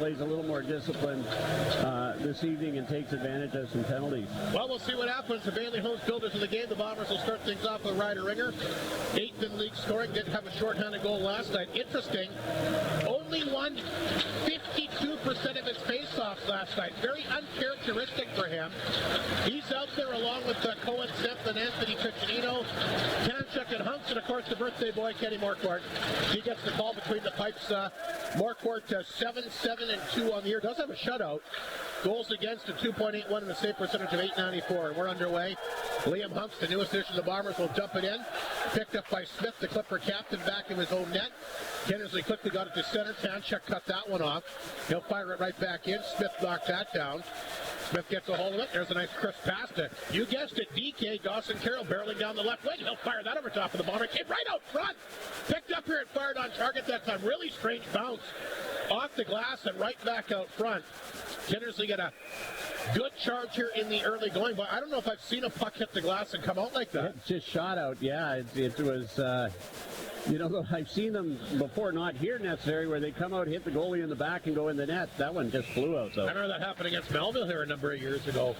Plays a little more disciplined this evening and takes advantage of some penalties. Well, we'll see what happens. The Bailey host builders of the game. The Bombers will start things off with Ryder Ringer. 8th in league scoring. Didn't have a shorthanded goal last night. Interesting. Only won 52% of his faceoffs last night. Very uncharacteristic for him. He's out there along with Cohen Smith and Anthony Piccinino, Tanchuk and Hunks, and of course the birthday boy Kenny Morcourt. He gets the call between the pipes. Morcourt 7-7-2 on the year. Does have a shutout. Goals against a 2.81 and a save percentage of .894. We're underway. Liam Hunks, the newest addition to the Bombers, will dump it in. Picked up by Smith, the Clipper captain, back in his own net. Kindersley quickly got it to center. Tanchuk cut that one off. He'll fire it right back in. Smith knocked that down. Smith gets a hold of it. There's a nice crisp pass to, you guessed it, DK Dawson Carroll barreling down the left wing. He'll fire that over top of the Bomber. Came right out front. Picked up here and fired on target that time. Really strange bounce off the glass and right back out front. Kindersley got a good charge here in the early going, but I don't know if I've seen a puck hit the glass and come out like that. It just shot out, yeah. It was, I've seen them before, not here necessarily, where they come out, hit the goalie in the back and go in the net. That one just flew out, though. I remember that happened against Melville here a number of years ago.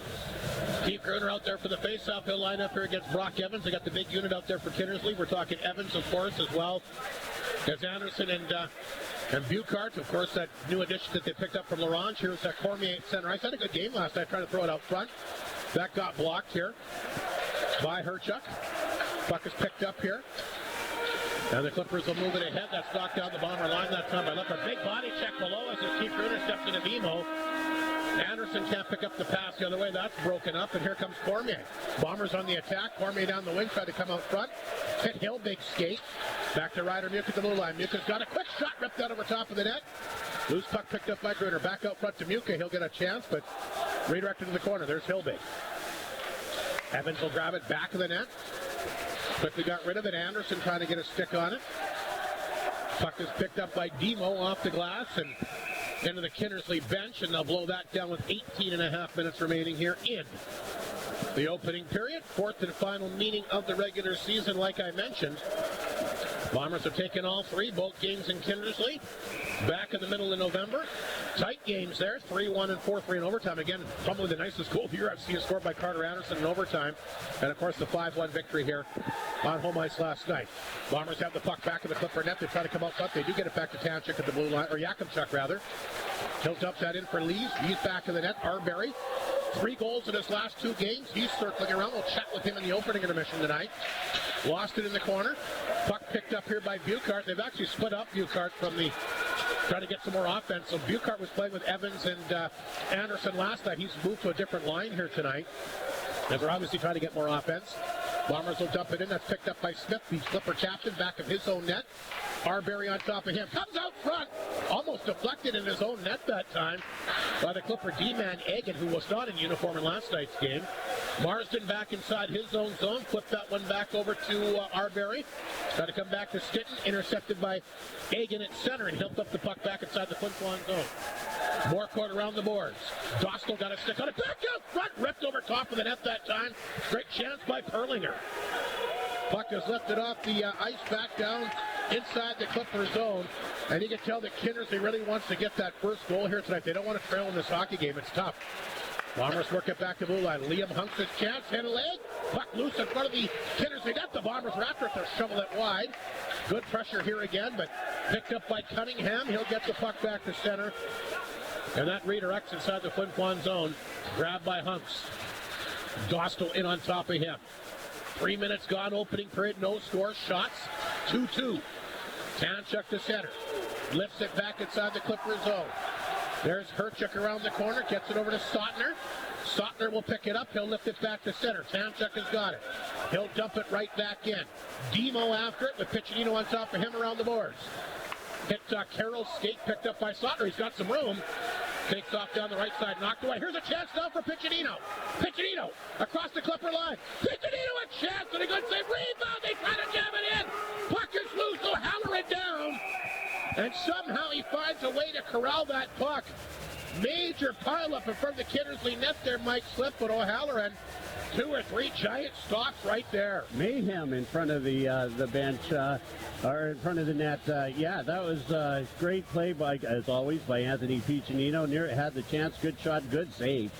Keith Gruner out there for the faceoff. He'll line up here against Brock Evans. They got the big unit out there for Kindersley. We're talking Evans, of course, as well as Anderson and Buchart, of course, that new addition that they picked up from Laurent. Here's Cormier at center ice. Had a good game last night, trying to throw it out front. That got blocked here by Herchuk. Puck is picked up here. And the Clippers will move it ahead. That's knocked down the Bomber line that time by Leopard. Big body check below us as Keith Gruner steps into Vimo. Anderson can't pick up the pass the other way. That's broken up, and here comes Cormier. Bombers on the attack. Cormier down the wing, tried to come out front. Hit Hill, big skate. Back to Ryder Muke at the blue line. Muke's got a quick shot ripped out over top of the net. Loose puck picked up by Gruner. Back out front to Muke. He'll get a chance, but redirected to the corner. There's Hilbig. Evans will grab it back of the net. Quickly got rid of it. Anderson trying to get a stick on it. Puck is picked up by Demo off the glass and into the Kindersley bench, and they'll blow that down with 18 and a half minutes remaining here in the opening period. Fourth and final meeting of the regular season, like I mentioned. Bombers have taken all three, both games in Kindersley. Back in the middle of November. Tight games there, 3-1 and 4-3 in overtime. Again, probably the nicest goal of the year I've seen scored by Carter Anderson in overtime. And, of course, the 5-1 victory here on home ice last night. Bombers have the puck back in the Clipper net. They try to come out front. They do get it back to Tanchuk at the blue line, or Yakimchuk, rather. He'll dump that in for Lees. He's back in the net. Arbery, 3 goals in his last 2 games. He's circling around. We'll chat with him in the opening intermission tonight. Lost it in the corner. Puck picked up here by Buchart. They've actually split up Buchart from the trying to get some more offense. So Buchart was playing with Evans and Anderson last night. He's moved to a different line here tonight. And they're obviously trying to get more offense. Bombers will dump it in. That's picked up by Smith, the Clipper captain, back of his own net. Arbery on top of him. Comes out front. Almost deflected in his own net that time by the Clipper D-man Egan, who was not in uniform in last night's game. Marsden back inside his own zone. Flipped that one back over to Arbery. Got to come back to Stitton. Intercepted by Egan at center, and he'll flip the puck back inside the Flin Flon zone. Morcourt around the boards. Dostal got a stick on it. Back out front. Ripped over top of the net that time. Great chance by Perlinger. Puck is lifted off the ice back down inside the Clipper zone. And you can tell that Kindersley really wants to get that first goal here tonight. They don't want to trail in this hockey game. It's tough. Bombers work it back to blue line. Liam Hunks' chance. Hit a leg. Puck loose in front of the Kindersley net. The Bombers are after it. They'll shovel it wide. Good pressure here again, but picked up by Cunningham. He'll get the puck back to center. And that redirects inside the Flin Flon zone. Grabbed by Hunks. Dostal in on top of him. 3 minutes gone, opening period, no score. Shots, 2-2. Tanchuk to center. Lifts it back inside the Clipper zone. There's Herchuk around the corner, gets it over to Stotner. Stotner will pick it up, he'll lift it back to center. Tanchuk has got it. He'll dump it right back in. Demo after it with Piccinino on top of him around the boards. Hit Carroll's skate, picked up by Stotner. He's got some room. Takes off down the right side, knocked away. Here's a chance now for Piccinino. Piccinino across the Clipper line. Piccinino a chance and a good save. Rebound, they try to jam it in. Puck is loose, O'Halloran down. And somehow he finds a way to corral that puck. Major pileup in front of the Kindersley net there, Mike Slip, but O'Halloran 2 or 3 giant stops right there. Mayhem in front of the bench, or in front of the net. Yeah, that was a great play, as always, by Anthony Piccinino. Had the chance, good shot, good save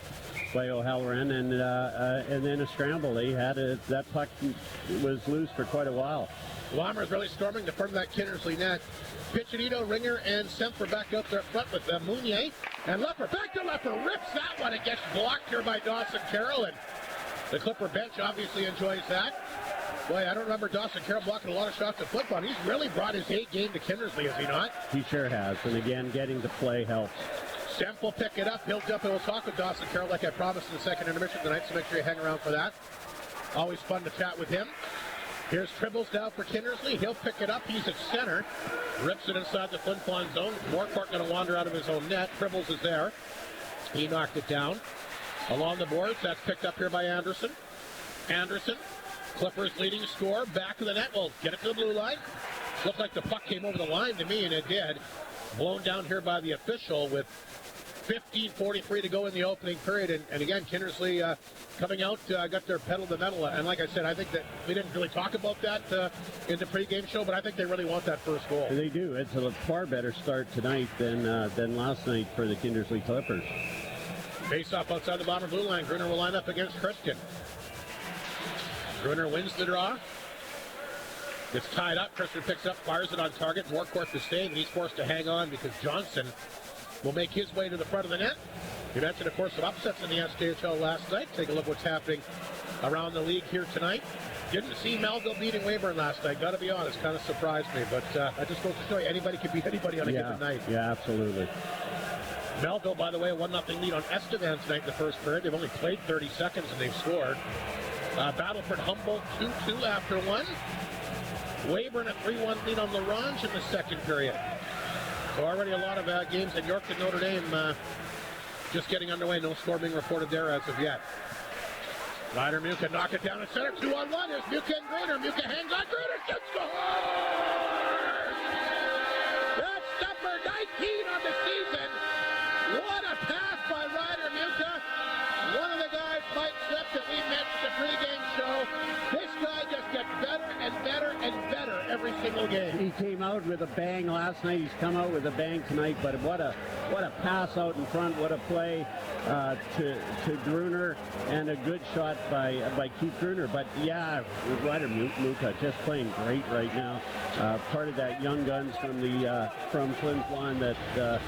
by O'Halloran, and then a scramble. They had that puck was loose for quite a while. Bombers really storming the front of that Kindersley net. Piccinino, Ringer, and Semper back up there front with Mounier. And Lepper, back to Lepper, rips that one and gets blocked here by Dawson Carroll. And the Clipper bench obviously enjoys that. Boy, I don't remember Dawson Carroll blocking a lot of shots at Flin Flon. He's really brought his A game to Kindersley, has he not? He sure has. And again, getting the play helps. Semp will pick it up. He'll jump and we'll talk with Dawson Carroll like I promised in the second intermission tonight, so make sure you hang around for that. Always fun to chat with him. Here's Tribbles now for Kindersley. He'll pick it up. He's at center. Rips it inside the Flin Flon zone. Moorcourt going to wander out of his own net. Tribbles is there. He knocked it down. Along the boards, that's picked up here by Anderson. Anderson, Clippers leading score. Back of the net. Will get it to the blue line. Looked like the puck came over the line to me, and it did. Blown down here by the official with 15:43 to go in the opening period. And again, Kindersley coming out, got their pedal to the metal. And like I said, I think that we didn't really talk about that in the pregame show, but I think they really want that first goal. They do. It's a far better start tonight than last night for the Kindersley Clippers. Face off outside the Bomber blue line. Gruner will line up against Christian. Gruner wins the draw. Gets tied up. Christian picks up, fires it on target. Moorcourt to save, and he's forced to hang on because Johnson will make his way to the front of the net. You mentioned, of course, some upsets in the SJHL last night. Take a look what's happening around the league here tonight. Didn't see Melville beating Weyburn last night. Got to be honest, kind of surprised me. But I just goes to show you, anybody can beat anybody on a given night. Yeah, absolutely. Melville, by the way, a 1-0 lead on Estevan tonight in the first period. They've only played 30 seconds and they've scored. Battleford Humboldt 2-2 after one. Weyburn a 3-1 lead on LaRange in the second period. So already a lot of games at York and Notre Dame just getting underway. No score being reported there as of yet. Ryder Muka knock it down at center. 2-on-1. There's Muka and Gruner. Muka hangs on. Gruner gets scores! That's number 19 on the season. What a pass by Ryder Muka. One of the guys might slip that we mentioned the pregame show. This guy just gets better and better and better every single game. He came out with a bang last night. He's come out with a bang tonight. But what a pass out in front. What a play to Gruner, and a good shot by Keith Gruner. But yeah, Ryder Muka just playing great right now. Part of that young guns from Flin Flon that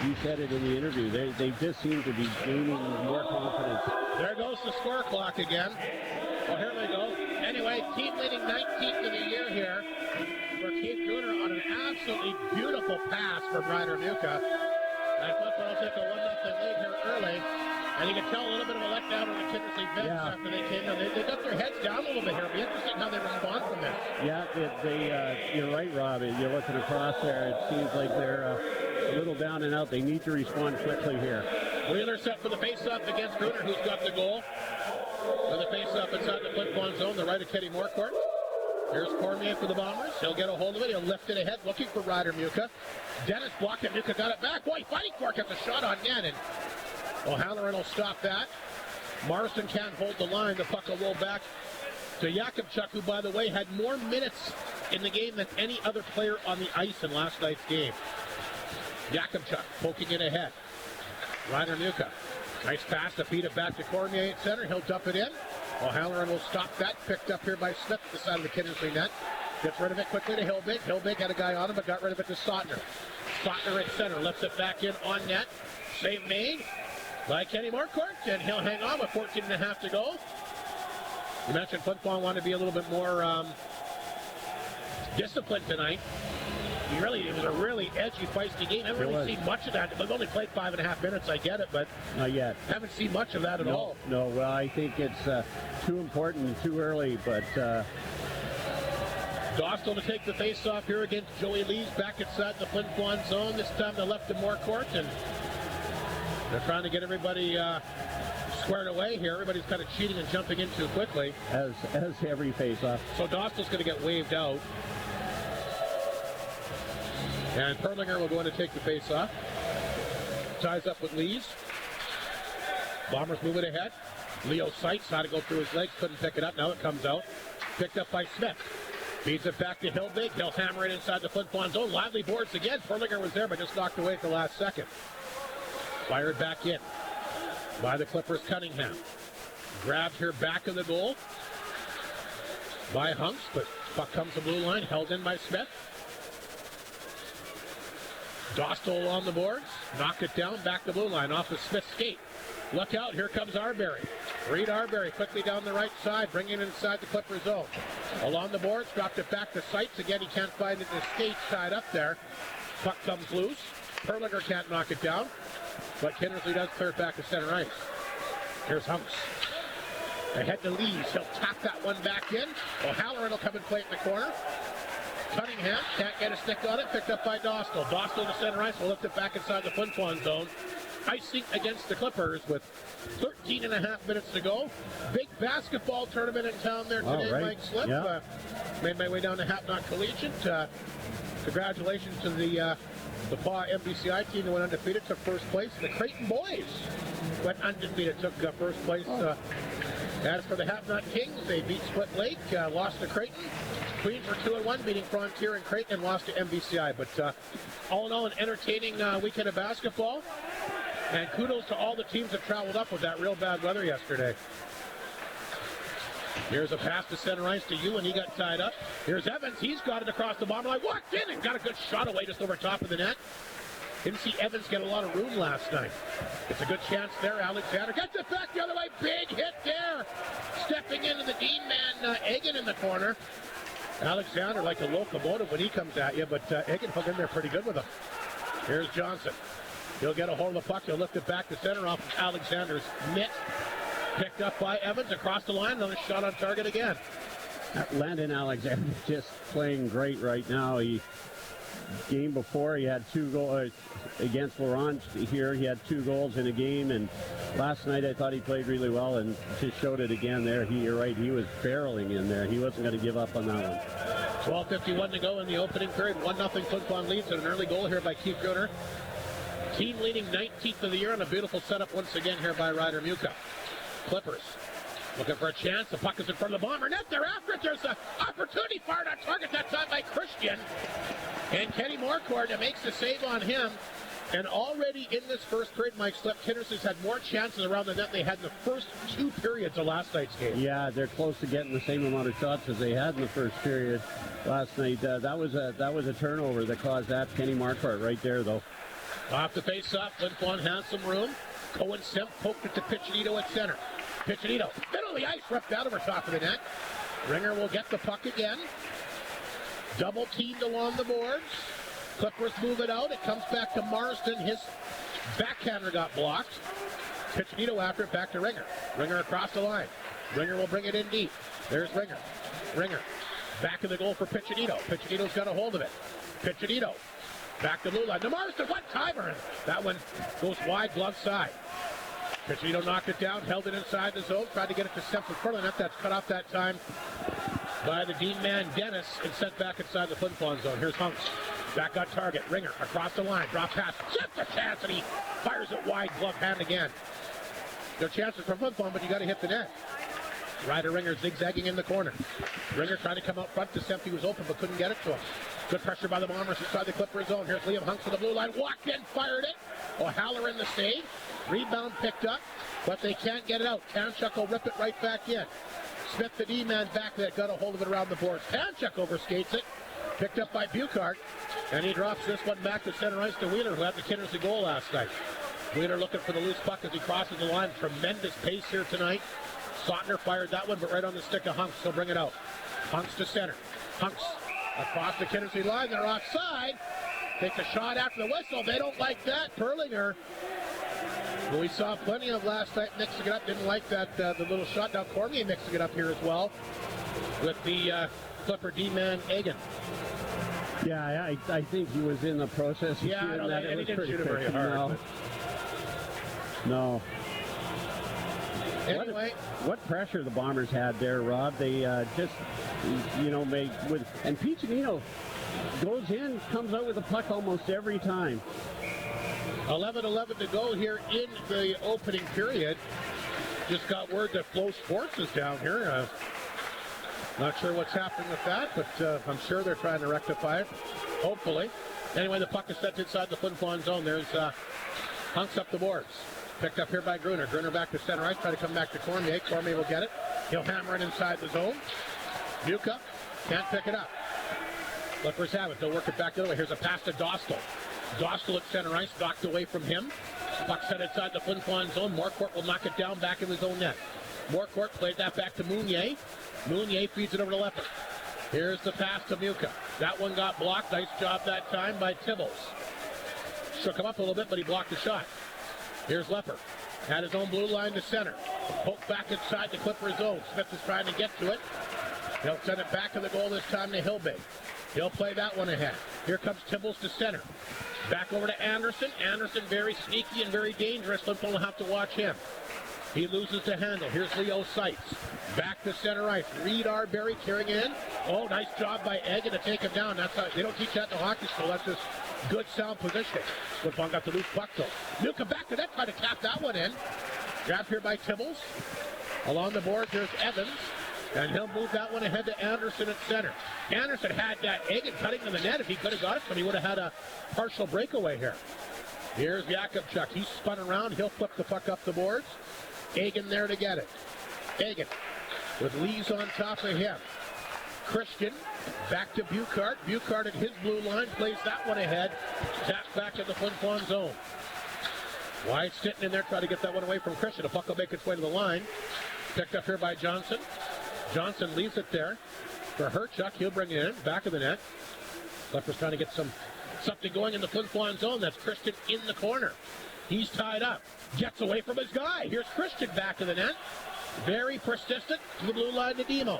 you said it in the interview. They just seem to be gaining more confidence. There goes the score clock again. Well, here we go. Anyway, team leading 19th of the year here for Keith Gruner on an absolutely beautiful pass from Ryder Muka. And Flin Flon will take a 1-0 lead here early. And you can tell a little bit of a letdown on the Kindersley bench after they came in. They got their heads down a little bit here. It'll be interesting how they respond from this. Yeah, you're right, Rob. You're looking across there. It seems like they're a little down and out. They need to respond quickly here. Wheeler set for the face-off against Gruner, who's got the goal. For the face-off inside the Flin Flon zone, the right of Teddy Moorcourt. Here's Cormier for the Bombers. He'll get a hold of it. He'll lift it ahead, looking for Ryder Muka. Dennis blocked it. Muka got it back. Boy, fighting for it. Gets a shot on net, and O'Halloran will stop that. Marston can't hold the line. The puck will roll back to Jakubchuk, who, by the way, had more minutes in the game than any other player on the ice in last night's game. Jakubchuk poking it ahead. Ryder Muka. Nice pass to feed it back to Cormier at center. He'll dump it in. O'Halloran will stop that. Picked up here by Smith at the side of the Kindersley net. Gets rid of it quickly to Hilbig. Hilbig had a guy on him, but got rid of it to Stotner. Stotner at center. Lifts it back in on net. Save made by Kenny Moorcourt, and he'll hang on with 14.5 to go. You mentioned Flin Flon wanted to be a little bit more disciplined tonight. It was a really edgy, feisty game. I haven't really seen much of that. We've only played 5.5 minutes. I get it, but not yet. Haven't seen much of that at all. No, well, I think it's too important and too early, but... Dostal to take the face-off here against Joey Lees back inside the Flin Flon zone. This time they left to Moorcourt, and they're trying to get everybody squared away here. Everybody's kind of cheating and jumping in too quickly. As every face-off. So Dostal's going to get waved out. And Perlinger will go in to take the face-off. Ties up with Lees. Bombers move it ahead. Leo Seitz had to go through his legs, couldn't pick it up. Now it comes out. Picked up by Smith. Feeds it back to Hilbig. He'll hammer it inside the Flin Flon zone. Lively boards again. Perlinger was there, but just knocked away at the last second. Fired back in by the Klippers. Cunningham. Grabbed here back of the goal by Hunks, but puck comes to blue line. Held in by Smith. Dostal on the boards. Knocked it down. Back to blue line off the Smith skate. Look out. Here comes Arbery. Reed Arbery quickly down the right side, bringing it inside the Clipper zone. Along the boards, dropped it back to Seitz. Again, he can't find it. The skate tied up there. Puck comes loose. Perlinger can't knock it down, but Kindersley does clear it back to center ice. Here's Hunks. Ahead to Lees. He'll tap that one back in. O'Halloran will come and play it in the corner. Cunningham can't get a stick on it. Picked up by Dostal. Dostal to center ice will lift it back inside the Flin Flon zone. Icing against the Clippers with 13 and a half minutes to go. Big basketball tournament in town there today, right. Mike Slip. Yeah. Made my way down to Hapnock Collegiate. Congratulations to the PAW MBCI team that went undefeated, took first place. The Creighton boys went undefeated, took first place. As for the Hapnock Kings, they beat Split Lake, lost to Creighton. Queens were 2-1, beating Frontier and Creighton, and lost to MBCI. But all in all, an entertaining weekend of basketball. And kudos to all the teams that traveled up with that real bad weather yesterday. Here's a pass to center ice to you, and he got tied up. Here's Evans. He's got it across the bottom line. Walked in and got a good shot away just over top of the net. Didn't see Evans get a lot of room last night. It's a good chance there. Alexander gets it back the other way. Big hit there. Stepping into the Dean man, Egan in the corner. Alexander like a locomotive when he comes at you, but Egan hung in there pretty good with him. Here's Johnson. He'll get a hold of the puck. He'll lift it back to center off of Alexander's mitt. Picked up by Evans across the line. Another shot on target again. Landon Alexander just playing great right now. Game before he had 2 goals against Laurent here. He had 2 goals in a game, and last night I thought he played really well and just showed it again there. You're right, he was barreling in there. He wasn't going to give up on that one. 12:51 to go in the opening period. 1-0 Flin Flon leads, and an early goal here by Keith Gruner. Team leading 19th of the year, on a beautiful setup once again here by Ryder Muka. Clippers looking for a chance. The puck is in front of the Bomber net. They're after it. There's an opportunity fired on target that time by Christian. And Kenny Marquardt makes the save on him. And already in this first period, Mike Slip, Kindersley's had more chances around the net than they had in the first 2 periods of last night's game. Yeah, they're close to getting the same amount of shots as they had in the first period last night. That was a turnover that caused that. Kenny Marquardt right there, though. Off the face-off, Flin Flon has some room. Cohen Semp poked it to Piccinito at center. Piccinito, middle of the ice, ripped out over top of the net. Ringer will get the puck again. Double teamed along the boards. Clippers move it out. It comes back to Marsden. His backhander got blocked. Piccinito after it, back to Ringer. Ringer across the line. Ringer will bring it in deep. There's Ringer. Ringer back in the goal for Piccinito. Piccinito's got a hold of it. Piccinito back to blue line. To Marsden, one timer. That one goes wide, glove side. Piccinito knocked it down, held it inside the zone, tried to get it to Semp in front of the net. That's cut off that time by the Dean man Dennis and sent back inside the Flin Flon zone. Here's Hunks. Back on target. Ringer across the line. Drop pass. Just a chance, and he fires it wide, glove hand again. No chances for Flin Flon, but you got to hit the net. Ryder Ringer zigzagging in the corner. Ringer trying to come out front to Semp. He was open, but couldn't get it to him. Good pressure by the Bombers inside the Clippers zone. Here's Liam Hunks to the blue line. Walked in, fired it. O'Halloran the save. Rebound picked up, but they can't get it out. Tanchuk will rip it right back in. Smith, the D-man back there, got a hold of it around the boards. Tanchuk overskates it. Picked up by Buchart. And he drops this one back to center ice to Wheeler, who had the Kindersley goal last night. Wheeler looking for the loose puck as he crosses the line. Tremendous pace here tonight. Sautner fired that one, but right on the stick of Hunks. He'll bring it out. Hunks to center. Hunks across the Kindersley line. They're offside. Takes a shot after the whistle. They don't like that. Perlinger, who we saw plenty of last night mixing it up, didn't like that, the little shot. Now Cormier mixing it up here as well with the Clipper D-man Egan. Yeah, I think he was in the process of yeah, shooting that. And he it was didn't shoot it very hard. No. Anyway. What pressure the Bombers had there, Rob. They just, made with, and Piccinino goes in, comes out with the puck almost every time. 11:11 to go here in the opening period. Just got word that Flow Sports is down here. Not sure what's happening with that, but I'm sure they're trying to rectify it. Hopefully. Anyway, the puck is sent inside the Flin Flon zone. There's Hunks up the boards. Picked up here by Gruner. Gruner back to center ice, try to come back to Cormier. Cormier will get it. He'll hammer it inside the zone. Muka can't pick it up. Clippers have it. They'll work it back the other way. Here's a pass to Dostal. Dostal at center ice, knocked away from him. Puck set inside the Flin Flon zone. Morcourt will knock it down back in his own net. Morcourt played that back to Mounier. Mounier feeds it over to Lepper. Here's the pass to Muka. That one got blocked. Nice job that time by Tibbles. Shook him up a little bit, but he blocked the shot. Here's Lepper. At his own blue line to center. Poke back inside the Clippers zone. Smith is trying to get to it. He'll send it back to the goal this time to Hilbig. He'll play that one ahead. Here comes Tibbles to center. Back over to Anderson. Anderson very sneaky and very dangerous. Flin Flon will have to watch him. He loses the handle. Here's Leo Seitz. Back to center ice. Reed Arbery carrying in. Oh, nice job by Egan to take him down. That's how they don't teach that in the hockey school. That's just good sound positioning. Flin Flon got the loose puck though. Muka back to net, try to tap that one in. Grabbed here by Tibbles. Along the board, there's Evans. And he'll move that one ahead to Anderson at center. Anderson had that Egan cutting to the net. If he could have got it, so he would have had a partial breakaway here. Here's Jakubchuk. He's spun around. He'll flip the puck up the boards. Egan there to get it. Egan with Lees on top of him. Christian back to Buchart. Buchart at his blue line plays that one ahead. Taps back in the Flin Flon zone. Wyatt sitting in there trying to get that one away from Christian. The puck will make its way to the line. Picked up here by Johnson. Johnson leaves it there for Herchuk. He'll bring it in. Back of the net. Clippers trying to get something going in the Flin Flon zone. That's Christian in the corner. He's tied up. Gets away from his guy. Here's Christian back of the net. Very persistent to the blue line to Demo.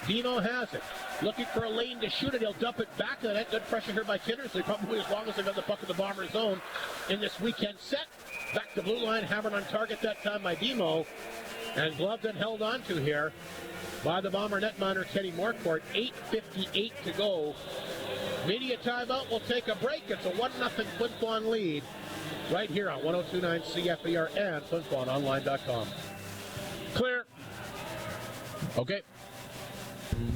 Demo has it. Looking for a lane to shoot it. He'll dump it back to the net. Good pressure here by Kindersley. Probably as long as they've got the puck in the Bomber zone in this weekend set. Back to blue line. Hammered on target that time by Demo. And gloved and held on to here by the Bomber netminder Kenny Morcourt. 8:58 to go. Media timeout. We'll take a break. It's a 1-0 Flin Flon lead right here on 102.9 CFER and FlinFlonOnline.com. Clear. Okay.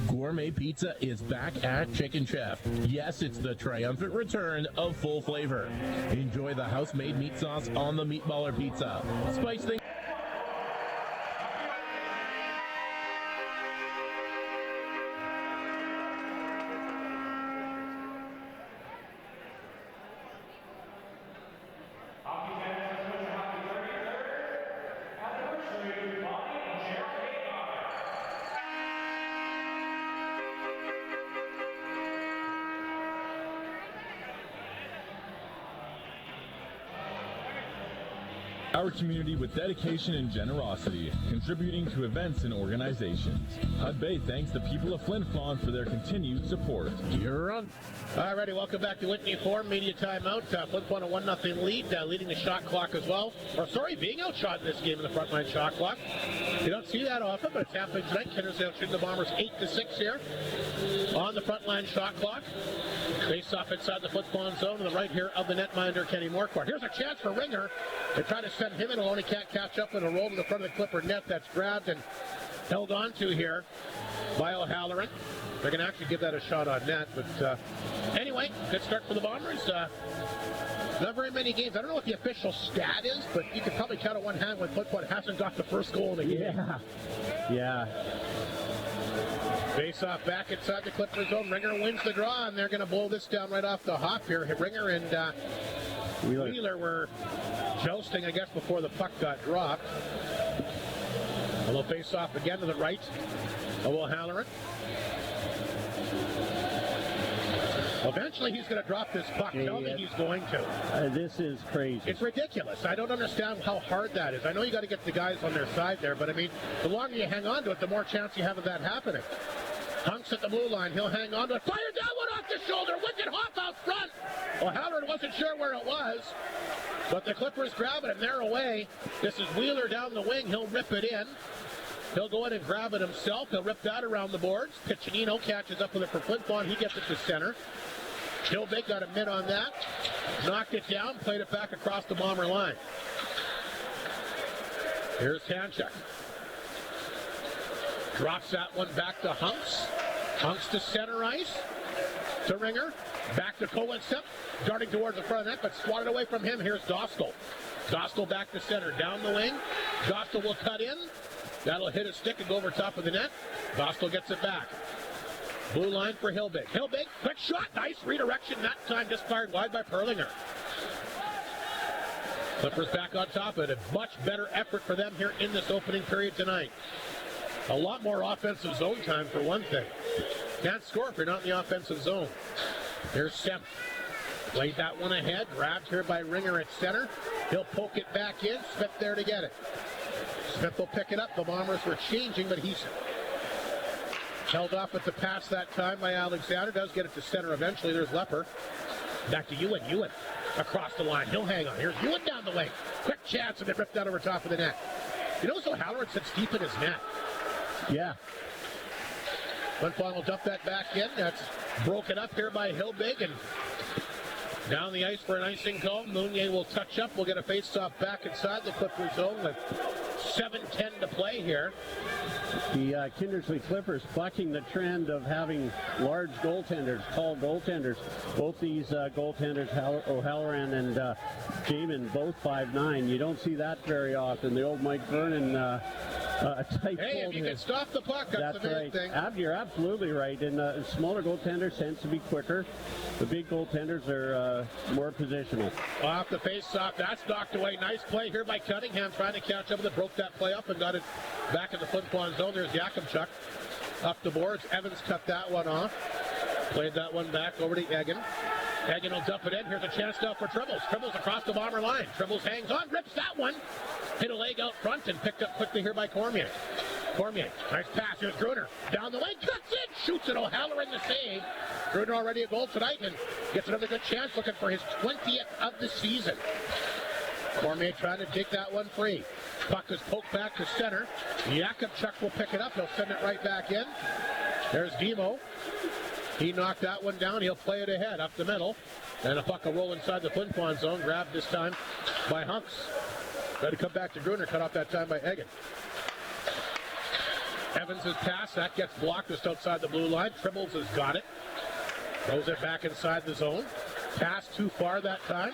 Gourmet Pizza is back at Chicken Chef. Yes, it's the triumphant return of full flavor. Enjoy the house-made meat sauce on the Meatballer Pizza. Spice things. Our community with dedication and generosity, contributing to events and organizations. Hud Bay thanks the people of Flin Flon for their continued support. You're on. All righty, welcome back to Whitney Forum. Media timeout. Flin Flon a 1-0 lead, leading the shot clock as well. Being outshot in this game in the frontline shot clock. You don't see that often, but it's happening tonight. Kindersley outshooting the Bombers 8-6 here on the frontline shot clock. Face off inside the Flin Flon zone to the right here of the netminder Kenny Morcourt. Here's a chance for Ringer. They try to send him in alone. He can't catch up and a roll to the front of the Clipper net. That's grabbed and held on to here by O'Halloran. They're going to actually give that a shot on net. But anyway, good start for the Bombers. Not very many games. I don't know what the official stat is, but you could probably count on one hand when Flin Flon hasn't got the first goal in the game. Yeah. Face off back inside the Clippers zone. Ringer wins the draw, and they're going to blow this down right off the hop here. Ringer and Wheeler were jousting, I guess, before the puck got dropped. A little face off again to the right of O'Halloran. Eventually, he's going to drop this puck. Tell me he's going to. This is crazy. It's ridiculous. I don't understand how hard that is. I know you got to get the guys on their side there, but I mean, the longer you hang on to it, the more chance you have of that happening. Hunks at the blue line. He'll hang on to it. Fire that one off the shoulder. Wicked hop out front. O'Halloran wasn't sure where it was, but the Clippers grab it, and they're away. This is Wheeler down the wing. He'll rip it in. He'll go in and grab it himself. He'll rip that around the boards. Piccinino catches up with it for Flin Flon. He gets it to center. Hilbig got a mid on that. Knocked it down. Played it back across the Bomber line. Here's Hanchuk. Drops that one back to Hunks. Hunks to center ice. To Ringer. Back to Cohenstep. Darting towards the front of the net, but swatted away from him. Here's Dostal. Dostal back to center. Down the wing. Dostal will cut in. That'll hit a stick and go over top of the net. Dostal gets it back. Blue line for Hilbig. Hilbig, quick shot. Nice redirection. That time just fired wide by Perlinger. Clippers back on top of it. A much better effort for them here in this opening period tonight. A lot more offensive zone time for one thing. Can't score if you're not in the offensive zone. Here's Semp. Played that one ahead. Grabbed here by Ringer at center. He'll poke it back in. Smith there to get it. Smith will pick it up. The Bombers were changing, but he's held off at the pass that time by Alexander. Does get it to center eventually. There's Lepper. Back to Ewan. Ewan across the line. He'll hang on. Here's Ewan down the wing. Quick chance, and it ripped out over top of the net. You know, so Halloran sits deep in his net. Yeah. Flin Flon will dump that back in. That's broken up here by Hilbig, and down the ice for an icing call. Mounier will touch up. We'll get a face-off back inside the Clippers zone with 7:10 to play here. The Kindersley Clippers bucking the trend of having large goaltenders, tall goaltenders. Both these goaltenders, O'Halloran and Jamin, both 5'9". You don't see that very often. The old Mike Vernon type. Hey, if you can stop the puck, that's the main thing. You're absolutely right. And smaller goaltenders tends to be quicker. The big goaltenders are more positional. Off the face-off, that's knocked away. Nice play here by Cunningham, trying to catch up with it. Broke that play up and got it back in the Flin Flon zone. There's Yakimchuk up the boards. Evans cut that one off. Played that one back over to Egan. Egan will dump it in. Here's a chance now for Tribbles. Tribbles across the Bomber line. Tribbles hangs on, rips that one. Hit a leg out front and picked up quickly here by Cormier. Cormier, nice pass. Here's Gruner. Down the lane, cuts in, shoots it. O'Halloran the save. Gruner already a goal tonight and gets another good chance, looking for his 20th of the season. Cormier trying to dig that one free. Puck is poked back to center. Yakimchuk will pick it up. He'll send it right back in. There's Demo. He knocked that one down. He'll play it ahead up the middle. And a puck will roll inside the Flin Flon zone. Grabbed this time by Hunks. Ready to come back to Gruner. Cut off that time by Egan. Evans' pass. That gets blocked just outside the blue line. Tribbles has got it. Throws it back inside the zone. Pass too far that time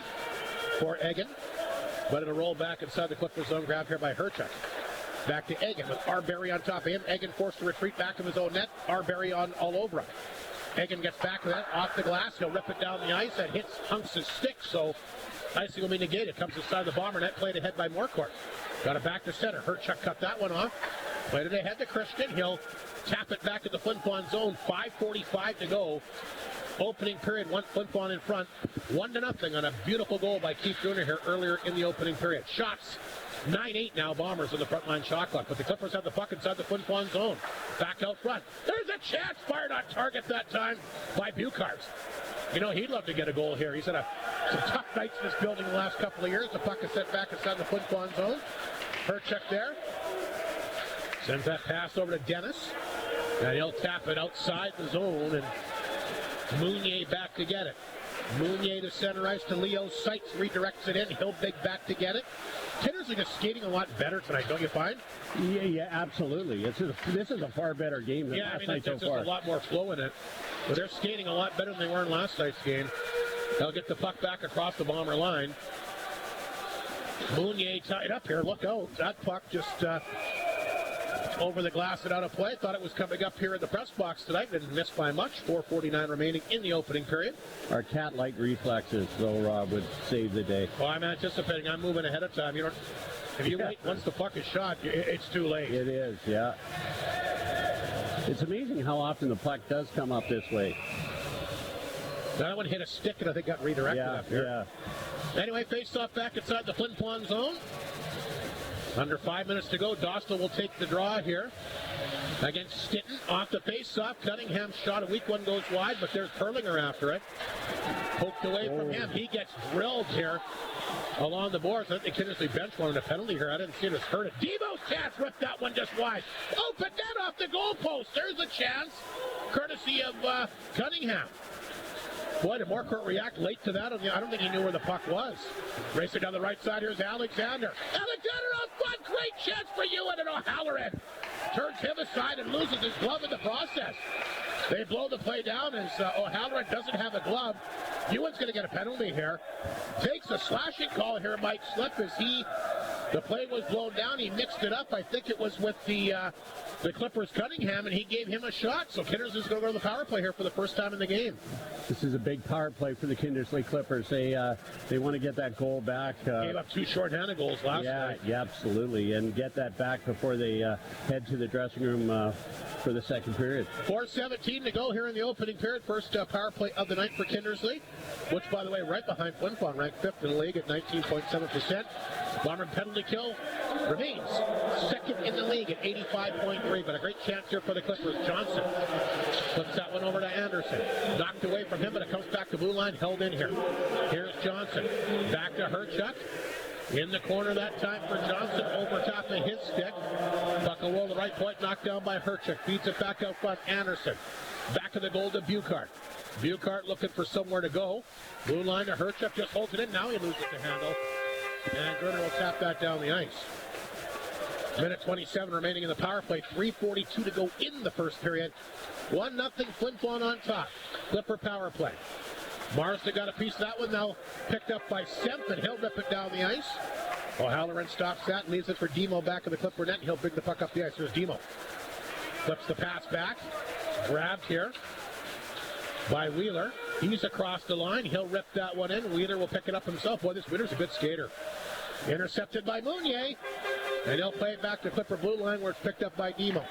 for Egan. But it'll roll back inside the Clippers zone. Grab here by Herchuk. Back to Egan with Arbery on top of him. Egan forced to retreat back to his own net. Arbery on all over him. Egan gets back to that, off the glass. He'll rip it down the ice. That hits Hunks' stick, so icing will be negated. Comes inside the Bomber net, played ahead by Morcourt. Got it back to center. Herchuk cut that one off. Played it ahead to Christian. He'll tap it back to the Flin Flon zone. 5:45 to go. Opening period, Flin Flon in front. 1-0 on a beautiful goal by Keith Gruner here earlier in the opening period. Shots 9-8 now, Bombers in the front line shot clock, but the Clippers have the puck inside the Flin Flon zone. Back out front. There's a chance, fired on target that time by Bucars. You know, he'd love to get a goal here. He's had some tough nights in this building the last couple of years. The puck is sent back inside the Flin Flon zone. Herchuk there. Sends that pass over to Dennis. And he'll tap it outside the zone, and Mounier back to get it. Mounier to center ice to Leo. Seitz redirects it in. Hilbig back to get it. Kindersley is skating a lot better tonight, don't you find? Yeah, absolutely. This is a far better game than last night so far. There's just a lot more flow in it. But they're skating a lot better than they were in last night's game. They'll get the puck back across the Bomber line. Mounier tied up here. Look out. That puck just over the glass and out of play. Thought it was coming up here in the press box tonight. Didn't miss by much. 4:49 remaining in the opening period. Our cat-like reflexes, though, Rob, would save the day. Well, I'm anticipating. I'm moving ahead of time. If you wait once the puck is shot, it's too late. It is, yeah. It's amazing how often the puck does come up this way. That one hit a stick and I think got redirected up here. Yeah. Anyway, face-off back inside the Flin Flon zone. Under 5 minutes to go. Dostal will take the draw here against Stinton. Off the face-off. Cunningham's shot. A weak one goes wide, but there's Perlinger after it. Poked away from him. He gets drilled here along the boards. I think the Kindersley bench wanted a penalty here. I didn't see it as hurt. Devo's chance ripped that one just wide. Open net off the goalpost. There's a chance, courtesy of Cunningham. Boy, did Morcourt react late to that. I don't think he knew where the puck was. Racing down the right side, here's Alexander. Alexander on front. Great chance for Ewan, and O'Halloran turns him aside and loses his glove in the process. They blow the play down as O'Halloran doesn't have a glove. Ewan's going to get a penalty here. Takes a slashing call here, might slip as the play was blown down. He mixed it up. I think it was with the Klippers Cunningham, and he gave him a shot. So Kindersley's going to go to the power play here for the first time in the game. This is a big power play for the Kindersley Klippers. They want to get that goal back. Gave up 2 shorthanded goals last night. Yeah, absolutely, and get that back before they head to the dressing room for the second period. 4:17 to go here in the opening period. First power play of the night for Kindersley, which, by the way, right behind Flin Flon, ranked 5th in the league at 19.7%. Bomber penalty kill remains second in the league at 85.3, but a great chance here for the Klippers. Johnson flips that one over to Anderson. Knocked away from him, but it comes back to blue line, held in here. Here's Johnson. Back to Herchuk. In the corner that time for Johnson, over top of his stick. Puck will roll the right point, knocked down by Herchuk. Feeds it back out front, Anderson. Back of the goal to Buchart. Buchart looking for somewhere to go. Blue line to Herchuk, just holds it in. Now he loses the handle. And Gruner will tap that down the ice. Minute 27 remaining in the power play. 3:42 to go in the first period. 1-0 Flin Flon on top. Clipper power play. Marsden got a piece of that one now, picked up by Semp, and he'll rip it down the ice. O'Halloran stops that and leaves it for Demo back of the Clipper net. He'll bring the puck up the ice. Here's Demo. Flips the pass back. Grabbed here by Wheeler. He's across the line. He'll rip that one in. Wheeler will pick it up himself. Boy, this Wheeler's a good skater. Intercepted by Mounier. And he'll play it back to Clipper blue line where it's picked up by Demo.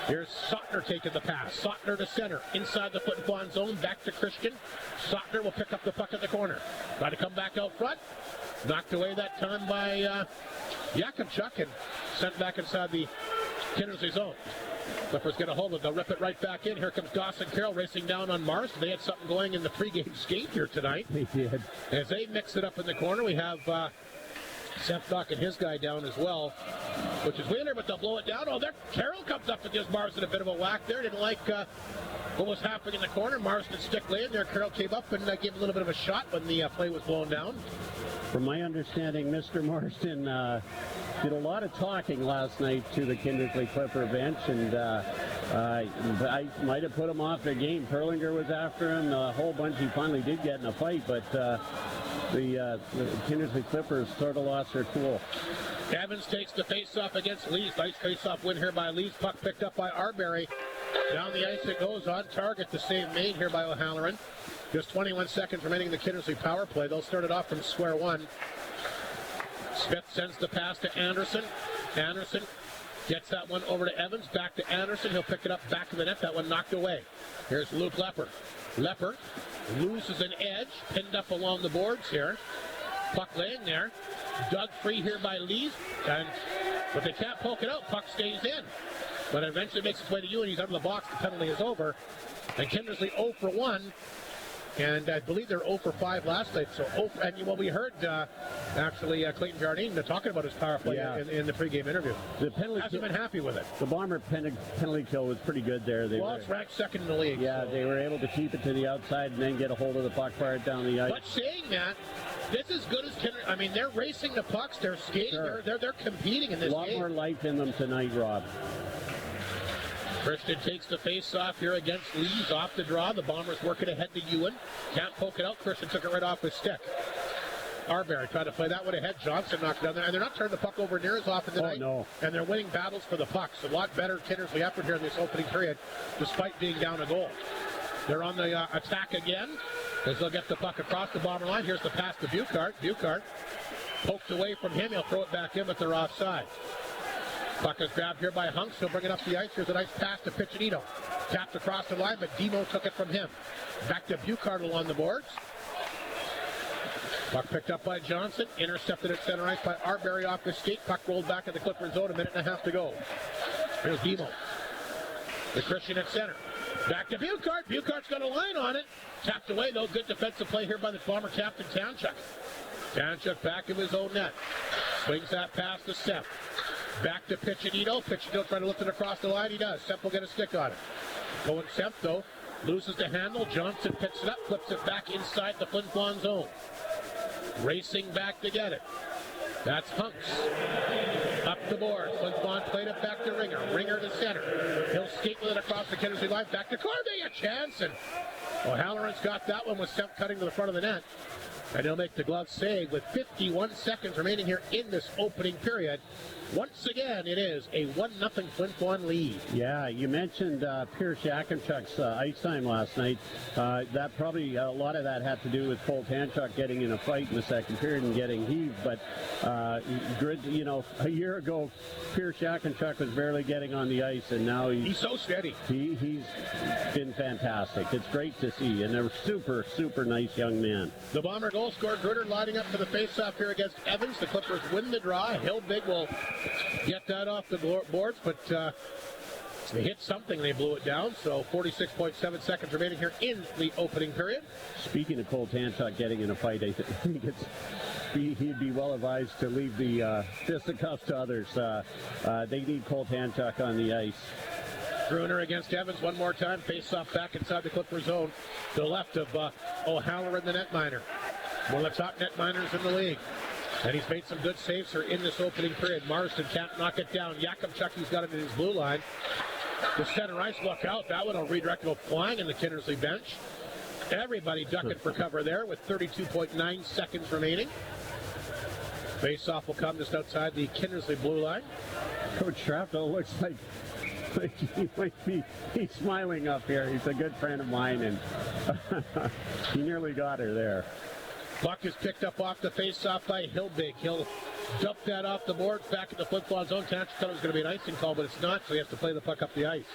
Here's Sotner taking the pass. Sotner to center. Inside the Flin Flon zone. Back to Christian. Sotner will pick up the puck at the corner. Got to come back out front. Knocked away that time by Yakimchuk and sent back inside the Kindersley zone. Clippers get a hold of it. They'll rip it right back in. Here comes Dawson Carroll racing down on Mars. They had something going in the pregame skate here tonight. They did. As they mix it up in the corner, we have Seth knocking his guy down as well, which is Wheeler, but they'll blow it down. Oh, there Carroll comes up and gives Marsden a bit of a whack there. Didn't like what was happening in the corner. Marsden stick laying there. Carroll came up and gave a little bit of a shot when the play was blown down. From my understanding, Mr. Marsden did a lot of talking last night to the Kindersley Clipper bench, and I might have put him off the game. Perlinger was after him. A whole bunch he finally did get in a fight, but the Kindersley Clippers sort of lost their cool. Evans takes the face-off against Lees. Nice face-off win here by Lees. Puck picked up by Arbery. Down the ice it goes, on target to save Maine here by O'Halloran. Just 21 seconds remaining in the Kindersley power play. They'll start it off from square one. Smith sends the pass to Anderson. Anderson gets that one over to Evans. Back to Anderson. He'll pick it up back to the net. That one knocked away. Here's Luke Lepper. Lepper loses an edge. Pinned up along the boards here. Puck laying there. Dug free here by Lees. But they can't poke it out. Puck stays in. But it eventually makes its way to Ewan. He's under the box. The penalty is over. And Kindersley 0 for 1. And I believe they're 0 for 5 last night. So, we heard Clayton Jardine talking about his power play in the pregame interview. The penalty hasn't been happy with it. The Bomber penalty kill was pretty good there. It's ranked second in the league. Yeah, so they were able to keep it to the outside and then get a hold of the puck, fire it down the ice. But saying that, this is good as Kindersley. I mean, they're racing the pucks. They're skating. Sure. They're competing in this game. A lot more life in them tonight, Rob. Christian takes the face-off here against Lees off the draw. The Bombers working ahead to Ewan. Can't poke it out. Christian took it right off his stick. Arbery tried to play that one ahead. Johnson knocked it down there. And they're not turning the puck over near as often tonight. No. And they're winning battles for the pucks. A lot better Kindersley effort here in this opening period, despite being down a goal. They're on the attack again, as they'll get the puck across the Bomber line. Here's the pass to Buchart. Buchart poked away from him. He'll throw it back in, but they're offside. Puck is grabbed here by Hunks. He'll bring it up the ice. Here's a nice pass to Piccinino. Tapped across the line, but Demo took it from him. Back to Buchart along the boards. Puck picked up by Johnson. Intercepted at center ice by Arbery off the skate. Puck rolled back in the Clippers zone. 1.5 minutes to go. Here's Demo. The Christian at center. Back to Buchart. Buchart's got a line on it. Tapped away, though. Good defensive play here by the Bomber captain, Townchuk. Townchuk back of his own net. Swings that pass to Semp. Back to Piccinino. Piccinino trying to lift it across the line. He does. Semp will get a stick on it. Going Semp, though. Loses the handle. Johnson picks it up. Flips it back inside the Flin Flon zone. Racing back to get it. That's Hunks. Up the board. Flin Flon played it back to Ringer. Ringer to center. He'll skate with it across the Kindersley line. Back to Corby. A chance. And O'Halloran's got that one with Steph cutting to the front of the net. And he'll make the glove save with 51 seconds remaining here in this opening period. Once again, it is a 1-0 Flin Flon lead. Yeah, you mentioned Pierce Yakinchuk's ice time last night. That probably, a lot of that had to do with Cole Tanchuk getting in a fight in the second period and getting heaved. But, a year ago, Pierce Yakinchuk was barely getting on the ice, and now he's so steady. He's been fantastic. It's great to see, and they're super, super nice young man. The Bomber goal scorer, Gruder, lining up for the face-off here against Evans. The Clippers win the draw. Hillbig will get that off the boards, but they hit something. They blew it down. So 46.7 seconds remaining here in the opening period. Speaking of Cole Tanchuk getting in a fight, I think he'd be well advised to leave the fisticuffs to others. They need Cole Tanchuk on the ice. Gruner against Evans one more time. Face-off back inside the Clipper zone. To the left of O'Halloran, the netminer. One of the top netminers in the league. And he's made some good saves here in this opening period. Marston can't knock it down. Yakupchuk, got it in his blue line. The center ice, look out. That one will redirect, go flying in the Kindersley bench. Everybody ducking for cover there with 32.9 seconds remaining. Face-off will come just outside the Kindersley blue line. Coach Shrapnel looks like he might be smiling up here. He's a good friend of mine, and he nearly got her there. Puck is picked up off the face-off by Hillbig. He'll dump that off the board back in the Flin Flon zone. Tanchuk thought it was going to be an icing call, but it's not, so he has to play the puck up the ice.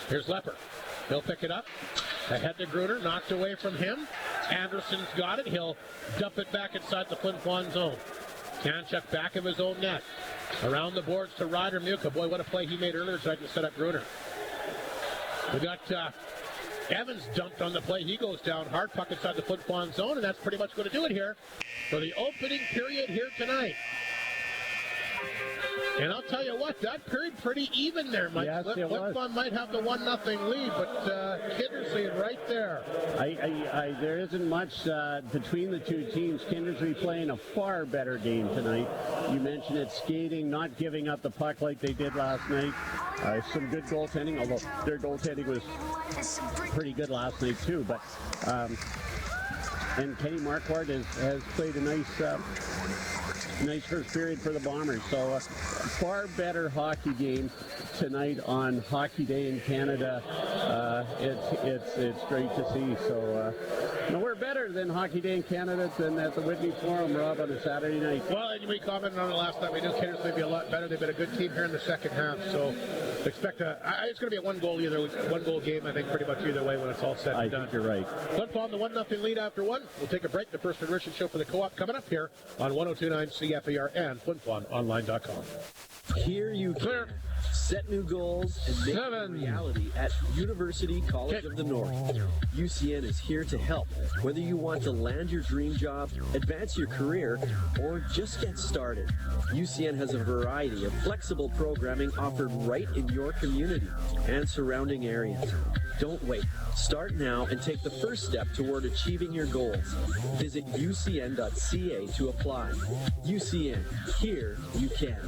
Here's Lepper. He'll pick it up. Ahead to Gruner, knocked away from him. Anderson's got it. He'll dump it back inside the Flin Flon zone. Tanchuk back of his own net. Around the boards to Ryder Muka. Boy, what a play he made earlier tonight to set up Gruner. We got Evans dumped on the play. He goes down hard. Puck inside the Flin Flon zone, and that's pretty much going to do it here for the opening period here tonight. And I'll tell you what, that period pretty even there, Mike. Yes, Flin Flon might have the 1-0 lead, but Kindersley right there. There isn't much between the two teams. Kindersley playing a far better game tonight. You mentioned it, skating, not giving up the puck like they did last night. Some good goaltending, although their goaltending was pretty good last night too. But and Kenny Marquardt has played a nice first period for the Bombers. So a far better hockey game tonight on Hockey Day in Canada. It's great to see. So we're better than Hockey Day in Canada than at the Whitney Forum, Rob, on a Saturday night. Well, and we commented on it last night. We knew Kindersley would be a lot better. They've been a good team here in the second half. So expect it's going to be a one goal game, I think, pretty much either way when it's all said and done. I think you're right. Flin Flon, the 1-0 lead after one. We'll take a break. The first intermission show for the Co-op coming up here on 102.9 CFAR and FlinFlonOnline.com. Here you clear. Set new goals and make them a reality at University College of the North. UCN is here to help. Whether you want to land your dream job, advance your career, or just get started, UCN has a variety of flexible programming offered right in your community and surrounding areas. Don't wait. Start now and take the first step toward achieving your goals. Visit ucn.ca to apply. UCN, here you can.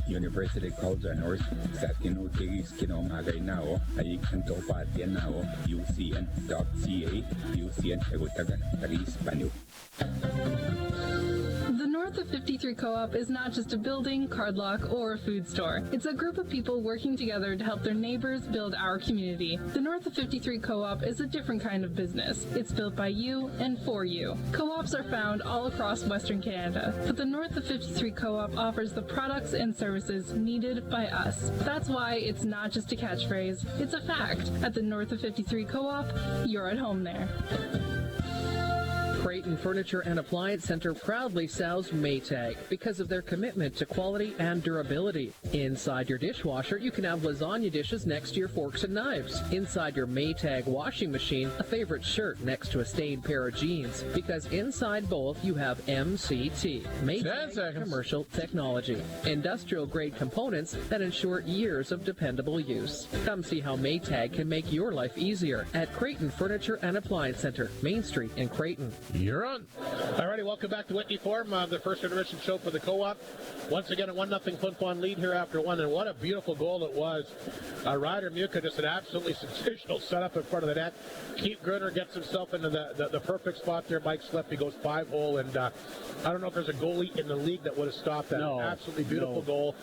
University College of North Satino Tigis Kino Magainao, Aikantopa Dienao, UCN.ca, UCN Tegutagan, Paris, Panu. The North of 53 Co-op is not just a building, card lock, or a food store. It's a group of people working together to help their neighbors build our community. The North of 53 Co-op is a different kind of business. It's built by you and for you. Co-ops are found all across Western Canada, but the North of 53 Co-op offers the products and services needed by us. That's why it's not just a catchphrase, it's a fact. At the North of 53 Co-op, you're at home there. Creighton Furniture and Appliance Center proudly sells Maytag because of their commitment to quality and durability. Inside your dishwasher, you can have lasagna dishes next to your forks and knives. Inside your Maytag washing machine, a favorite shirt next to a stained pair of jeans. Because inside both, you have MCT, Maytag Commercial Technology, industrial-grade components that ensure years of dependable use. Come see how Maytag can make your life easier at Creighton Furniture and Appliance Center, Main Street in Creighton. You're You're on. Alrighty, welcome back to Whitney Forum, the first intermission show for the co-op. Once again, a 1-0 Flin Flon lead here after one, and what a beautiful goal it was. Ryder Muka, just an absolutely sensational setup in front of the net. Keith Gruner gets himself into the perfect spot there. Mike Slippy goes 5-hole, and I don't know if there's a goalie in the league that would have stopped that. No, Absolutely beautiful goal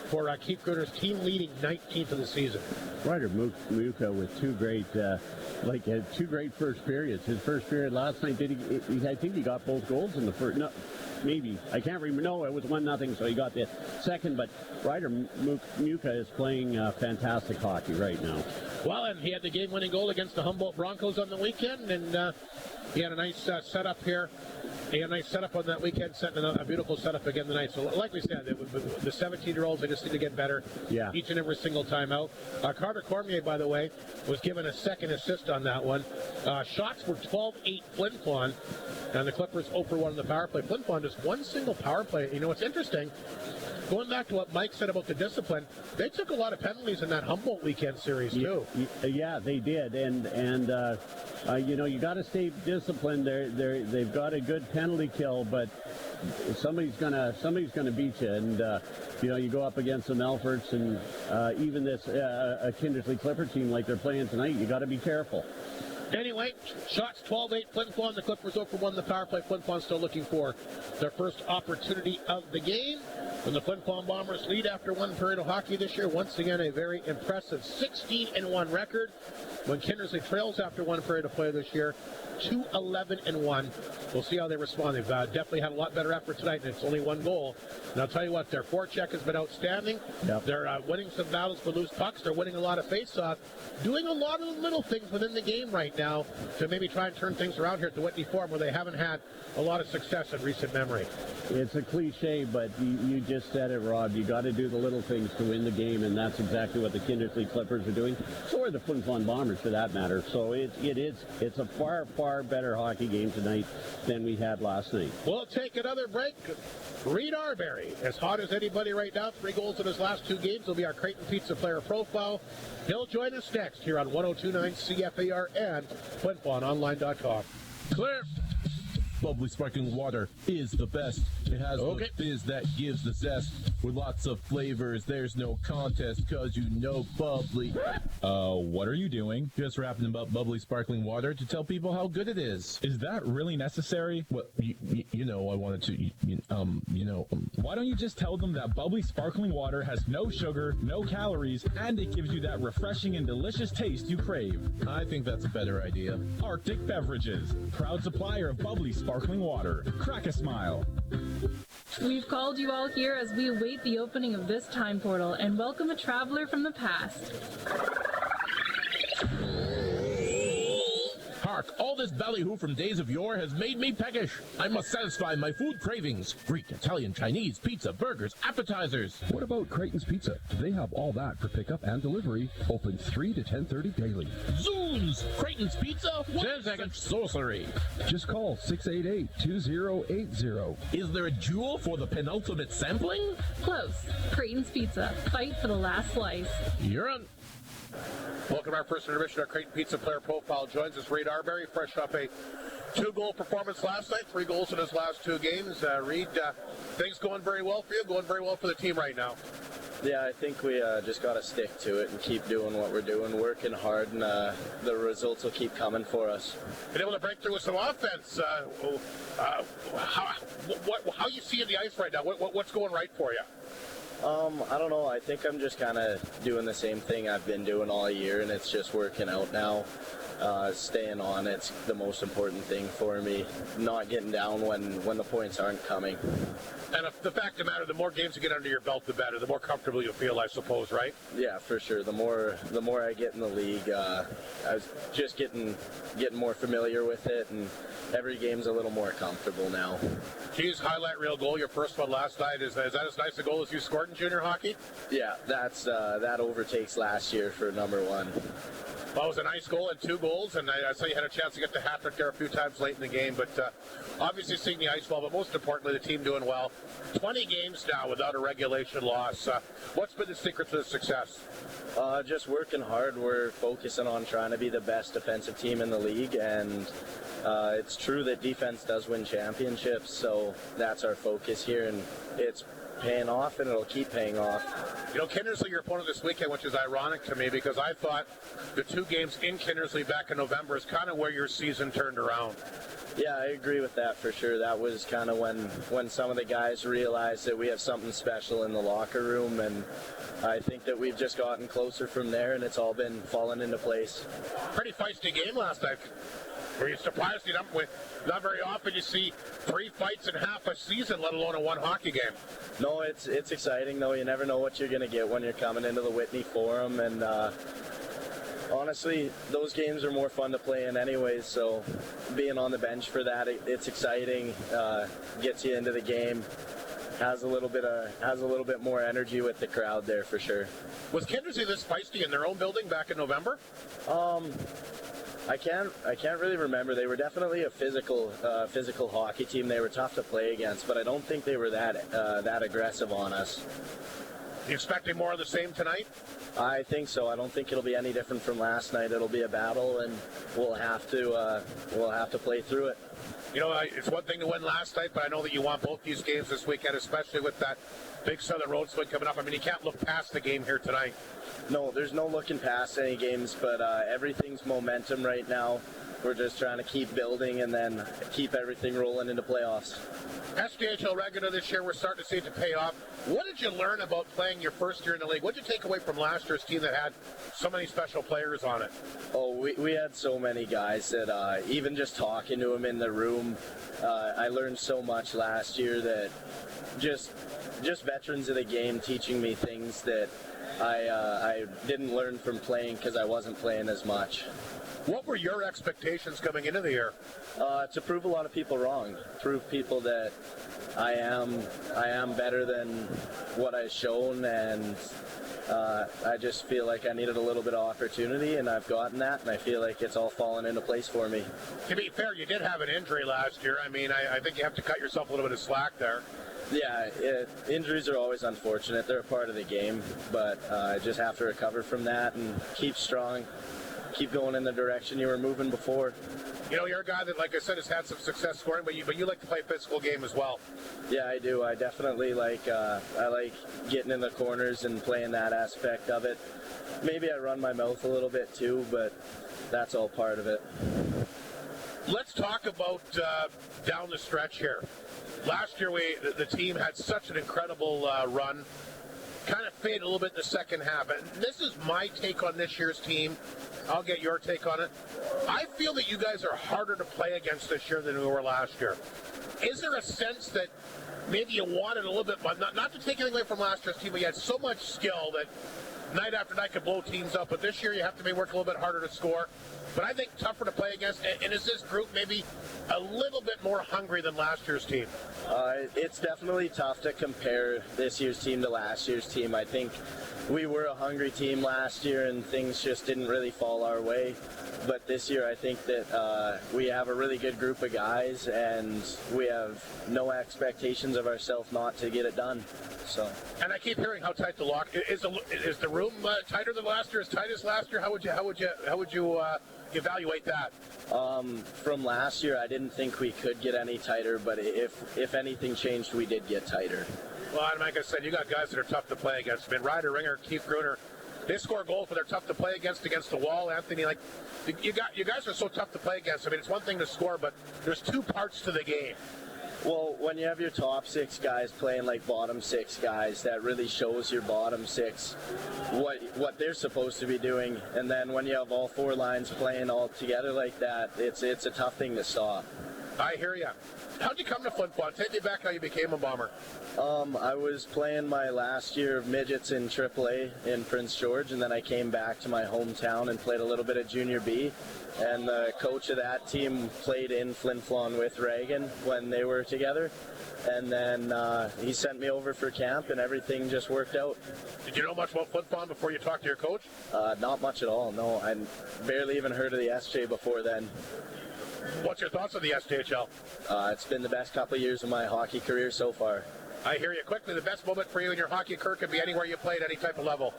for Keith Gruner's team-leading 19th of the season. Ryder Muka with two great first periods. His first period last night, I think he got both goals in the first. No, maybe. I can't remember. No, it was 1-0, so he got the second. But Ryder Muka is playing fantastic hockey right now. Well, and he had the game-winning goal against the Humboldt Broncos on the weekend, and he had a nice setup here. He had a nice setup on that weekend, setting a beautiful setup again tonight. So, like we said, the 17-year-olds, they just need to get better each and every single time out. Carter Cormier, by the way, was given a second assist on that one. Shots were 12-8 Flin Flon, and the Klippers 0-for-1 in the power play. Flin Flon just one single power play. You know, what's interesting, going back to what Mike said about the discipline, they took a lot of penalties in that Humboldt weekend series, too. Yeah, they did, and you know, you got to stay disciplined. They've got a good penalty kill, but somebody's gonna beat you. And you know, you go up against the Melforts and even this a Kindersley Clipper team like they're playing tonight. You got to be careful. Anyway, shots 12-8 Flin Flon. The Klippers 0-for-1 the power play. Flin Flon still looking for their first opportunity of the game. When the Flin Flon Bombers lead after one period of hockey this year, once again a very impressive 16-1 record. When Kindersley trails after one period of play this year, 2-11-1. We'll see how they respond. They've definitely had a lot better effort tonight, and it's only one goal. And I'll tell you what, their forecheck has been outstanding. Yep. They're winning some battles for loose pucks. They're winning a lot of face-offs, doing a lot of little things within the game right now to maybe try and turn things around here at the Whitney Forum, where they haven't had a lot of success in recent memory. It's a cliche, but you just said it, Rob. You got to do the little things to win the game, and that's exactly what the Kindersley Clippers are doing. So are the Flin Flon Bombers, for that matter. So it's a far better hockey game tonight than we had last night. We'll take another break. Reed Arbery, as hot as anybody right now, 3 goals in his last 2 games, will be our Creighton Pizza player profile. He'll join us next here on 102.9 CFAR and FlinFlonOnline.com. Clear. Bubbly sparkling water is the best. It has the fizz that gives the zest. With lots of flavors, there's no contest, cause you know bubbly. What are you doing? Just rapping about bubbly sparkling water to tell people how good it is. Is that really necessary? Well, you know, I wanted to, Why don't you just tell them that bubbly sparkling water has no sugar, no calories, and it gives you that refreshing and delicious taste you crave? I think that's a better idea. Arctic Beverages, proud supplier of bubbly sparkling water. Crack a smile. We've called you all here as we await the opening of this time portal and welcome a traveler from the past. Hark, all this ballyhoo from days of yore has made me peckish. I must satisfy my food cravings. Greek, Italian, Chinese, pizza, burgers, appetizers. What about Creighton's Pizza? They have all that for pickup and delivery. Open 3 to 10:30 daily. Zoons! Creighton's Pizza? What such sorcery? Just call 688-2080. Is there a jewel for the penultimate sampling? Close. Creighton's Pizza. Fight for the last slice. You're on. Welcome to our first intermission. Our Creighton Pizza player profile joins us. Reed Arbery, fresh off a 2-goal performance last night, 3 goals in his last 2 games. Reed, things going very well for you, going very well for the team right now. Yeah, I think we just got to stick to it and keep doing what we're doing, working hard, and the results will keep coming for us. Been able to break through with some offense. How you see in the ice right now? What's going right for you? I don't know. I think I'm just kind of doing the same thing I've been doing all year, and it's just working out now. Staying on, it's the most important thing for me. Not getting down when the points aren't coming. And the fact of the matter, the more games you get under your belt, the better. The more comfortable you feel, I suppose, right? Yeah, for sure. The more I get in the league, I was just getting more familiar with it, and every game's a little more comfortable now. Geez, highlight reel goal, your first one last night. Is that as nice a goal as you scored in junior hockey? Yeah, that overtakes last year for number 1. Well, it was a nice goal and 2 goals goals, and I saw you had a chance to get the hat trick there a few times late in the game, but obviously seeing the ice well, but most importantly, the team doing well. 20 games now without a regulation loss. What's been the secret to the success? Just working hard. We're focusing on trying to be the best defensive team in the league, and it's true that defense does win championships, so that's our focus here, and it's paying off, and it'll keep paying off. You know, Kindersley, your opponent this weekend, which is ironic to me because I thought the 2 games in Kindersley back in November is kind of where your season turned around. Yeah, I agree with that for sure. That was kind of when some of the guys realized that we have something special in the locker room, and I think that we've just gotten closer from there, and it's all been falling into place. Pretty feisty game last night. Were you surprised? Not very often you see 3 fights in half a season, let alone a 1 hockey game. No, it's exciting, though. You never know what you're going to get when you're coming into the Whitney Forum, and honestly, those games are more fun to play in anyways, so being on the bench for that, it's exciting, gets you into the game, has a little bit more energy with the crowd there for sure. Was Kindersley this feisty in their own building back in November? I can't really remember. They were definitely a physical hockey team. They were tough to play against, but I don't think they were that aggressive on us. You expecting more of the same tonight? I think so. I don't think it'll be any different from last night. It'll be a battle, and we'll have to play through it. You know, it's one thing to win last night, but I know that you want both these games this weekend, especially with that big Southern Road swing coming up. I mean, you can't look past the game here tonight. No, there's no looking past any games, but everything's momentum right now. We're just trying to keep building and then keep everything rolling into playoffs. SDHL regular this year, we're starting to see it to pay off. What did you learn about playing your first year in the league? What did you take away from last year's team that had so many special players on it? Oh, we had so many guys that even just talking to them in the room, I learned so much last year that just veterans of the game teaching me things that I didn't learn from playing because I wasn't playing as much. What were your expectations coming into the year? To prove a lot of people wrong, prove people that I am better than what I've shown, and I just feel like I needed a little bit of opportunity, and I've gotten that, and I feel like it's all fallen into place for me. To be fair, you did have an injury last year. I mean, I think you have to cut yourself a little bit of slack there. Yeah, injuries are always unfortunate. They're a part of the game, but I just have to recover from that and keep strong. Keep going in the direction you were moving before. You know, you're a guy that, like I said, has had some success scoring, but you like to play a physical game as well. Yeah, I do. I definitely like getting in the corners and playing that aspect of it. Maybe I run my mouth a little bit too, but that's all part of it. Let's talk about down the stretch here. Last year, the team had such an incredible run. Kind of faded a little bit in the second half. And this is my take on this year's team. I'll get your take on it. I feel that you guys are harder to play against this year than we were last year. Is there a sense that maybe you wanted a little bit, not to take anything away from last year's team, but you had so much skill that night after night could blow teams up, but this year you have to maybe work a little bit harder to score. But I think tougher to play against, and is this group maybe a little bit more hungry than last year's team? It's definitely tough to compare this year's team to last year's team. I think we were a hungry team last year, and things just didn't really fall our way. But this year, I think that we have a really good group of guys, and we have no expectations of ourselves not to get it done. So. And I keep hearing how tight the lock is. The room tighter than last year? As tight as last year? How would you evaluate that? From last year, I didn't think we could get any tighter, but if anything changed, we did get tighter. Well, and like I said, you got guys that are tough to play against. I mean, Ryder Ringer, Keith Gruner, they score goals, but they're tough to play against the wall. Anthony, like you guys are so tough to play against. I mean, it's one thing to score, but there's 2 parts to the game. Well, when you have your top 6 guys playing like bottom 6 guys, that really shows your bottom 6 what they're supposed to be doing. And then when you have all 4 lines playing all together like that, it's a tough thing to stop. I hear you. How'd you come to Flin Flon? Take me back how you became a Bomber. I was playing my last year of midgets in AAA in Prince George, and then I came back to my hometown and played a little bit of Junior B. And the coach of that team played in Flin Flon with Reagan when they were together. And then he sent me over for camp, and everything just worked out. Did you know much about Flin Flon before you talked to your coach? Not much at all, no. I barely even heard of the SJ before then. What's your thoughts on the SJHL? It's been the best couple of years of my hockey career so far. I hear you. Quickly, the best moment for you in your hockey career could be anywhere you played, any type of level.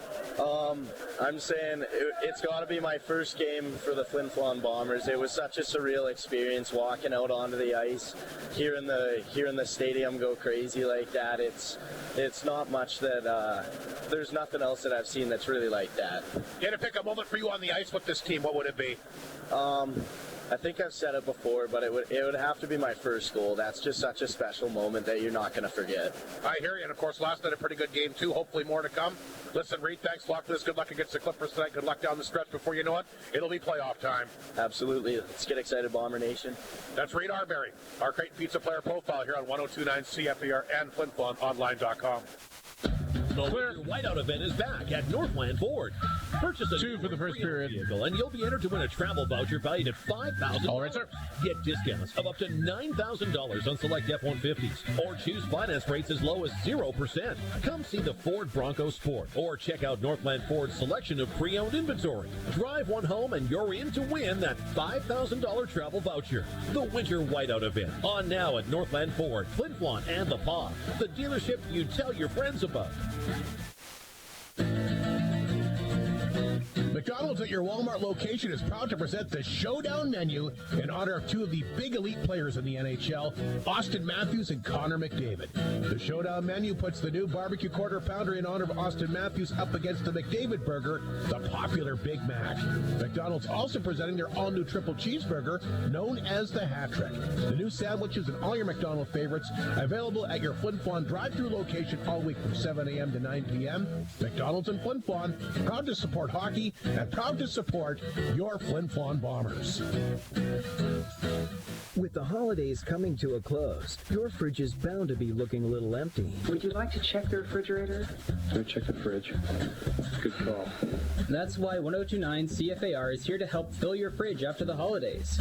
I'm saying it's got to be my first game for the Flin Flon Bombers. It was such a surreal experience walking out onto the ice, hearing the stadium go crazy like that. It's not much that there's nothing else that I've seen that's really like that. You had to pick a moment for you on the ice with this team. What would it be? I think I've said it before, but it would have to be my first goal. That's just such a special moment that you're not going to forget. I hear you. And, of course, last night a pretty good game, too. Hopefully more to come. Listen, Reed, thanks a lot for this. Good luck against the Klippers tonight. Good luck down the stretch. Before you know it, it'll be playoff time. Absolutely. Let's get excited, Bomber Nation. That's Reed Arbery, our Creighton Pizza player profile here on 102.9 CFER and FlinFlon.online.com. The Winter Whiteout event is back at Northland Ford. Purchase a 2 for the first period vehicle, and you'll be entered to win a travel voucher valued at $5,000. All right, sir. Get discounts of up to $9,000 on select F-150s, or choose finance rates as low as 0%. Come see the Ford Bronco Sport, or check out Northland Ford's selection of pre-owned inventory. Drive one home, and you're in to win that $5,000 travel voucher. The Winter Whiteout event, on now at Northland Ford, Flin Flon, and The Pod. The dealership you tell your friends about. McDonald's at your Walmart location is proud to present the Showdown menu in honor of 2 of the big elite players in the NHL, Austin Matthews and Connor McDavid. The Showdown menu puts the new barbecue quarter pounder in honor of Austin Matthews up against the McDavid burger, the popular Big Mac. McDonald's also presenting their all-new triple cheeseburger known as the Hat Trick. The new sandwiches and all your McDonald's favorites available at your Flin Flon drive-thru location all week from 7 a.m. to 9 p.m. McDonald's and Flin Flon, proud to support hockey and proud to support your Flin Flon Bombers. With the holidays coming to a close, your fridge is bound to be looking a little empty. Would you like to check the refrigerator? Go check the fridge. Good call. That's why 1029 CFAR is here to help fill your fridge after the holidays.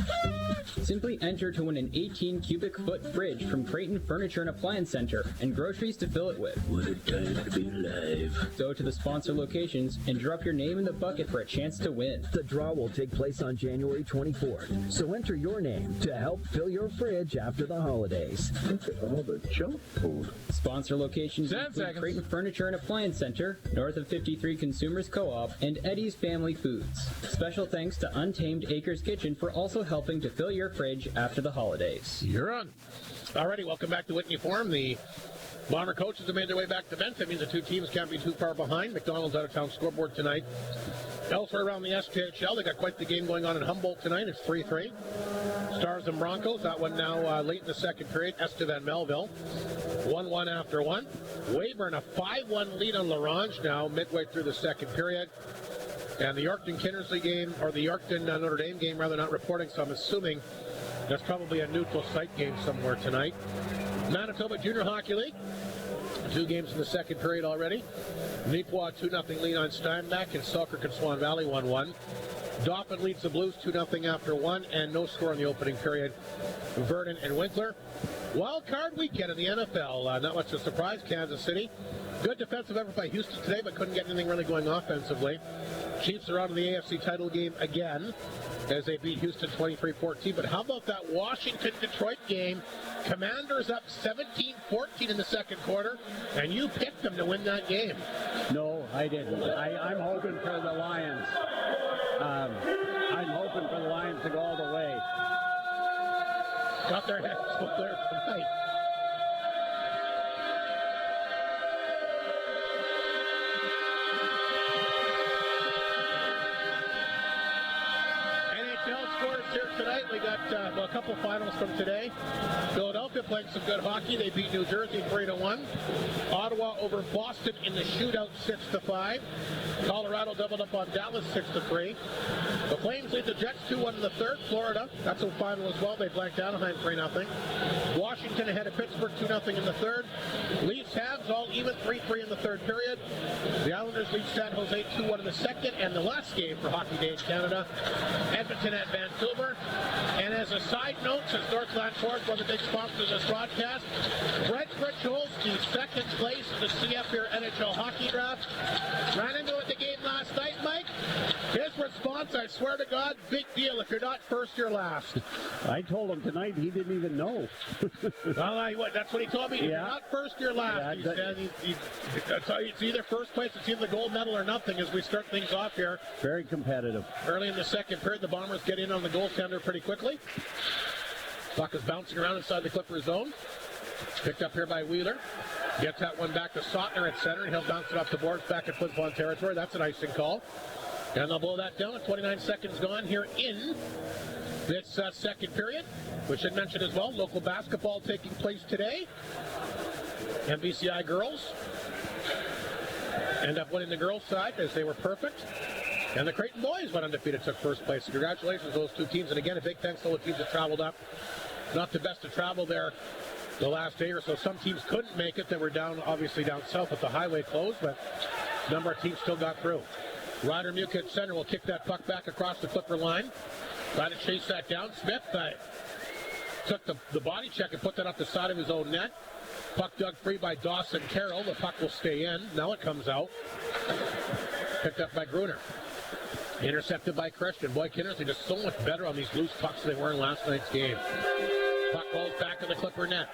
Simply enter to win an 18 cubic foot fridge from Creighton Furniture and Appliance Center and groceries to fill it with. What a time to be alive. Go to the sponsor locations and drop your name in the bucket for a chance to win. The draw will take place on January 24th, so enter your name to help fill your fridge after the holidays. Look at all the junk food. Sponsor locations include Creighton Furniture and Appliance Center, north of 53 Consumers Co-op, and Eddie's Family Foods. Special thanks to Untamed Acres Kitchen for also helping to fill your fridge after the holidays. You're on. Alrighty, welcome back to Whitney Forum. The Bomber coaches have made their way back to Benton. That means the two teams can't be too far behind. McDonald's out of town scoreboard tonight. Elsewhere around the SJHL, they got quite the game going on in Humboldt tonight. It's 3-3. Stars and Broncos. That one now late in the second period. Estevan Melville. 1-1 after one. Weyburn a 5-1 lead on LaRange now midway through the second period. And the Yorkton Kindersley game, or the Yorkton Notre Dame game, rather, not reporting, so I'm assuming that's probably a neutral site game somewhere tonight. Manitoba Junior Hockey League. 2 games in the second period already. Neepawa 2-0 lead on Steinbach, and Selkirk and Swan Valley 1-1. Dauphin leads the Blues 2-0 after one, and no score in the opening period. Vernon and Winkler. Wild card weekend in the NFL. Not much of a surprise, Kansas City. Good defensive effort by Houston today, but couldn't get anything really going offensively. Chiefs are out of the AFC title game again as they beat Houston 23-14. But how about that Washington-Detroit game? Commanders up 17-14 in the second quarter, and you picked them to win that game. No, I didn't. I'm hoping for the Lions. I'm hoping for the Lions to go all the way. Got their heads full there tonight. Here tonight, we got a couple finals from today. Philadelphia playing some good hockey. They beat New Jersey 3-1. Ottawa over Boston in the shootout 6-5. Colorado doubled up on Dallas 6-3. The Flames lead the Jets 2-1 in the third. Florida, that's a final as well. They blanked Anaheim 3-0. Washington ahead of Pittsburgh 2-0 in the third. Leafs Habs all even 3-3 in the third period. The Islanders lead San Jose 2-1 in the second. And the last game for Hockey Day in Canada, Edmonton at Vancouver. And as a side note, since Northland Forest, one of the big sponsors of this broadcast, Brett Pritcholski, second place in the CFR NHL Hockey Draft. Ran into it the game last night, Mike. His response, I swear to God, big deal. If you're not first, you're last. I told him tonight he didn't even know. Well, that's what he told me. If you're not first, you're last. He said it's either first place, it's either the gold medal or nothing as we start things off here. Very competitive. Early in the second period, the Bombers get in on the goaltender pretty quickly. Puck is bouncing around inside the Clippers zone. Picked up here by Wheeler. Gets that one back to Sautner at center, and he'll bounce it off the boards back at Flin Flon territory. That's an icing call. And they'll blow that down. 29 seconds gone here in this second period. We should mention as well, local basketball taking place today. MVCI girls end up winning the girls' side as they were perfect. And the Creighton boys went undefeated, took first place. So congratulations to those two teams. And again, a big thanks to all the teams that traveled up. Not the best to travel there the last day or so. Some teams couldn't make it. They were obviously down south with the highway closed, but a number of teams still got through. Ryder Muke at center will kick that puck back across the Clipper line. Try to chase that down. Smith took the body check and put that up the side of his own net. Puck dug free by Dawson Carroll. The puck will stay in. Now it comes out. Picked up by Gruner. Intercepted by Christian. Boy, Kindersley just so much better on these loose pucks than they were in last night's game. Puck rolls back in the Clipper net.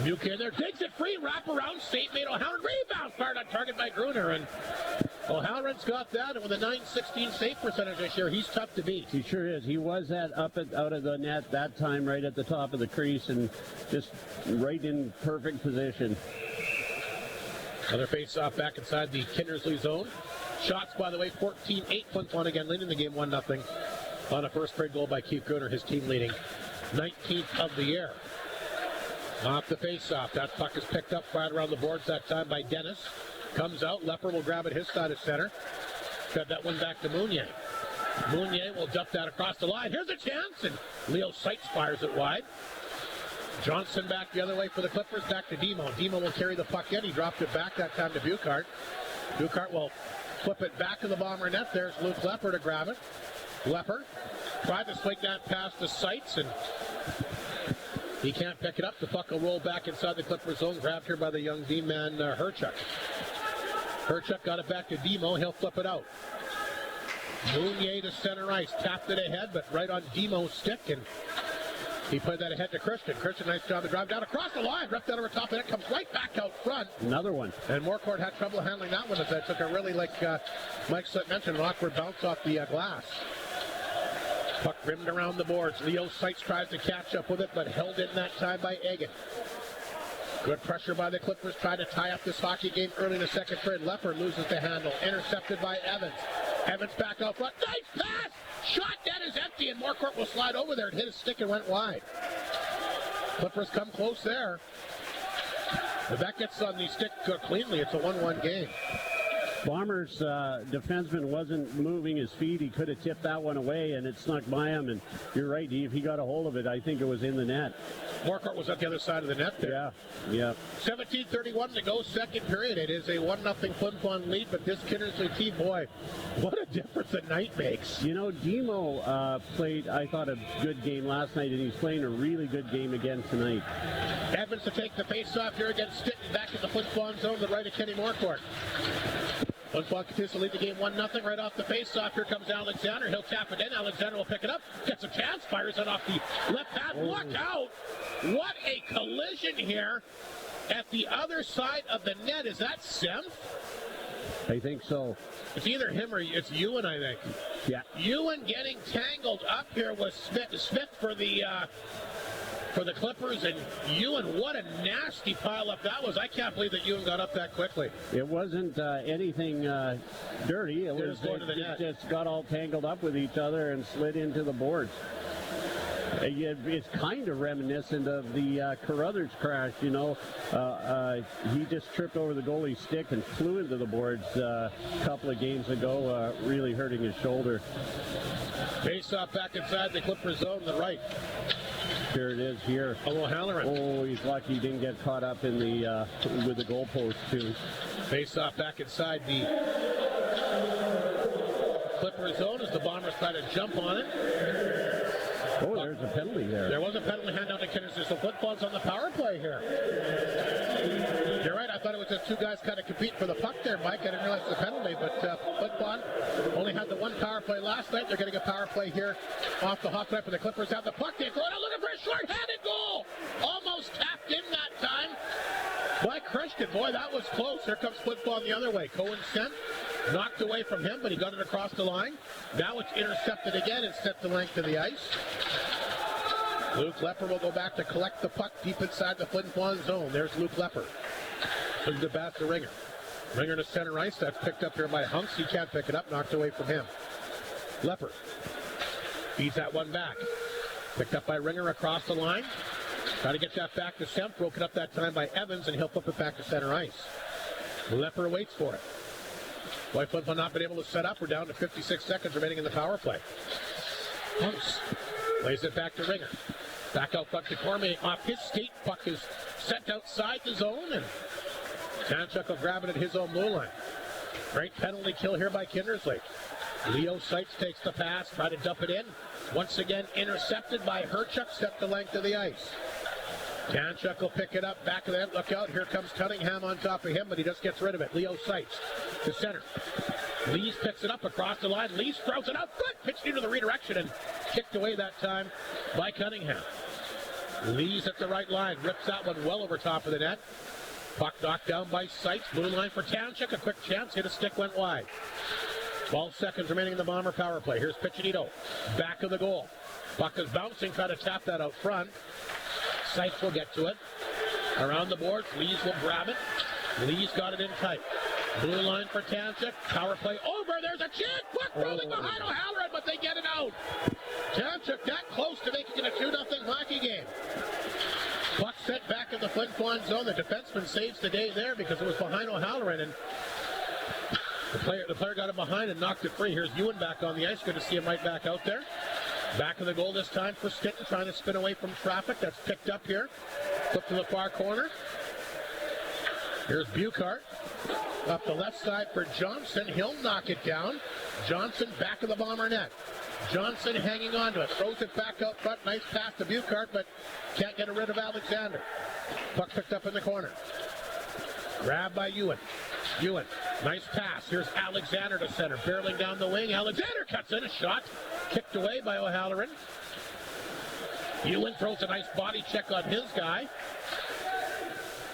Muke in there, takes it free, wrap around, save made O'Halloran, rebound, fired on target by Gruner, and O'Halloran's got that, and with a .916 save percentage this year, he's tough to beat. He sure is. He was out of the net that time, right at the top of the crease, and just right in perfect position. Another face-off back inside the Kindersley zone. Shots, by the way, 14-8. Flin Flon again leading the game 1-0 on a first period goal by Keith Gruner, his team leading 19th of the year. Off the face-off. That puck is picked up right around the boards that time by Dennis. Comes out. Lepper will grab it his side of center. Got that one back to Mounier. Mounier will dump that across the line. Here's a chance, and Leo Seitz fires it wide. Johnson back the other way for the Clippers. Back to Demo. Demo will carry the puck in. He dropped it back that time to Buchart. Buchart will flip it back to the Bomber net. There's Luke Lepper to grab it. Lepper tried to swing that past the Seitz, and he can't pick it up. The puck will roll back inside the Clippers zone. Grabbed here by the young D-man, Herchuk. Herchuk got it back to Demo. He'll flip it out. Mounier to center ice. Tapped it ahead, but right on Demo's stick, and he played that ahead to Christian. Christian, nice job to drive down across the line. Ripped that over top, and it comes right back out front. Another one. And Morcourt had trouble handling that one. As that took a really, like Mike Slitt mentioned, an awkward bounce off the glass. Puck rimmed around the boards. Leo Seitz tries to catch up with it, but held in that time by Egan. Good pressure by the Clippers. Trying to tie up this hockey game early in the second period. Lepper loses the handle. Intercepted by Evans. Evans back out front. Nice pass! Shot net is empty, and Morcourt will slide over there and hit his stick and went wide. Clippers come close there. If that gets on the stick cleanly, it's a 1-1 game. Bombers' defenseman wasn't moving his feet. He could have tipped that one away, and it snuck by him. And you're right, if he got a hold of it, I think it was in the net. Morcourt was at the other side of the net there. Yeah. 17:31 to go, second period. It is a 1-0 Flin Flon lead, but this Kindersley team, boy, what a difference a night makes. You know, Demo played, I thought, a good game last night, and he's playing a really good game again tonight. Evans to take the face-off here against Stitton, back in the Flin Flon zone, the right of Kenny Morcourt. Flin Flon continues to lead the game 1-0 right off the face-off. Here comes Alexander. He'll tap it in. Alexander will pick it up. Gets a chance. Fires it off the left pass. Look out! What a collision here at the other side of the net. Is that Semth? I think so. It's either him or it's Ewan, I think. Yeah. Ewan getting tangled up here with Smith for the Clippers, and Ewan, what a nasty pile-up that was. I can't believe that Ewan got up that quickly. It wasn't anything dirty. It was going to the net. Just got all tangled up with each other and slid into the boards. It's kind of reminiscent of the Carruthers crash, you know. He just tripped over the goalie's stick and flew into the boards a couple of games ago, really hurting his shoulder. Face off back inside the Klippers zone to the right. Here it is here. O'Halloran. Oh, he's lucky he didn't get caught up in the with the goalpost too. Face off back inside the Klippers zone as the Bombers try to jump on it. Oh, there's a penalty there. There was a penalty hand out to Kindersley, so Flin Flon's on the power play here. You're right, I thought it was just two guys kind of competing for the puck there, Mike. I didn't realize the penalty, but Flin Flon only had the one power play last night. They're getting a power play here off the hot rep, and the Klippers have the puck. They throw it out, looking for a short-handed goal. Almost tapped in that time by Christian. Boy, that was close. Here comes Flin Flon the other way. Cohen sent, knocked away from him, but he got it across the line. Now it's intercepted again and sent the length of the ice. Luke Lepper will go back to collect the puck deep inside the Flin Flon zone. There's Luke Lepper. Looking to pass to Ringer. Ringer to center ice. That's picked up here by Hunks. He can't pick it up. Knocked away from him. Lepper feeds that one back. Picked up by Ringer across the line. Try to get that back to Semp. Broken up that time by Evans, and he'll flip it back to center ice. Lepper waits for it. Boy, Flin Flon not been able to set up. We're down to 56 seconds remaining in the power play. Hunks lays it back to Ringer. Back out front to Cormier. Off his skate, puck is sent outside the zone, and Tanchuk will grab it at his own blue line. Great penalty kill here by Kindersley. Leo Seitz takes the pass, try to dump it in. Once again intercepted by Herchuk, set the length of the ice. Tanchuk will pick it up, back of the net, look out, here comes Cunningham on top of him, but he just gets rid of it. Leo Seitz to center. Lees picks it up across the line. Lees throws it out front, pitched into the redirection and kicked away that time by Cunningham. Lees at the right line, rips that one well over top of the net. Puck knocked down by Seitz. Blue line for Tanchuk, a quick chance, hit a stick, went wide. 12 seconds remaining in the Bomber power play. Here's Piccinito, back of the goal. Puck is bouncing, try to tap that out front. Seitz will get to it. Around the boards, Lees will grab it. Lees got it in tight. Blue line for Tanchuk. Power play over. There's a chance. Puck rolling behind O'Halloran, but they get it out. Tanchuk that close to making it a 2-0 hockey game. Puck set back in the Flin Flon zone. The defenseman saves the day there because it was behind O'Halloran, and the player got him behind and knocked it free. Here's Ewan back on the ice. Good to see him right back out there. Back of the goal this time for Stinton, trying to spin away from traffic. That's picked up here. Flip to the far corner. Here's Buchart. Up the left side for Johnson. He'll knock it down. Johnson back of the Bomber net. Johnson hanging on to it. Throws it back out front. Nice pass to Buchart, but can't get rid of Alexander. Puck picked up in the corner. Grabbed by Ewan. Ewan, nice pass. Here's Alexander to center. Barreling down the wing. Alexander cuts in a shot. Kicked away by O'Halloran. Ewan throws a nice body check on his guy.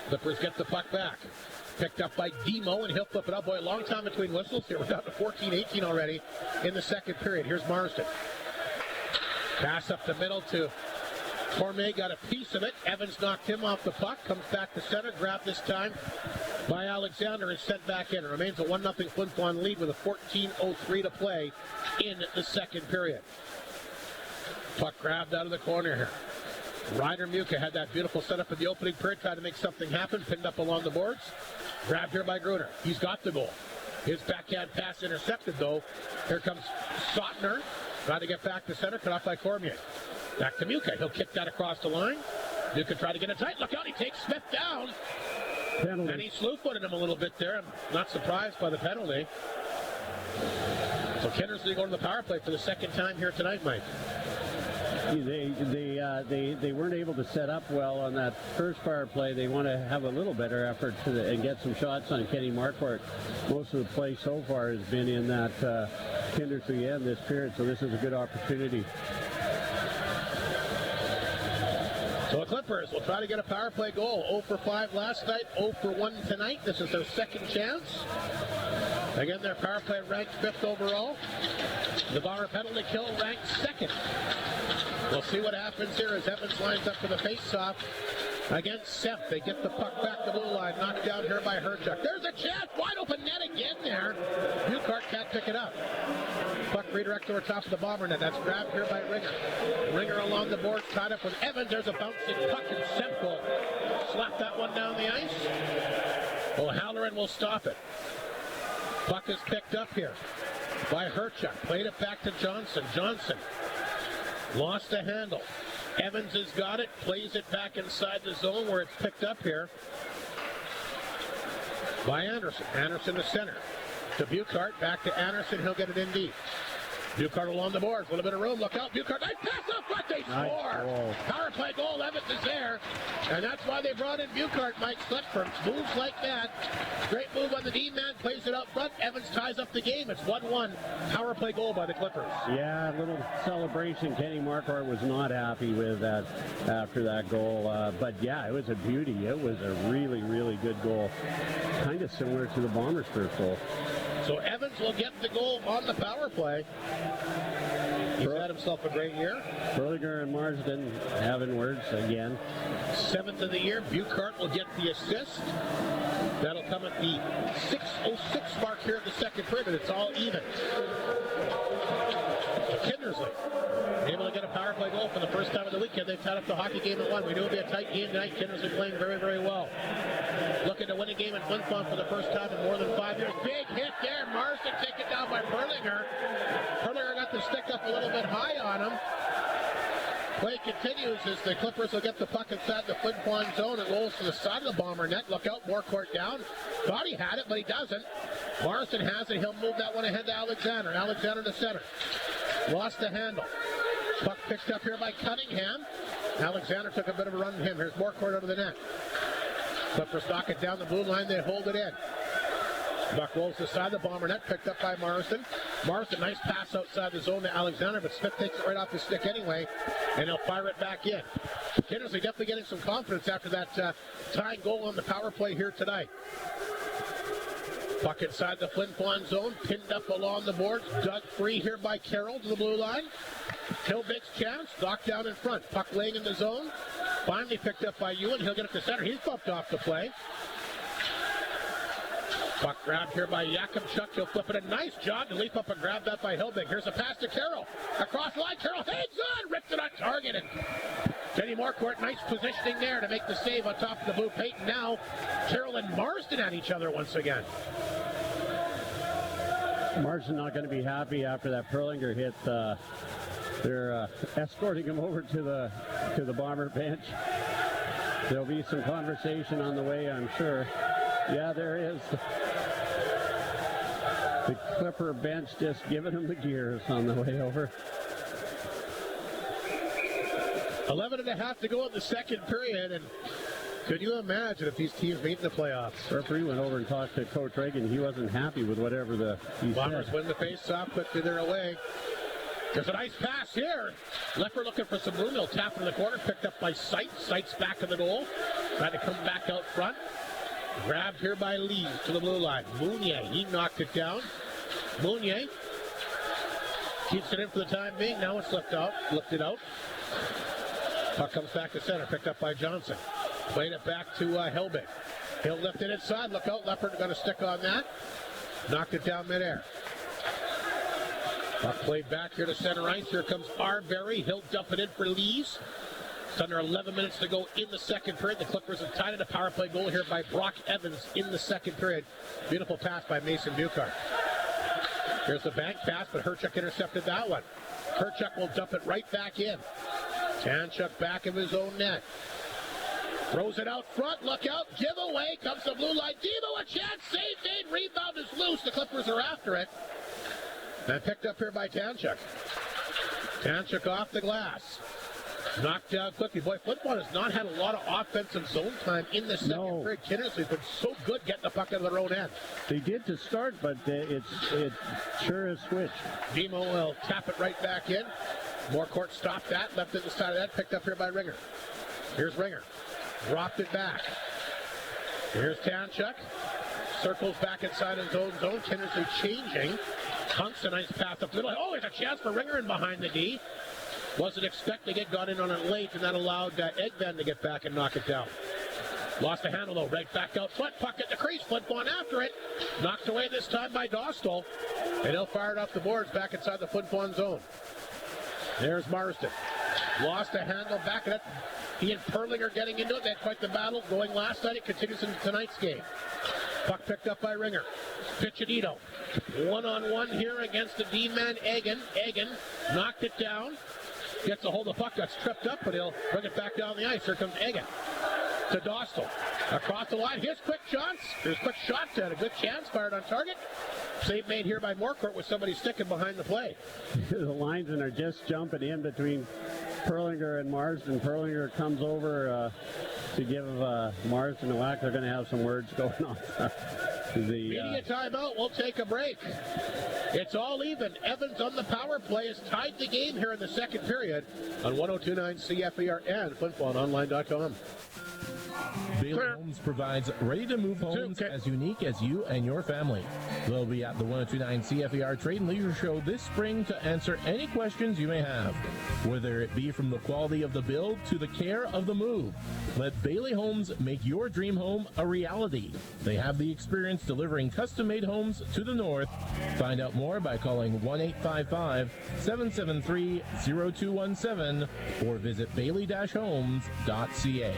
Clippers get the puck back. Picked up by Demo, and he'll flip it up. Boy, a long time between whistles here. We're down to 14-18 already in the second period. Here's Marsden. Pass up the middle to Cormier, got a piece of it. Evans knocked him off the puck. Comes back to center. Grabbed this time by Alexander and sent back in. It remains a 1-0 Flin Flon lead with a 14:03 to play in the second period. Puck grabbed out of the corner here. Ryder Muka had that beautiful setup in the opening period, tried to make something happen, pinned up along the boards. Grabbed here by Gruner. He's got the goal. His backhand pass intercepted, though. Here comes Sotner. Trying to get back to center, cut off by Cormier. Back to Muka. He'll kick that across the line. Muka tried to get it tight. Look out, he takes Smith down. Penalty. And he slew-footed him a little bit there. I'm not surprised by the penalty. So Kindersley going to the power play for the second time here tonight, Mike. They weren't able to set up well on that first power play. They want to have a little better effort and get some shots on Kenny Marquardt. Most of the play so far has been in that Kindersley end this period, so this is a good opportunity. So the Clippers will try to get a power play goal. 0 for 5 last night, 0 for 1 tonight. This is their second chance. Again, their power play ranked 5th overall. The Bomber penalty kill ranked 2nd. We'll see what happens here as Evans lines up for the face-off. against Semp. They get the puck back to the blue line, knocked down here by Herchuk. There's a chance, wide open net again there. Buchart can't pick it up. Puck redirects over top of the Bomber net. That's grabbed here by Ringer. Ringer along the boards, tied up with Evans. There's a bouncing puck, and Semp will slap that one down the ice. O'Halloran will stop it. Puck is picked up here by Herchuk. Played it back to Johnson. Johnson lost the handle. Evans has got it, plays it back inside the zone where it's picked up here by Anderson. Anderson the center to Buchart, back to Anderson. He'll get it in deep. Buchart along the boards, a little bit of room. Look out, Buchart. Nice pass up front. They score. Power play goal. Evans is there, and that's why they brought in Buchart. Mike Slickford moves like that. Great move on the D-man. Plays it up front. Evans ties up the game. It's 1-1. Power play goal by the Klippers. Yeah, a little celebration. Kenny Marquardt was not happy with that after that goal. But yeah, it was a beauty. It was a really, really good goal. Kind of similar to the Bombers' first goal. So Evans will get the goal on the power play. He's had himself a great year. Berlinger and Marsden having words again. 7th of the year. Buchart will get the assist. That'll come at the 6:06 mark here in the second period. It's all even. Kindersley able to get a power play goal for the first time of the weekend. They've tied up the hockey game at 1. We knew it would be a tight game tonight. Kindersley playing very, very well. Looking to win a game in Flin Flon for the first time in more than 5 years. Big hit there. Marsden taken down by Berlinger. Berlinger got the stick up a little bit high on him. Play continues as the Klippers will get the puck inside the Flin Flon zone. It rolls to the side of the Bomber net. Look out, Marquardt down. Thought he had it, but he doesn't. Marsden has it. He'll move that one ahead to Alexander. Alexander to center. Lost the handle. Puck picked up here by Cunningham. Alexander took a bit of a run to him. Here's Marquardt out of the net. Clippers knock it down the blue line. They hold it in. Puck rolls to the side of the Bomber net, picked up by Marsden. Marsden, nice pass outside the zone to Alexander, but Smith takes it right off the stick anyway, and he'll fire it back in. Kindersley definitely getting some confidence after that tying goal on the power play here tonight. Puck inside the Flin Flon zone, pinned up along the boards, dug free here by Carroll to the blue line. Hilbig's chance, knocked down in front. Puck laying in the zone, finally picked up by Ewan. He'll get it to center. He's bumped off the play. Puck grabbed here by Yakimchuk. He'll flip it. A nice job to leap up and grab that by Hilbig. Here's a pass to Carroll. Across the line, Carroll hangs on, rips it on target, and Kenny Marquardt, nice positioning there to make the save on top of the blue paint. Now, Carroll and Marsden at each other once again. Marsden not going to be happy after that Perlinger hit. They're escorting him over to the Bomber bench. There'll be some conversation on the way, I'm sure. Yeah, there is. The Klipper bench just giving him the gears on the way over. 11.5 to go in the second period, and could you imagine if these teams meet in the playoffs? Referee went over and talked to Coach Reagan. He wasn't happy with whatever he Bombers said. win the face-off, quickly they're away. There's a nice pass here. Lepper looking for some room. He'll tap in the corner, picked up by Seitz. Seitz back in the goal. Trying to come back out front. Grabbed here by Lee to the blue line. Mounier, he knocked it down. Mounier keeps it in for the time being. Now it's lifted out. Puck comes back to center, picked up by Johnson. Played it back to Hilbig. He'll lift it inside. Look out, Leopard going to stick on that. Knocked it down midair. Puck played back here to center ice. Here comes Arbery. He'll dump it in for Lees. It's under 11 minutes to go in the second period. The Klippers have tied it. A power play goal here by Brock Evans in the second period. Beautiful pass by Mason Buchart. Here's the bank pass, but Herchuk intercepted that one. Herchuk will dump it right back in. Tanchuk back of his own net. Throws it out front. Look out. Giveaway. Comes the blue line. Devo a chance. Save made. Rebound is loose. The Klippers are after it. And picked up here by Tanchuk. Tanchuk off the glass. Knocked down quickly. Boy, Flin Flon has not had a lot of offensive zone time in the second period. Kindersley's been so good getting the puck out of their own end. They did to start, but it sure has switched. Demo will tap it right back in. Marquardt stopped that, left it inside of that, picked up here by Ringer. Here's Ringer. Dropped it back. Here's Tanchuk. Circles back inside his own zone. Kindersley changing. Hunks a nice pass up the middle. Oh, there's a chance for Ringer in behind the D. Wasn't expecting it, got in on it late, and that allowed Eggman to get back and knock it down. Lost the handle, though, right back out front. Puck at the crease. Flin Flon after it. Knocked away this time by Dostal. And he'll fire it off the boards back inside the Flin Flon zone. There's Marsden. Lost the handle back at it. He and Perlinger getting into it. They had quite the battle going last night. It continues into tonight's game. Puck picked up by Ringer. Piccinito. One-on-one here against the D-man, Egan. Egan knocked it down. Gets a hold of the puck. That's tripped up, but he'll bring it back down the ice. Here comes Egan. To Dostal. Across the line. Here's quick shots. There's quick shots. Had a good chance. Fired on target. Save made here by Morcourt with somebody sticking behind the play. The linesmen are just jumping in between Perlinger and Marsden. Perlinger comes over to give Marsden a whack. They're going to have some words going on. Media timeout. We'll take a break. It's all even. Evans on the power play has tied the game here in the second period on 102.9 CFER and FlinFlonOnline.com. Bailey Homes provides ready-to-move homes as unique as you and your family. They'll be at the 102.9 CFER Trade and Leisure Show this spring to answer any questions you may have, whether it be from the quality of the build to the care of the move. Let Bailey Homes make your dream home a reality. They have the experience delivering custom-made homes to the north. Find out more by calling 1-855-773-0217 or visit bailey-homes.ca.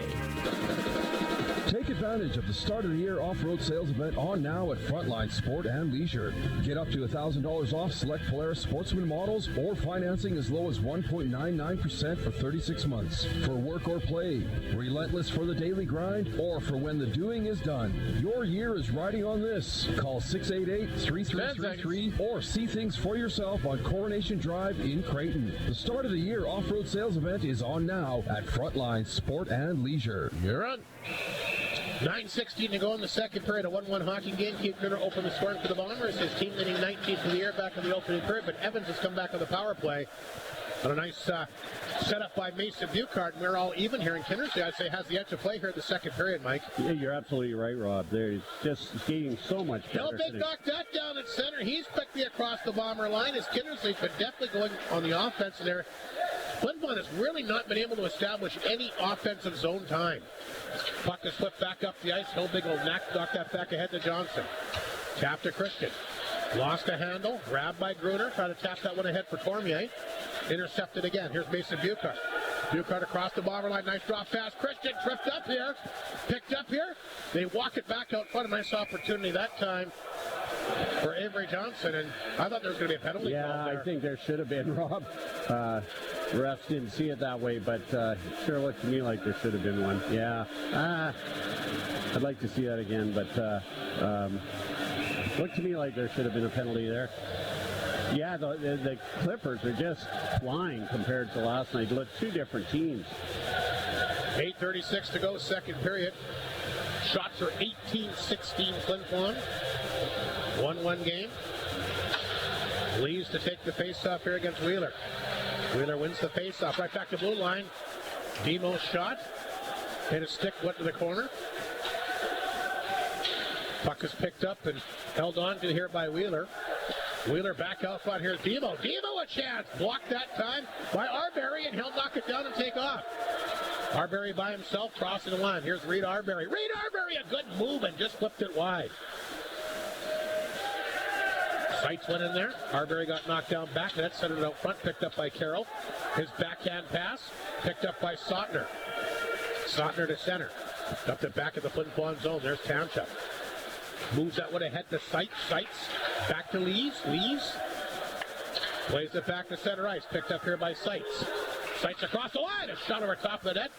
Take advantage of the start of the year off-road sales event on now at Frontline Sport and Leisure. Get up to $1,000 off select Polaris Sportsman models or financing as low as 1.99% for 36 months. For work or play, relentless for the daily grind, or for when the doing is done. Your year is riding on this. Call 688-3333 or see things for yourself on Coronation Drive in Creighton. The start of the year off-road sales event is on now at Frontline Sport and Leisure. You're on. 9:16 to go in the second period. A 1-1 hockey game. Keith Turner opened the scoring for the Bombers. His team leading 19th for the year back in the opening period, but Evans has come back on the power play. On a nice setup by Mason Buchard. We're all even here in Kindersley. I'd say has the edge to play here in the second period, Mike. Yeah, you're absolutely right, Rob. They're just skating so much better. He'll knock that down at center. He's quickly across the Bomber line as Kindersley's been definitely going on the offense there. Flin Flon has really not been able to establish any offensive zone time. Puck is flipped back up the ice. Hilbig will knock that back ahead to Johnson. Tap to Christian. Lost a handle. Grabbed by Gruner. Trying to tap that one ahead for Cormier. Intercepted again. Here's Mason Buchard. Buchard across the Bomber line. Nice drop pass. Christian tripped up here. Picked up here. They walk it back out front. A nice opportunity that time for Avery Johnson. And I thought there was going to be a penalty call there. I think there should have been, Rob. Refs didn't see it that way, but sure looked to me like there should have been one. Yeah. I'd like to see that again, but looked to me like there should have been a penalty there. Yeah, the Klippers are just flying compared to last night. Look, two different teams. 8:36 to go, second period. Shots are 18-16 Flin Flon. 1-1 game. Leaves to take the face-off here against Wheeler. Wheeler wins the face-off. Right back to blue line. Demo's shot. Hit a stick, went to the corner. Puck is picked up and held on to here by Wheeler. Wheeler back out front. Here's Demo. Demo a chance. Blocked that time by Arbery, and he'll knock it down and take off. Arbery by himself crossing the line. Here's Reed Arbery. Reed Arbery, a good move and just flipped it wide. Sights went in there. Arbery got knocked down back. That centered out front, picked up by Carroll. His backhand pass, picked up by Sautner. Sautner to center. Up the back of the Flin Flon zone. There's Township. Moves that one ahead to Sights. Sights back to Lees. Lees plays it back to center ice. Picked up here by Sights. Sights across the line. A shot over top of the net.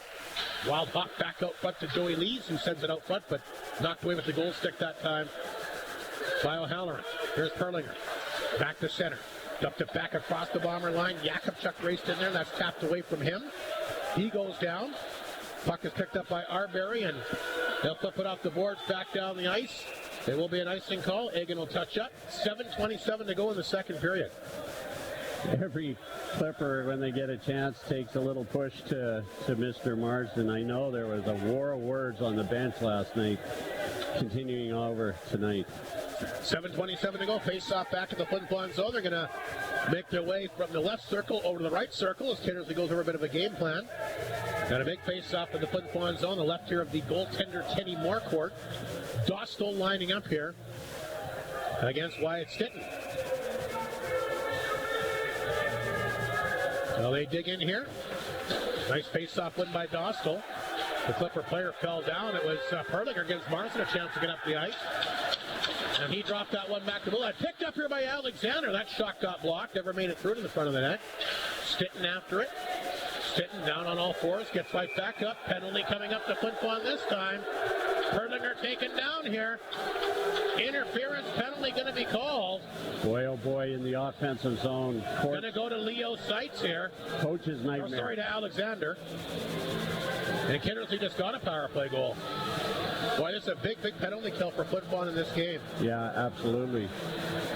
Wild hawk back out front to Joey Lees, who sends it out front, but knocked away with the goal stick that time by O'Halloran. Here's Perlinger. Back to center. Up to back across the Bomber line. Jakubchuk raced in there. That's tapped away from him. He goes down. Puck is picked up by Arbery, and they'll flip it off the boards back down the ice. There will be an icing call. Egan will touch up. 7:27 to go in the second period. Every Clipper, when they get a chance, takes a little push to Mr. Marsden. I know there was a war of words on the bench last night. continuing over tonight. 7:27 to go. Face off back to the Flin Flon zone. They're going to make their way from the left circle over to the right circle as Kindersley goes over a bit of a game plan. Got a big face off in the Flin Flon zone. The left here of the goaltender Kenny Marquardt. Dostal lining up here against Wyatt Stitton. So they dig in here. Nice face-off win by Dostal. The Clipper player fell down. It was Perlinger gives Marson a chance to get up the ice. And he dropped that one back to the goal. Picked up here by Alexander. That shot got blocked. Never made it through to the front of the net. Stitton after it. Stitton down on all fours. Gets right back up. Penalty coming up to Flin Flon this time. Perlinger taken down here. Interference penalty going to be called. Boy, oh boy, in the offensive zone. Going to go to Leo Seitz here. Coach's nightmare. Sorry to Alexander. And Kindersley just got a power play goal. Boy, this is a big, big penalty kill for Flin Flon in this game. Yeah, absolutely.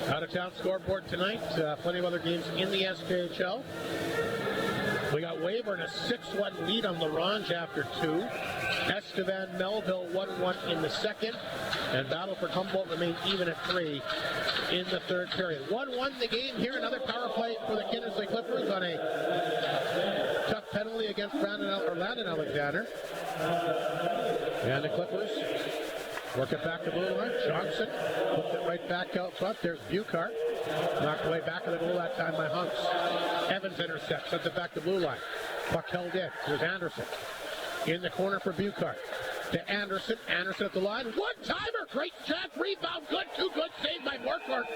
Out-of-town scoreboard tonight. Plenty of other games in the SPHL. We got Weyburn a 6-1 lead on LaRange after 2. Estevan Melville 1-1 in the second. And Battleford Humboldt remained even at 3 in the third period. 1-1 the game here. Another power play for the Kindersley Clippers on a tough penalty against Landon Alexander. And the Clippers work it back to blue line. Johnson puts it right back out front. There's Buchart. Knocked away back of the goal that time by Hunks. Evans intercepts, sends it back to blue line. Puck held in. Here's Anderson. In the corner for Buchart. To Anderson. Anderson at the line. One-timer. Great shot. Rebound. Good. Too good. Saved by Marquardt.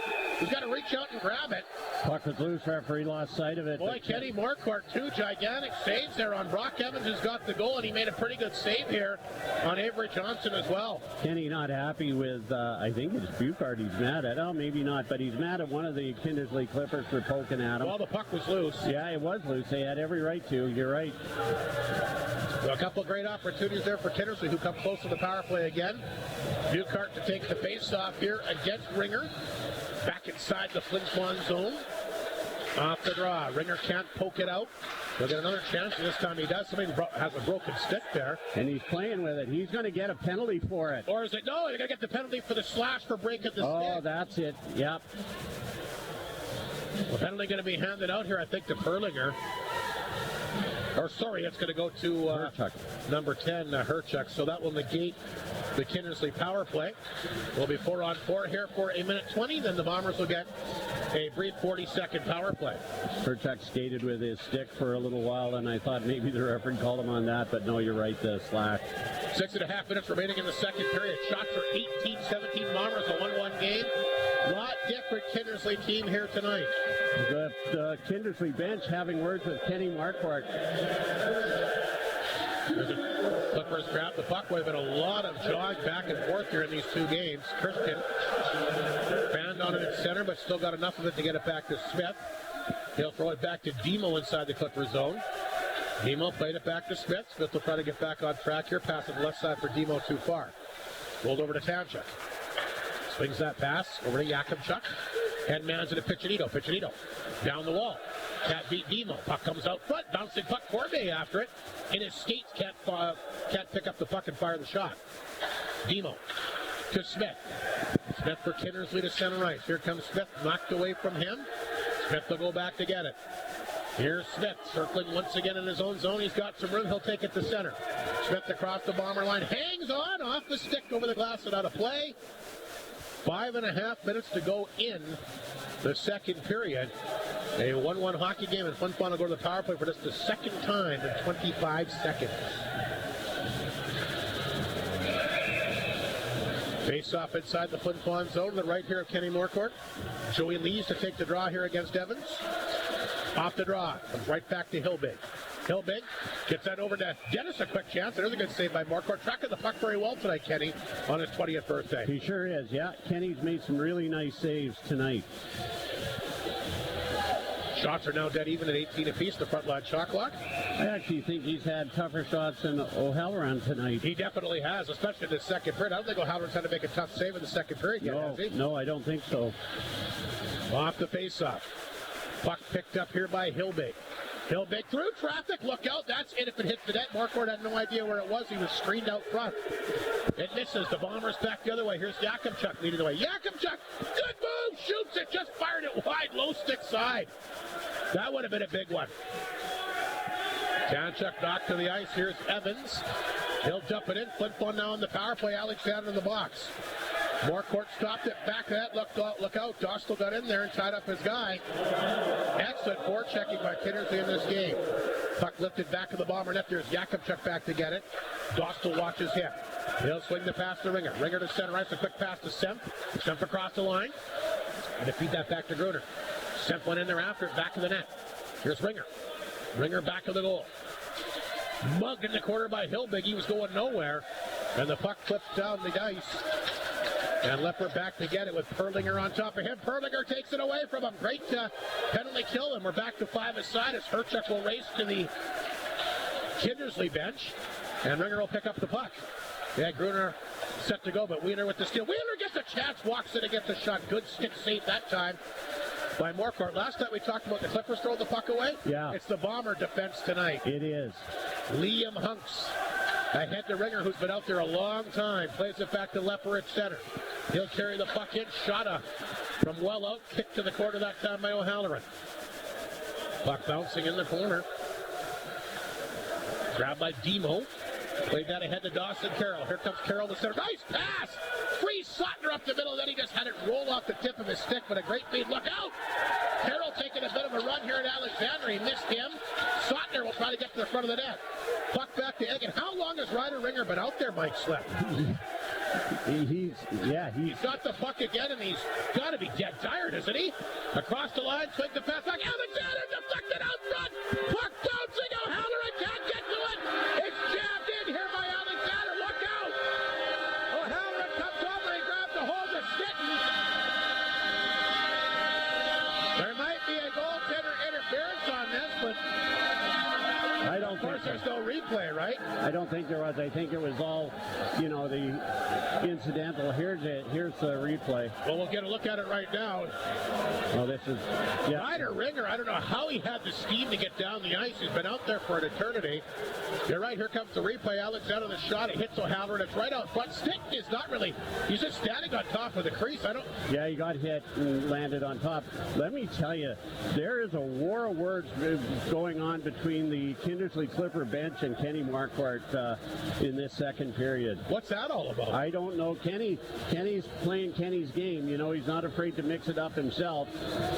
He's got to reach out and grab it. Puck was loose. Referee lost sight of it. Boy, Kenny Marquardt, 2 gigantic saves there on Brock Evans, who's got the goal, and he made a pretty good save here on Avery Johnson as well. Kenny not happy with, I think it's Buchart he's mad at. Oh, maybe not, but he's mad at one of the Kindersley Clippers for poking at him. Well, the puck was loose. Yeah, it was loose. They had every right to. You're right. So a couple of great opportunities there for Kindersley, who come close to the power play again. Buchart to take the face-off here against Ringer. Back inside the Flin Flon zone. Off the draw. Ringer can't poke it out. He'll get another chance, and this time he does. Somebody has a broken stick there. And he's playing with it. He's going to get a penalty for it. Or is it? No, he's going to get the penalty for the slash for breaking the stick. Oh, that's it. Yep. The penalty going to be handed out here, I think, to Perlinger. Or, sorry, it's going to go to number 10, Herchuk. So that will negate the Kindersley power play. We'll be 4-on-4 here for a minute 20. Then the Bombers will get a brief 40-second power play. Herchuk skated with his stick for a little while, and I thought maybe the referee called him on that, but no, you're right, the slash. 6.5 minutes remaining in the second period. Shots are 18-17 Bombers, a 1-1 game. Lot different Kindersley team here tonight. The Kindersley bench having words with Kenny Marquardt. Clippers grab the puck. We've been a lot of jog back and forth here in these 2 games. Christian banned on it at center, but still got enough of it to get it back to Smith. He'll throw it back to Demo inside the Clippers zone. Demo played it back to Smith. Smith will try to get back on track here. Pass on the left side for Demo too far. Rolled over to Tanchuk. Swings that pass over to Yakimchuk. Headmans it to Piccinito. Piccinito down the wall. Can't beat Demo. Puck comes out front. Bouncing puck. Corday after it. And his skates can't pick up the puck and fire the shot. Demo to Smith. Smith for Kindersley to center ice. Here comes Smith. Knocked away from him. Smith will go back to get it. Here's Smith circling once again in his own zone. He's got some room. He'll take it to center. Smith across the Bomber line. Hangs on. Off the stick over the glass and out of play. 5.5 minutes to go in the second period. A 1-1 hockey game, and Flin Flon will go to the power play for just the second time in 25 seconds. Face off inside the Flin Flon zone to the right here of Kenny Marquardt. Joey Lees to take the draw here against Evans. Off the draw, comes right back to Hilbig. Hilbig gets that over to Dennis, a quick chance. There's a good save by Marquardt. Tracking the puck very well tonight, Kenny, on his 20th birthday. He sure is, yeah. Kenny's made some really nice saves tonight. Shots are now dead even at 18 apiece, the front line shot clock. I actually think he's had tougher shots than O'Halloran tonight. He definitely has, especially in the second period. I don't think O'Halloran's had to make a tough save in the second period yet, has he? No, I don't think so. Off the face-off. Puck picked up here by Hilbig. He'll make through traffic. Look out. That's it. If it hits the net, Marquardt had no idea where it was. He was screened out front. It misses. The Bombers back the other way. Here's Yakimchuk leading the way. Yakimchuk, good move. Shoots it. Just fired it wide. Low stick side. That would have been a big one. Janchuk knocked to the ice. Here's Evans. He'll jump it in. Flin Flon now on the power play. Alexander in the box. Marquardt stopped it. Back to that. Look out. Dostal got in there and tied up his guy. Excellent forechecking by Kindersley in this game. Puck lifted back of the Bomber net. There's Yakimchuk back to get it. Dostal watches him. He'll swing the pass to Ringer. Ringer to center ice. A quick pass to Semp. Semp across the line. And to feed that back to Gruner. Semp went in there after it. Back of the net. Here's Ringer. Ringer back of the goal. Mugged in the corner by Hilbig. He was going nowhere. And the puck flipped down the ice. And Lepper back to get it with Perlinger on top of him. Perlinger takes it away from him. Great penalty kill. And we're back to 5 aside as Herchuk will race to the Kindersley bench. And Ringer will pick up the puck. Yeah, Gruner set to go, but Wheeler with the steal. Wheeler gets a chance, walks in and gets a shot. Good stick save that time by Marquardt. Last time we talked about the Clippers throwing the puck away. Yeah. It's the Bomber defense tonight. It is. Liam Hunks ahead to Ringer, who's been out there a long time. Plays it back to Lepper at center. He'll carry the puck in. Shot from well out. Kick to the corner that time by O'Halloran. Puck bouncing in the corner. Grabbed by Demo. Played that ahead to Dawson Carroll. Here comes Carroll to center. Nice pass! Free Sotner up the middle. Then he just had it roll off the tip of his stick, but a great feed. Look out! Carroll taking a bit of a run here at Alexander. He missed him. Sotner will try to get to the front of the net. Puck back to Egan. How long has Ryder Ringer been out there, Mike Slip? He's got the puck again, and he's got to be dead tired, isn't he? Across the line, swing the pass back. Alexander deflected out front. Puck bouncing. O'Halloran can't get to it. It's jabbed in here by Alexander. Look out. O'Halloran comes over. He grabs a hold of Stinton. There might be a goaltender interference on this, but I don't of course think there's no replay, right? I don't think there was. I think it was all, the incidental. Here's the replay. Well, we'll get a look at it right now. Oh, this is, yeah. Ryder Ringer, I don't know how he had the steam to get down the ice. He's been out there for an eternity. You're right, here comes the replay. Alexander, the shot, it hits O'Halloran. It's right out front. Stick is not really, he's just standing on top of the crease. Yeah, he got hit and landed on top. Let me tell you, there is a war of words going on between the Kindersley Clipper bench and Kenny Marquardt in this second period. What's that all about? I don't know. Kenny's playing Kenny's game. He's not afraid to mix it up himself.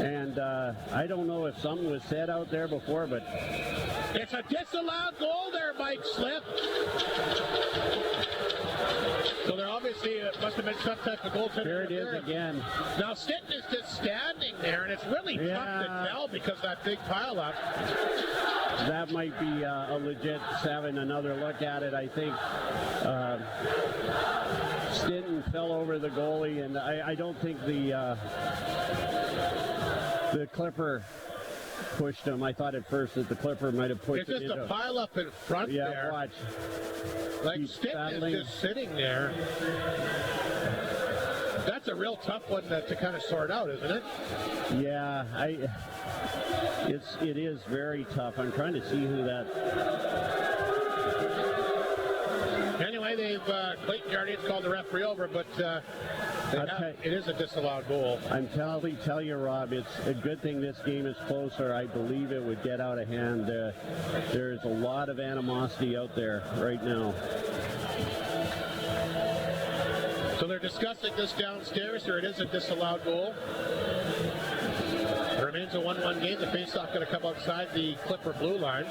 And I don't know if something was said out there before, but it's a disallowed goal there, Mike Slip. So there obviously must have been some type of goaltender. There it is again. Now Stinton is just standing there, and it's really tough to tell because of that big pileup. That might be a legit having another look at it. I think Stinton fell over the goalie, and I don't think the Clipper pushed him. I thought at first that the Clipper might have pushed it. It's just a pileup in front there. Yeah, watch. Like Stinton is just sitting there. That's a real tough one to kind of sort out, isn't it? Yeah, it is very tough. I'm trying to see who that. Anyway, they've Clayton Jardines called the referee over, but it is a disallowed goal. I'm tell you, Rob, it's a good thing this game is closer. I believe it would get out of hand. There's a lot of animosity out there right now. So they're discussing this downstairs, or it is a disallowed goal. It remains a 1-1 game. The faceoff going to come outside the Clipper blue line.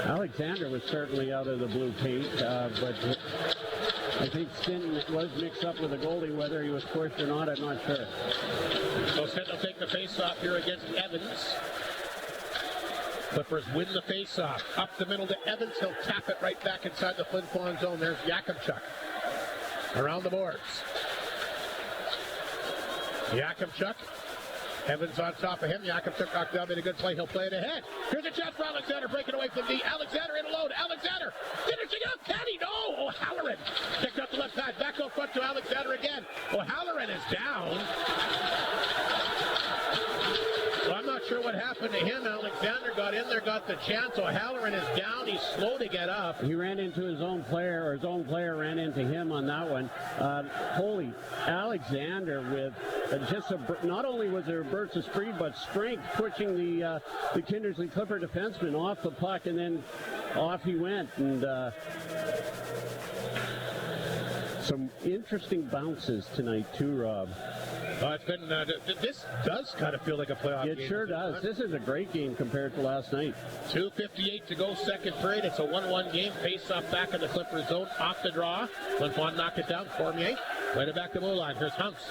Alexander was certainly out of the blue paint, but I think Stinton was mixed up with the goalie. Whether he was pushed or not, I'm not sure. So Stinton will take the faceoff here against Evans. Clippers win the faceoff. Up the middle to Evans. He'll tap it right back inside the Flin Flon zone. There's Yakimchuk. Around the boards. Yakimchuk. Evans on top of him. Yakimchuk knocked down, made a good play. He'll play it ahead. Here's a chance for Alexander, breaking away from D. Alexander in alone. Alexander finishing up. Can he? No. O'Halloran picked up the left side. Back out front to Alexander again. O'Halloran is down. So I'm not sure what happened happened to him? Alexander got in there, got the chance. O'Halloran is down. He's slow to get up. He ran into his own player, or his own player ran into him on that one. Holy, Alexander with not only was there a burst of speed, but strength, pushing the Kindersley Clipper defenseman off the puck, and then off he went. And some interesting bounces tonight too, Rob. It's been. This does kind of feel like a playoff game. It sure does. This is a great game compared to last night. 2:58 to go, second period. It's a 1-1 game. Face off back in the Clippers zone. Off the draw. Flin Flon knocked it down. Cormier. Right back to the blue line. Here's Hunks.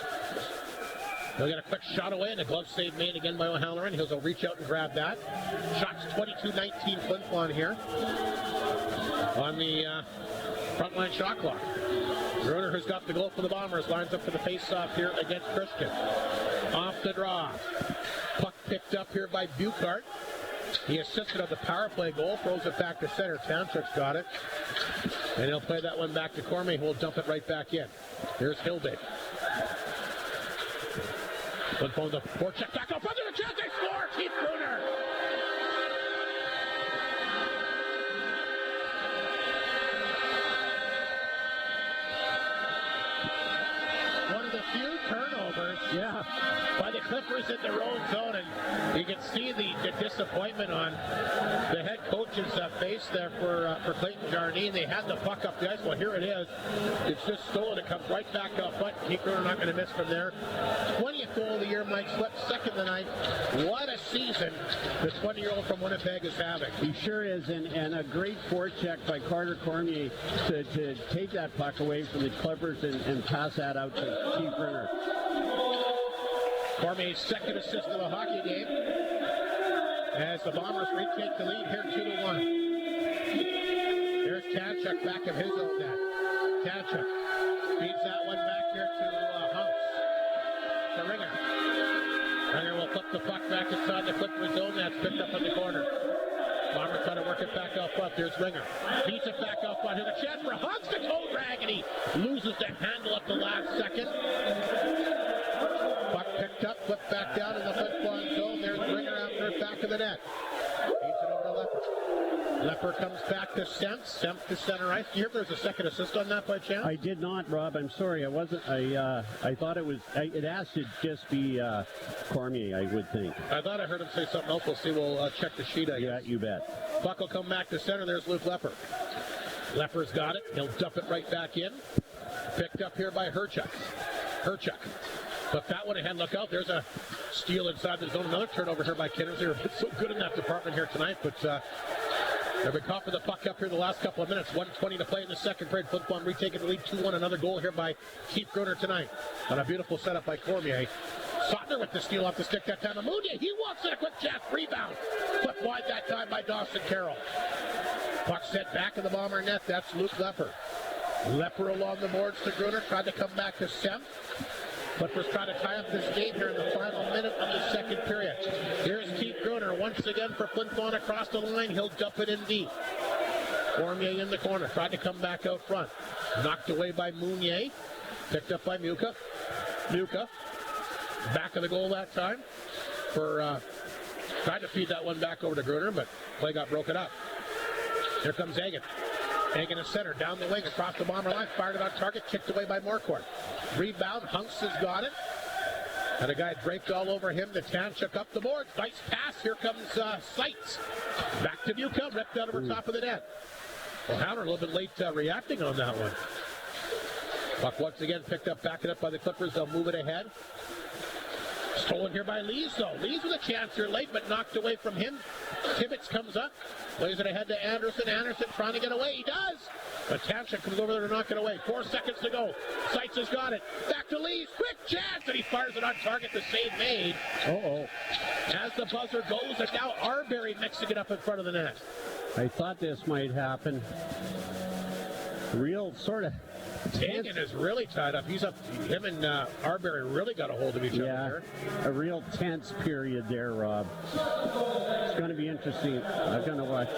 He'll get a quick shot away, and a glove save made again by O'Halloran. He'll reach out and grab that. Shots 22-19 Flin Flon here on the front line shot clock. Gruner, who's got the goal for the Bombers, lines up for the face-off here against Christian. Off the draw. Puck picked up here by Buchart. He assisted on the power play goal, throws it back to center. Tanchuk's got it. And he'll play that one back to Cormier, who will dump it right back in. Here's Hildig. Flin Flon, the forecheck back up front. There's a chance they score! Keith Gruner! One of the few turnovers by the Clippers in their own zone, and you can see the disappointment on the head coach's face there for Clayton Jardine. They had the puck up the ice. Well, here it is. It's just stolen. It comes right back up front. Keith Gruner not going to miss from there. 20th goal of the year, Mike Slip, second tonight. What a season the 20-year-old from Winnipeg is having. He sure is, and a great forecheck by Carter Cormier to take that puck away from the Clippers and pass that out to Keith Gruner. Cormier's second assist of the hockey game as the Bombers retake the lead here 2-1. Here's Tanchuk back of his own net. Tanchuk feeds that one back here to Hunks. To Ringer. Ringer will flip the puck back inside the Clippers zone. That's picked up in the corner. Bombers trying to work it back out front. There's Ringer. Beats it back out front. Here's a chance for Hunks to toe drag, and he loses the handle at the last second. Puck picked up, flipped back down in the Flin Flon zone. There's Ringer after it, back of the net. Beats it over to Lepper. Lepper comes back to Semps. Semps to center ice. Do you hear if there's a second assist on that by chance? I did not, Rob. I'm sorry. I wasn't. I thought it was. It has to just be Cormier, I would think. I thought I heard him say something else. We'll see. We'll check the sheet, I guess. Yeah, you bet. Puck will come back to center. There's Luke Lepper. Lepper's got it. He'll dump it right back in. Picked up here by Herchuk. Herchuk. But that one ahead, look out. There's a steal inside the zone. Another turnover here by Kindersley. They've been so good in that department here tonight, but they've been coughing the puck up here the last couple of minutes. 1:20 to play in the second period. Flin Flon retaking the lead 2-1. Another goal here by Keith Gruner tonight. On a beautiful setup by Cormier. Sotner with the steal off the stick that time. Amudia, he walks in a quick chance. Rebound. Flipped wide that time by Dawson Carroll. Puck set back in the Bomber net. That's Luke Lepper. Lepper along the boards to Gruner. Tried to come back to Semp. Clippers trying to tie up this game here in the final minute of the second period. Here's Keith Gruner once again for Flin Flon across the line. He'll dump it in deep. Cormier in the corner. Tried to come back out front. Knocked away by Mounier. Picked up by Muka. Muka. Back of the goal that time. Tried to feed that one back over to Gruner, but play got broken up. Here comes Hagen. Hagen is center, down the wing, across the Bomber line, fired it on target, kicked away by Morcourt. Rebound, Hunks has got it. And a guy draped all over him. The Tanchuk up the board. Nice pass. Here comes Seitz. Back to Muka, ripped out over top of the net. Well, Howner a little bit late reacting on that one. Puck once again picked up, back it up by the Clippers. They'll move it ahead. Stolen here by Lees, though. Lees with a chance here late, but knocked away from him. Tibbetts comes up, plays it ahead to Anderson. Anderson trying to get away. He does. But Tanchuk comes over there to knock it away. 4 seconds to go. Seitz has got it. Back to Lees. Quick chance, and he fires it on target. The save made. Uh-oh. As the buzzer goes, and now Arbery mixing it up in front of the net. I thought this might happen. Real sort of... Hagen is really tied up. He's up. Him and Arbery really got a hold of each other here. A real tense period there, Rob. It's going to be interesting. I'm going to watch.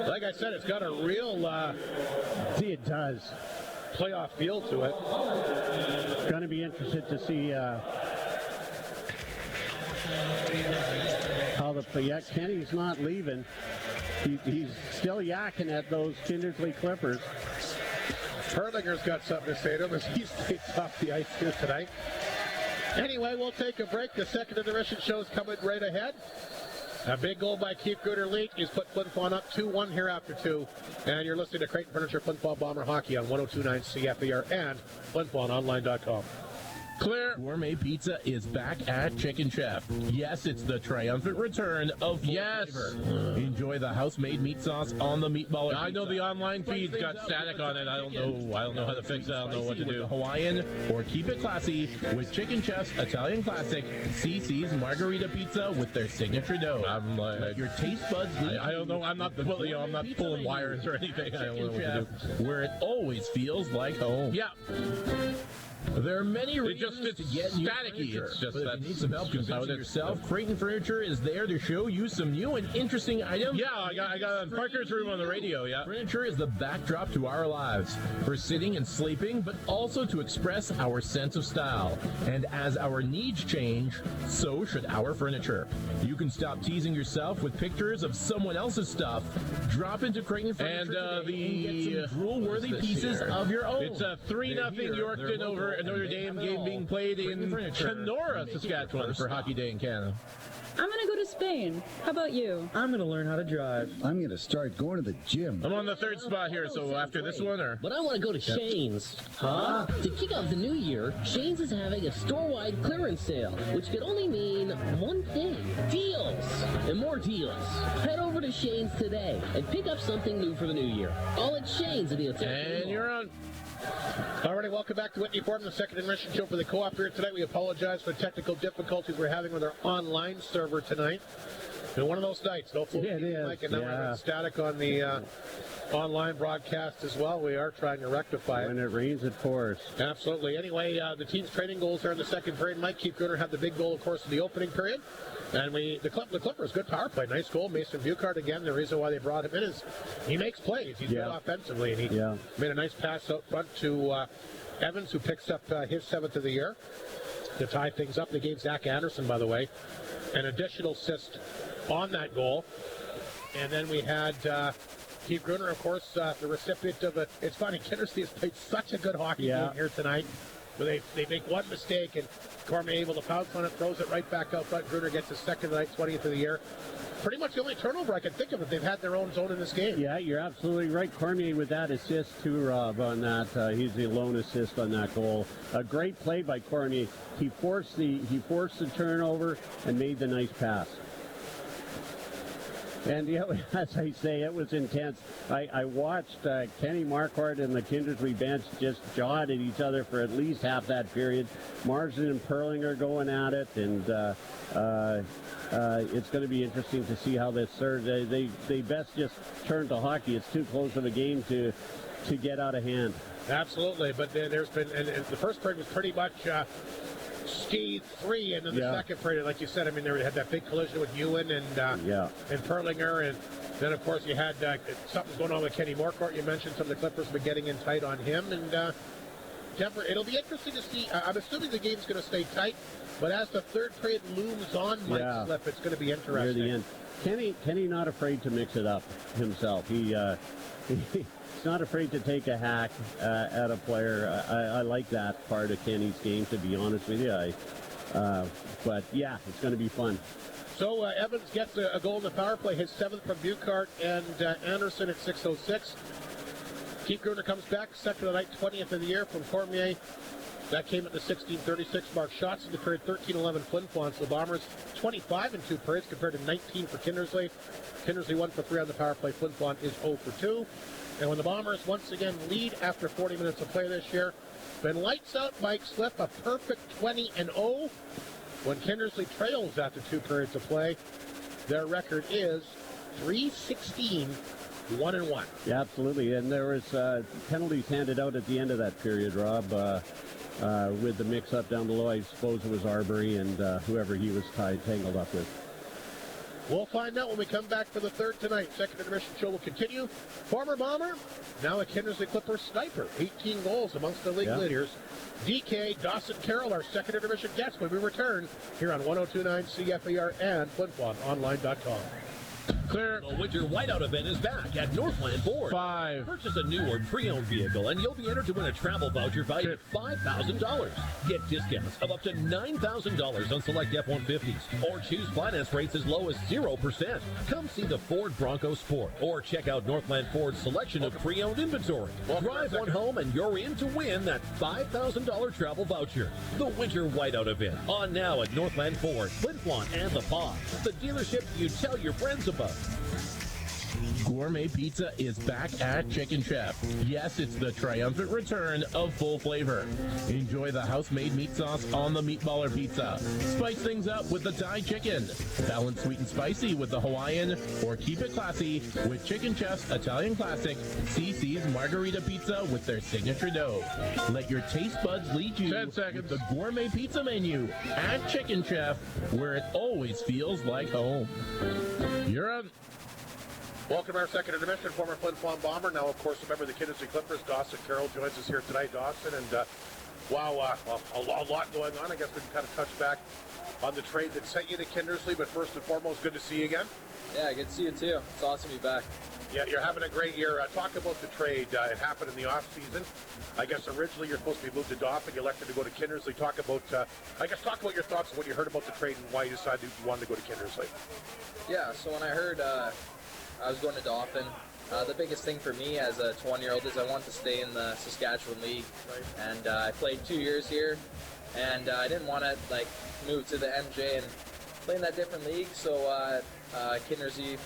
Like I said, it's got a real. It does. Playoff feel to it. Going to be interested to see Yeah, Kenny's not leaving. He's still yakking at those Kindersley Klippers. Perlinger's got something to say to him as he stays off the ice here tonight. Anyway, we'll take a break. The second intermission show is coming right ahead. A big goal by Keith Gruder late. He's put Flin Flon up 2-1 here after 2. And you're listening to Creighton Furniture Flin Flon Bomber Hockey on 102.9 CFER and FlinFlonOnline.com. Clear. Gourmet Pizza is back at Chicken Chef. Yes, it's the triumphant return of flavor. Enjoy the house-made meat sauce on the meatball. I know the online feed's got static on it. I don't know how to fix it. I don't know what to do. Hawaiian or keep it classy with Chicken Chef's Italian classic CC's Margarita Pizza with their signature dough. I'm like, let your taste buds. I don't know. I'm not pulling wires or anything. I don't know what to do. Where it always feels like home. Yeah. There are many reasons to get new furniture. It's just but that if you need some help convincing yourself, Creighton Furniture is there to show you some new and interesting items. Yeah, I got Parker's room on the radio, yeah. Furniture is the backdrop to our lives, for sitting and sleeping, but also to express our sense of style. And as our needs change, so should our furniture. You can stop teasing yourself with pictures of someone else's stuff, drop into Creighton Furniture and get some drool-worthy pieces of your own. It's a 3-0 Yorkton over a Notre Dame game being played in Kenora, Saskatchewan for Hockey Day in Canada. I'm going to go to Spain. How about you? I'm going to learn how to drive. I'm going to start going to the gym. I'm on the third spot here, so after this one, or? But I want to go to Shane's. Huh? To kick off the new year, Shane's is having a store-wide clearance sale, which could only mean one thing. Deals! And more deals. Head over to Shane's today and pick up something new for the new year. All at Shane's in the Hotel. And you're on. Alrighty, welcome back to Whitney Forum, the second intermission show for the Co-op here tonight. We apologize for the technical difficulties we're having with our online server tonight. And one of those nights, no full mic, and now we're having static on the online broadcast as well. We are trying to rectify it. When it rains, it pours. Absolutely. Anyway, the team's training goals are in the second period. Mike Keith Gruder had the big goal, of course, in the opening period. And the Klippers, good power play, nice goal. Mason Buchard, again, the reason why they brought him in is he makes plays. He's good offensively, and he made a nice pass out front to Evans, who picks up his 7th of the year to tie things up. They gave Zach Anderson, by the way, an additional assist on that goal. And then we had Keith Gruder, of course, the recipient of it. It's funny, Kindersley has played such a good hockey game here tonight. Where they make one mistake and Cormier able to pounce on it, throws it right back out front. Gruder gets his second tonight, 20th of the year. Pretty much the only turnover I can think of if they've had their own zone in this game. Yeah, you're absolutely right. Cormier with that assist too, Rob, on that. He's the lone assist on that goal. A great play by Cormier. He forced the turnover and made the nice pass. And as I say, it was intense. I watched Kenny Marquardt and the Kindersley bench just jawed at each other for at least half that period. Marsden and Perlinger going at it, and it's going to be interesting to see how this serves. They best just turn to hockey. It's too close of a game to get out of hand. Absolutely, but there's been, and the first period was pretty much ski 3, and then the second period, like you said, I mean, they had that big collision with Ewan and Perlinger, and then, of course, you had something going on with Kenny Marquardt. You mentioned some of the Klippers been getting in tight on him, and it'll be interesting to see. I'm assuming the game's going to stay tight, but as the third period looms on Mike Slip, it's going to be interesting. Near the end. Kenny not afraid to mix it up himself. He's not afraid to take a hack at a player. I like that part of Kenny's game, to be honest with you. But yeah, it's going to be fun. So Evans gets a goal in the power play, his 7th from Buchard, and Anderson at 6:06. Keith Gruder comes back, second of the night, 20th of the year from Cormier. That came at the 16:36 mark. Shots in the period, 13-11 Flin Flon. So the Bombers 25 in 2 periods compared to 19 for Kindersley. Kindersley 1 for 3 on the power play. Flin Flon is 0 for 2. And when the Bombers once again lead after 40 minutes of play this year, then lights out Mike Slip, a perfect 20-0. When Kindersley trails after 2 periods of play, their record is 3-16, 1-1. Yeah, absolutely. And there was penalties handed out at the end of that period, Rob, with the mix-up down below. I suppose it was Arbery and whoever he was tangled up with. We'll find out when we come back for the third tonight. Second intermission show will continue. Former Bomber, now a Kindersley Clippers sniper. 18 goals amongst the league leaders. DK Dawson Carroll, our second intermission guest when we return here on 102.9 CFER and FlinFlonOnline.com. Clear. The Winter Whiteout event is back at Northland Ford. 5. Purchase a new or pre-owned vehicle and you'll be entered to win a travel voucher valued at $5,000. Get discounts of up to $9,000 on select F-150s or choose finance rates as low as 0%. Come see the Ford Bronco Sport or check out Northland Ford's selection of pre-owned inventory. Drive one home and you're in to win that $5,000 travel voucher. The Winter Whiteout event on now at Northland Ford, Flin Flon, and The Pod. The dealership you tell your friends about. Gourmet Pizza is back at Chicken Chef. Yes, it's the triumphant return of full flavor. Enjoy the house-made meat sauce on the meatballer pizza. Spice things up with the Thai chicken. Balance sweet and spicy with the Hawaiian, or keep it classy with Chicken Chef's Italian classic, CC's Margarita Pizza with their signature dough. Let your taste buds lead you 10 seconds. with the Gourmet Pizza menu at Chicken Chef, where it always feels like home. You're on. Welcome to our second intermission. Former Flin Flon Bomber, now of course a member of the Kindersley Clippers. Dawson Carroll joins us here tonight. Dawson, and wow, a lot going on. I guess we can kind of touch back on the trade that sent you to Kindersley, but first and foremost, good to see you again. Yeah, good to see you too. It's awesome to be back. Yeah, you're having a great year. Talk about the trade. It happened in the off season. I guess originally you're supposed to be moved to Dauphin. You elected to go to Kindersley. Talk about your thoughts on when you heard about the trade and why you decided you wanted to go to Kindersley. Yeah, so when I heard I was going to Dauphin, the biggest thing for me as a 20-year-old is I want to stay in the Saskatchewan League. Right. And I played 2 years here, and I didn't want to move to the MJ and play in that different league. So Kindersley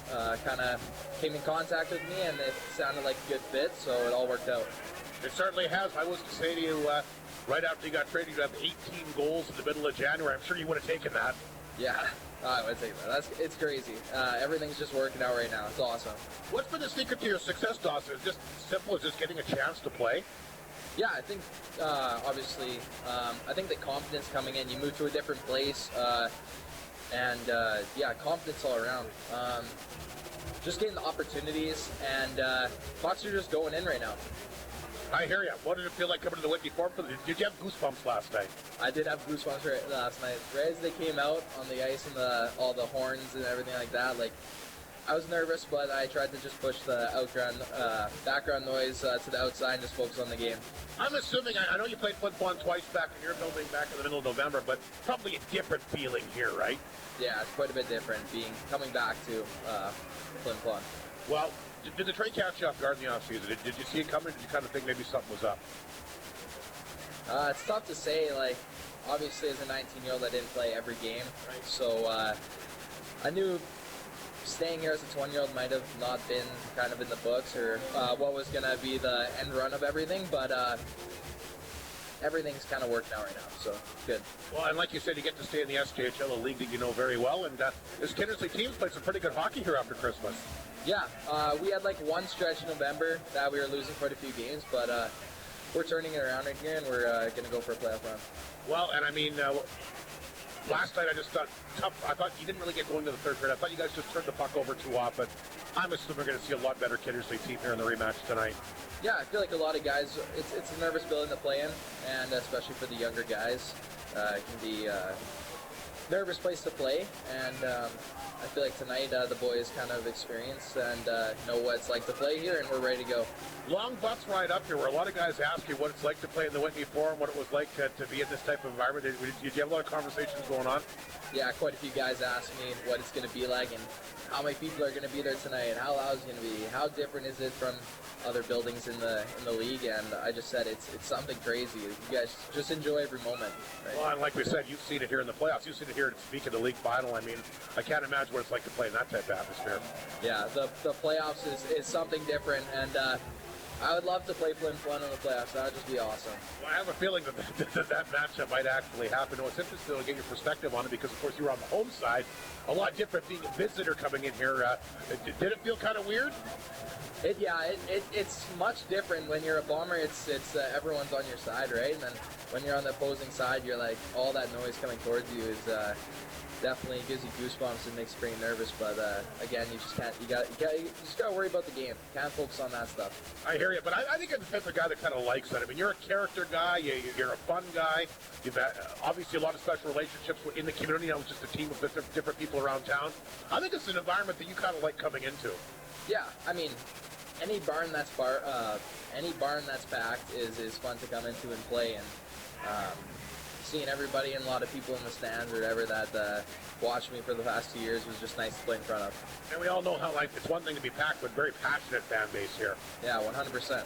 kind of came in contact with me, and it sounded like a good fit, so it all worked out. It certainly has. I was to say to you, right after you got traded, you have 18 goals in the middle of January. I'm sure you would have taken that. Yeah, I would take that. It's crazy. Everything's just working out right now. It's awesome. What's been the secret to your success, Dawson? Is it just simple as just getting a chance to play? Yeah, I think obviously, I think the confidence coming in. You move to a different place, and confidence all around. Just getting the opportunities, and Bucks are just going in right now. I hear you. What did it feel like coming to the Whitney Forum? Did you have goosebumps last night? I did have goosebumps last night. Right as they came out on the ice and all the horns and everything like that, I was nervous, but I tried to just push the background noise to the outside and just focus on the game. I'm assuming, I know you played Flin Flon twice back in your building back in the middle of November, but probably a different feeling here, right? Yeah, it's quite a bit different coming back to Flin Flon. Well, did the trade catch you off guard in the offseason? Did you see it coming, or did you kind of think maybe something was up? It's tough to say. Obviously, as a 19-year-old, I didn't play every game. Right. So I knew staying here as a 20-year-old might have not been kind of in the books or what was going to be the end run of everything, but everything's kind of working out right now, so good. Well, and like you said, you get to stay in the SJHL, a league that you know very well, and this Kindersley team's played some pretty good hockey here after Christmas. Yeah, we had one stretch in November that we were losing quite a few games, but we're turning it around right here, and we're going to go for a playoff run. Well, and I mean, last night I just thought tough. I thought you didn't really get going to the third period. I thought you guys just turned the puck over too often. I'm assuming we're going to see a lot better Kindersley team here in the rematch tonight. Yeah, I feel like a lot of guys, it's a nervous building to play in, and especially for the younger guys, it can be a nervous place to play, and I feel like tonight the boys kind of experienced and know what it's like to play here, and we're ready to go. Long bus ride up here where a lot of guys ask you what it's like to play in the Whitney Forum, what it was like to be in this type of environment. Did you have a lot of conversations going on? Yeah, quite a few guys asked me what it's going to be like and how many people are going to be there tonight and how loud it's going to be. How different is it from other buildings in the league? And I just said it's something crazy. You guys just enjoy every moment. Right? Well, and like we said, you've seen it here in the playoffs. You've seen it here at Speak of the League Final. I mean, I can't imagine what it's like to play in that type of atmosphere. Yeah, the playoffs is something different, and I would love to play Flin Flon in the playoffs. That would just be awesome. Well, I have a feeling that matchup might actually happen. Well, it's interesting to get your perspective on it because, of course, you were on the home side. A lot different being a visitor coming in here. Did it feel kind of weird? It's much different when you're a Bomber. It's everyone's on your side, right? And then when you're on the opposing side, you're like all that noise coming towards you is definitely gives you goosebumps and makes you pretty nervous. But again, you just can't. You just gotta worry about the game. Can't focus on that stuff. I hear you, but I think I'm the type of guy that kind of likes that. I mean, you're a character guy. You're a fun guy. You've had, obviously a lot of special relationships in the community. You know, just a team of different people around town. I think it's an environment that you kind of like coming into. Yeah, I mean, any barn that's packed is fun to come into and play, and seeing everybody and a lot of people in the stands or whatever that watched me for the past 2 years was just nice to play in front of. And we all know how it's one thing to be packed, but very passionate fan base here. Yeah, 100%.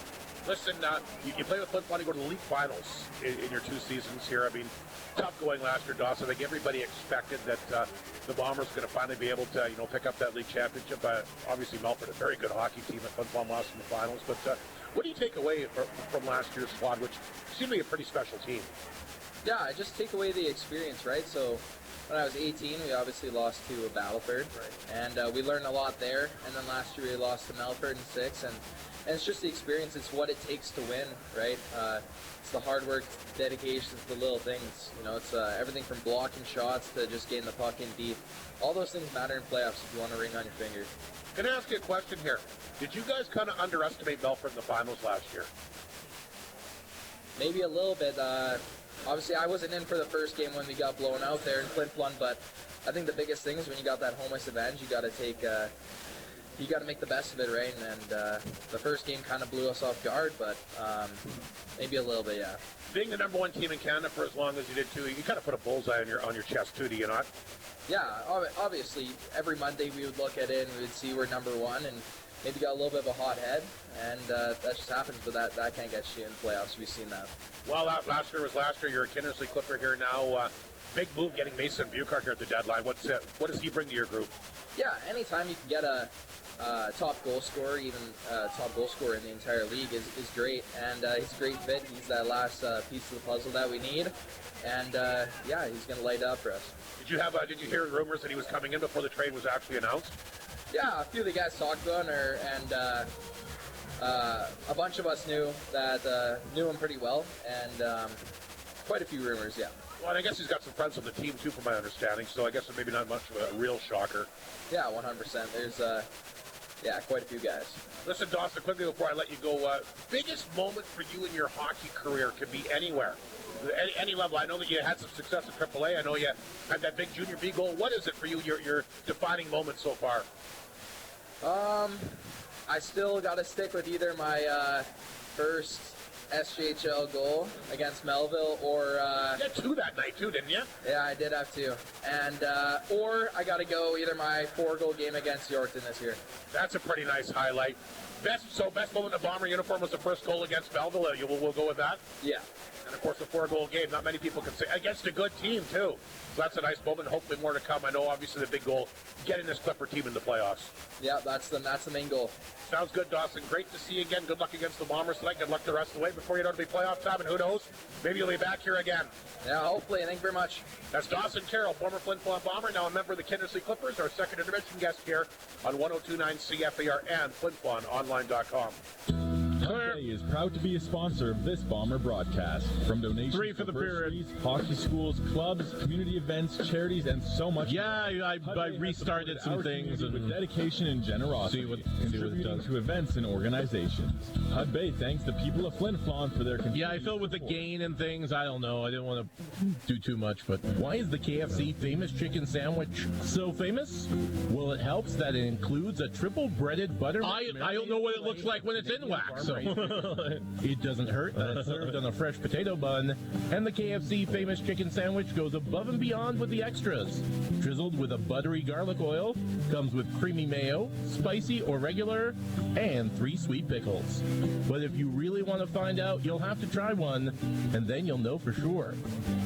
Listen, you play with Flin Flon, you go to the league finals in your 2 seasons here. I mean, tough going last year, Dawson. I think everybody expected that the Bombers going to finally be able to, pick up that league championship. Obviously, Melford, a very good hockey team at Flin Flon, lost in the finals. But what do you take away from last year's squad, which seemed to be a pretty special team? Yeah, I just take away the experience, right? So when I was 18, we obviously lost to Battleford, and we learned a lot there. And then last year we lost to Melford in 6, and it's just the experience. It's what it takes to win, right? It's the hard work, dedication, it's the little things. It's everything from blocking shots to just getting the puck in deep. All those things matter in playoffs if you want a ring on your finger. Can I ask you a question here? Did you guys kind of underestimate Melford in the finals last year? Maybe a little bit. Obviously, I wasn't in for the first game when we got blown out there in Flin Flon, but I think the biggest thing is when you got that home ice advantage, you got to make the best of it, right? And the first game kind of blew us off guard, but maybe a little bit, yeah. Being the number 1 team in Canada for as long as you did too, you kind of put a bullseye on your chest too, do you not? Yeah, obviously, every Monday we would look at it and we would see we're number 1 and maybe got a little bit of a hot head, and that just happens, but that can't get you in playoffs. We've seen that. Well, last year was last year. You're a Kindersley Clipper here now. Big move getting Mason Buchart here at the deadline. What does he bring to your group? Yeah, anytime you can get a top goal scorer, even top goal scorer in the entire league is great, and he's a great fit. He's that last piece of the puzzle that we need, and yeah, he's going to light it up for us. Did you hear rumors that he was coming in before the trade was actually announced? Yeah, a few of the guys talked about him, and a bunch of us knew him pretty well, and quite a few rumors, yeah. Well, and I guess he's got some friends on the team too, from my understanding, so I guess maybe not much of a real shocker. Yeah, 100%. There's quite a few guys. Listen, Dawson, quickly before I let you go, biggest moment for you in your hockey career could be anywhere. Any level. I know that you had some success at AAA. I know you had that big Junior B goal. What is it for you, your defining moment so far? I still got to stick with either my first SJHL goal against Melville or... you had 2 that night too, didn't you? Yeah, I did have 2. And, or I got to go either my 4-goal game against Yorkton this year. That's a pretty nice highlight. Best moment in the Bomber uniform was the first goal against Melville. We'll go with that? Yeah. And, of course, the 4-goal game. Not many people can say against a good team, too. So that's a nice moment. Hopefully more to come. I know, obviously, the big goal, getting this Clipper team in the playoffs. Yeah, that's the main goal. Sounds good, Dawson. Great to see you again. Good luck against the Bombers tonight. Good luck the rest of the way before you know it'll be playoff time. And who knows, maybe you'll be back here again. Yeah, hopefully. Thank you very much. That's Dawson Carroll, former Flin Flon Bomber, now a member of the Kindersley Clippers, our second intermission guest here on 102.9 CFAR and FlinFlonOnline.com. Hub Day is proud to be a sponsor of this Bomber broadcast. From donations 3 for the period, hockey schools, clubs, community events, charities, and so much. Yeah, I restarted some things and with dedication and generosity, contributing to events and organizations. Hud Bay thanks the people of Flin Flon for their continued I filled with the gain and things. I don't know. I didn't want to do too much, but why is the KFC famous chicken sandwich so famous? Well, it helps that it includes a triple breaded butter. I don't know what it looks like when it's in wax. So it doesn't hurt that it's served on a fresh potato bun, and the KFC famous chicken sandwich goes above and beyond with the extras. Drizzled with a buttery garlic oil, comes with creamy mayo, spicy or regular, and 3 sweet pickles. But if you really want to find out, you'll have to try one, and then you'll know for sure.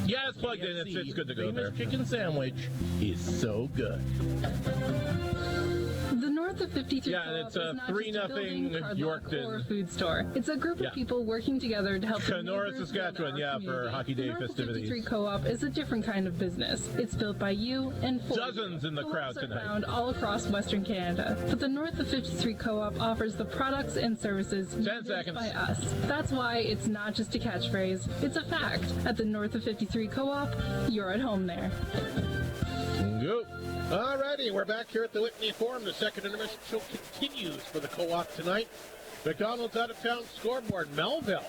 Yeah, it's plugged in. It's good to go there. Famous chicken sandwich is so good. The North of 53 Yeah, and it's Co-op is not 3-0 just a building, cardlock, Yorkton. or a food store. It's a group of people working together to help Kenora, Saskatchewan, for Hockey Day the North festivities. 53 Co-op is a different kind of business. It's built by you and for Dozens you. in the crowd Co-ops are tonight. found all across Western Canada. But the North of 53 Co-op offers the products and services used by us. That's why it's not just a catchphrase. It's a fact. At the North of 53 Co-op, you're at home there. Alrighty, we're back here at the Whitney Forum. The second intermission show continues for the Co-op tonight. McDonald's out of town scoreboard. Melville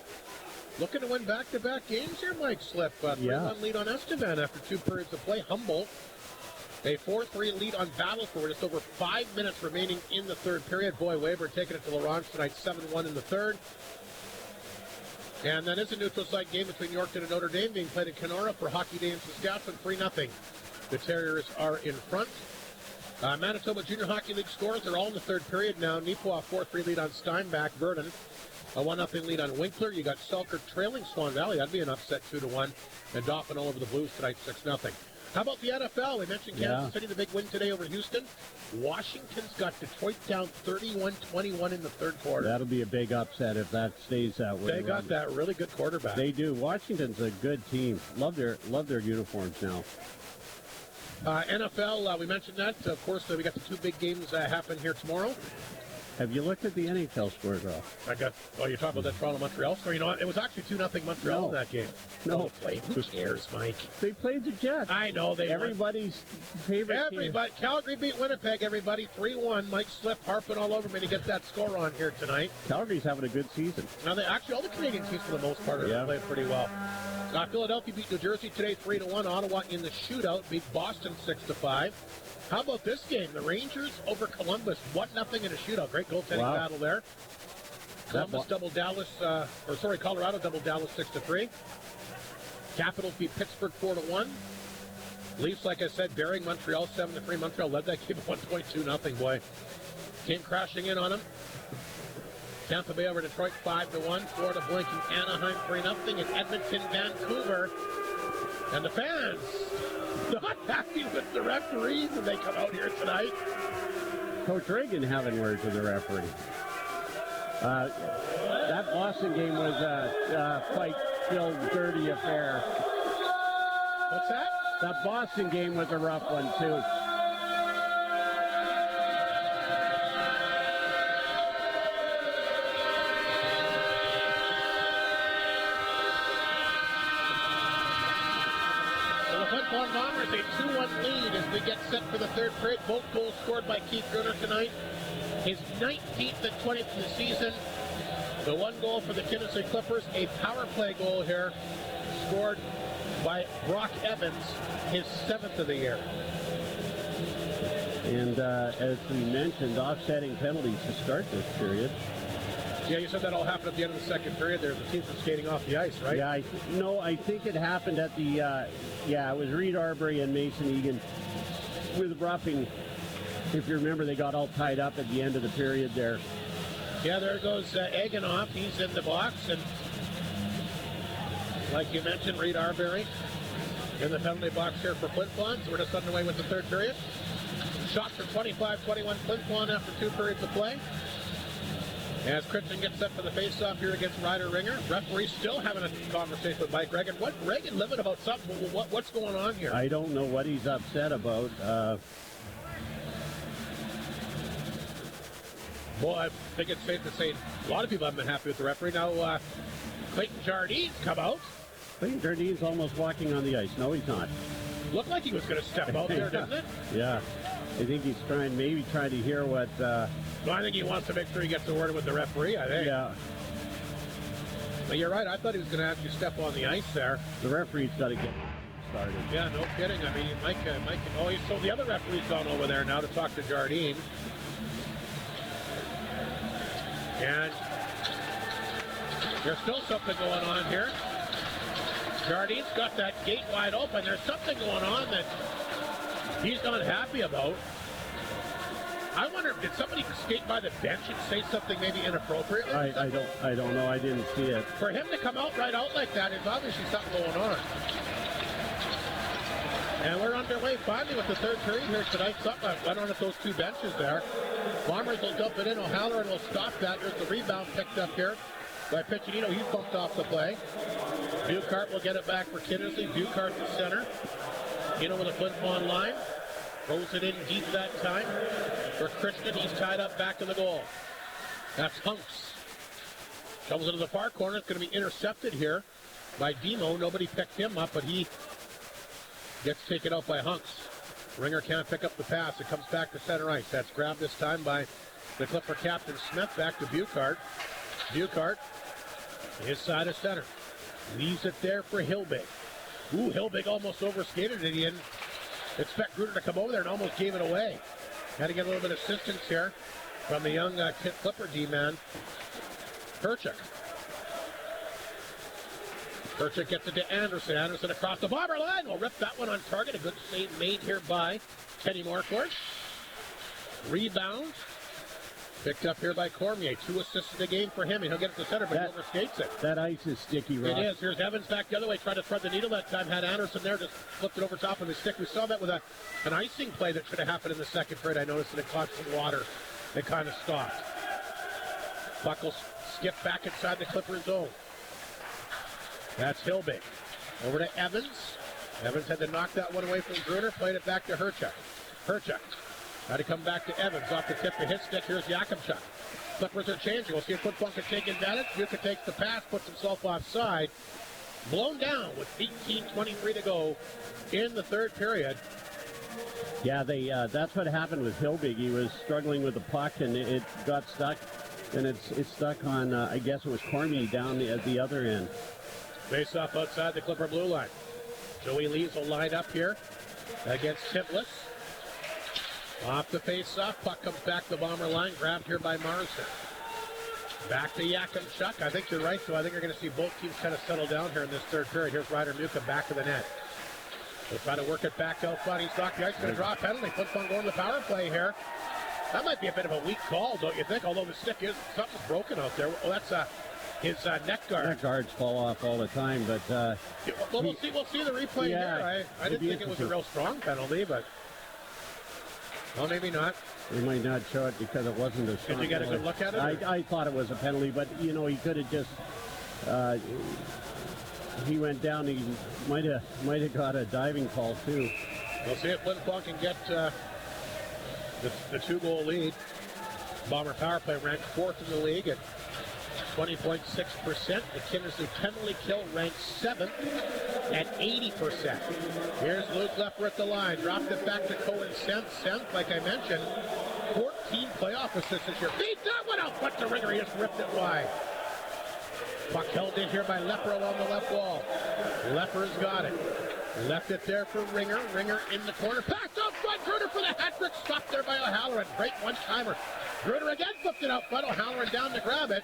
looking to win back-to-back games here, Mike Slip. 3-1 lead on Estevan after 2 periods of play. Humboldt, a 4-3 lead on Battleford. Just over 5 minutes remaining in the third period. Boy, Weber taking it to LaRange tonight, 7-1 in the third. And then is a neutral site game between Yorkton and Notre Dame being played in Kenora for Hockey Day in Saskatchewan, 3-0. The Terriers are in front. Manitoba Junior Hockey League scores. They're all in the third period now. Neepawa 4-3 lead on Steinbach. Verdun a 1-0 lead on Winkler. You got Selkirk trailing Swan Valley. That'd be an upset 2-1. And Dauphin all over the Blues tonight, 6-0. How about the NFL? We mentioned Kansas City, the big win today over Houston. Washington's got Detroit down 31-21 in the third quarter. That'll be a big upset if that stays that way. They got that really good quarterback. They do. Washington's a good team. Love their uniforms now. NFL, we mentioned that. Of course, we got the 2 big games happen here tomorrow. Have you looked at the NHL scores, Ralph? You're talking about that Toronto-Montreal score. You know what? It was actually 2-0 Montreal in that game. No. Who cares, Mike? They played the Jets. I know. Everybody's favorite team. Calgary beat Winnipeg, everybody. 3-1. Mike Slip harping all over me to get that score on here tonight. Calgary's having a good season. Now, all the Canadian teams, for the most part, are playing pretty well. Philadelphia beat New Jersey today 3-1. Ottawa in the shootout beat Boston 6-5. How about this game? The Rangers over Columbus, 1-0 in a shootout. Great goaltending battle there. Colorado doubled Dallas 6-3. Capitals beat Pittsburgh 4-1. Leafs, like I said, burying Montreal 7-3. Montreal led that game 1.2-0. Boy, came crashing in on them. Tampa Bay over Detroit 5-1. Florida blinking Anaheim 3-0. And Edmonton, Vancouver. And the fans not happy with the referees when they come out here tonight. Coach Reagan having words with the referee. That Boston game was a fight-filled, dirty affair. What's that? That Boston game was a rough one, too. Bombers a 2-1 lead as we get set for the third period. Both goals scored by Keith Gruner tonight. His 19th and 20th in the season. The 1 goal for the Kindersley Klippers, a power play goal here, scored by Brock Evans, his 7th of the year. And as we mentioned, offsetting penalties to start this period. Yeah, you said that all happened at the end of the second period. There, the teams were skating off the ice, right? Yeah, I think it happened at the, it was Reed Arbery and Mason Egan with roughing. If you remember, they got all tied up at the end of the period there. Yeah, there goes Eganoff. He's in the box. And like you mentioned, Reed Arbery in the penalty box here for Flin Flon. So we're just underway with the third period. Shots for 25-21 Flin Flon after 2 periods of play. As Christian gets set for the face-off here against Ryder Ringer. Referee still having a conversation with Mike Reagan. Reagan living about something? What's going on here? I don't know what he's upset about. Well, I think it's safe to say a lot of people haven't been happy with the referee. Now, Clayton Jardine come out. Clayton Jardine's almost walking on the ice. No, he's not. Looked like he was going to step out there, didn't it? Yeah. I think he's trying to hear what... No, I think he wants to make sure he gets a word with the referee, I think. Yeah. But you're right. I thought he was going to actually step on the ice there. The referee's got to get started. Yeah, no kidding. I mean, so the other referee's gone over there now to talk to Jardine. And there's still something going on here. Jardine's got that gate wide open. There's something going on that he's not happy about. I wonder, did somebody skate by the bench and say something maybe inappropriate? I don't know. I didn't see it. For him to come out right out like that is obviously something going on. And we're underway finally with the third period here tonight. Something went on at those 2 benches there. Bombers will dump it in. O'Halloran will stop that. There's the rebound picked up here by Piccinino. He's bumped off the play. Buchart will get it back for Kindersley. Buchart to center. With a Flin Flon line. Throws it in deep that time for Christian. He's tied up back to the goal. That's Hunks. Shovels into the far corner. It's going to be intercepted here by Demo. Nobody picked him up, but he gets taken out by Hunks. Ringer can't pick up the pass. It comes back to center ice. That's grabbed this time by the Clipper captain Smith. Back to Buchart. Buchart, his side of center. Leaves it there for Hilbig. Ooh, Hilbig almost overskated it. He didn't expect Gruner to come over there and almost gave it away. Had to get a little bit of assistance here from the young Clipper D-man, Perchik. Perchik gets it to Anderson. Anderson across the bomber line. Will rip that one on target. A good save made here by Teddy Marquardt. Rebound. Picked up here by Cormier. 2 assists in the game for him, and he'll get it to center, but he overskates it. That ice is sticky, Rob. It is. Here's Evans back the other way, trying to thread the needle that time. Had Anderson there, just flipped it over top of his stick. We saw that with an icing play that should have happened in the second period. I noticed that it caught some water. It kind of stopped. Puck will skip back inside the Clippers zone. That's Hilbig. Over to Evans. Evans had to knock that one away from Gruner. Played it back to Herchuk. Herchuk. Got to come back to Evans off the tip of his stick. Here's Yakimchuk. Clippers are changing. We'll see if Flin Flon can take advantage. Buka takes the pass, puts himself offside. Blown down with 18:23 to go in the third period. Yeah, that's what happened with Hilbig. He was struggling with the puck, and it got stuck. And it's stuck on, I guess it was Cormier down at the other end. Face off outside the Clipper blue line. Joey Lees will line up here against Timpless. Off the face-off, puck comes back the bomber line, grabbed here by Marsden. Back to Yakimchuk. I think you're right, so I think you're going to see both teams kind of settle down here in this third period. Here's Ryder Muka back to the net. They'll try to work it back out front. He's knocked the ice, going to draw a penalty. Flin Flon going to the power play here. That might be a bit of a weak call, don't you think? Although the stick is, something's broken out there. Well, that's his neck guard. Neck guards fall off all the time, but... well, we'll see the replay here. I didn't think it was a real strong penalty, but... Well, maybe not. They might not show it because it wasn't a strong. Did you get a good look at it? I thought it was a penalty, but, you know, he could have just... he went down. He might have got a diving call, too. We'll see if Flin Flon can get the 2-goal lead. Bomber power play ranked 4th in the league at 20.6%. The Kindersley penalty kill ranked 7th at 80%. Here's Luke Lepper at the line. Dropped it back to Cohen Senth, like I mentioned. 14 playoff assists this year. Beat that one out. But the Ringer, he just ripped it wide. Puck held in here by Lepper along the left wall. Lepper's got it. Left it there for Ringer. Ringer in the corner. Backed out front. Gruner for the hat trick. Stopped there by O'Halloran. Great one-timer. Gruner again flipped it out front. O'Halloran down to grab it.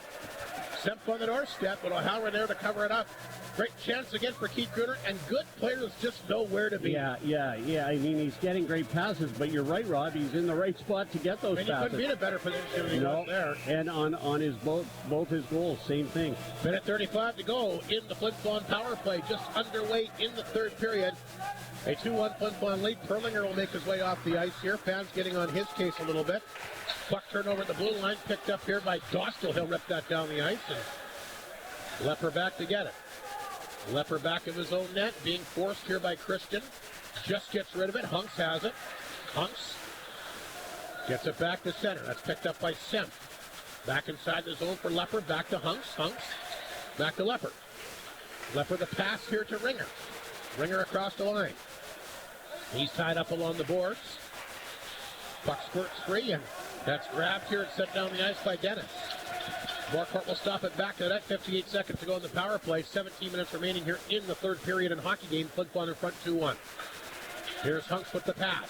Semp on the doorstep, but O'Halloran there to cover it up. Great chance again for Keith Gruner, and good players just know where to be. Yeah. I mean, he's getting great passes, but you're right, Rob. He's in the right spot to get those passes. And he couldn't be in a better position than he was there. And on his both his goals, same thing. Minute 35 to go in the Flin Flon power play, just underway in the third period. A 2-1 Flin Flon lead. Perlinger will make his way off the ice here. Fans getting on his case a little bit. Puck turnover at the blue line, picked up here by Dostal. He'll rip that down the ice, and Lepper back to get it. Lepper back of his own net, being forced here by Christian. Just gets rid of it. Hunks has it. Hunks gets it back to center. That's picked up by Semp. Back inside the zone for Lepper. Back to Hunks. Hunks back to Lepper. Lepper the pass here to Ringer. Ringer across the line. He's tied up along the boards. Puck squirts free, and that's grabbed here and set down the ice by Dennis. Marquardt will stop it back to that. 58 seconds to go in the power play. 17 minutes remaining here in the third period in hockey game. Flin Flon in front 2-1. Here's Hunks with the pass.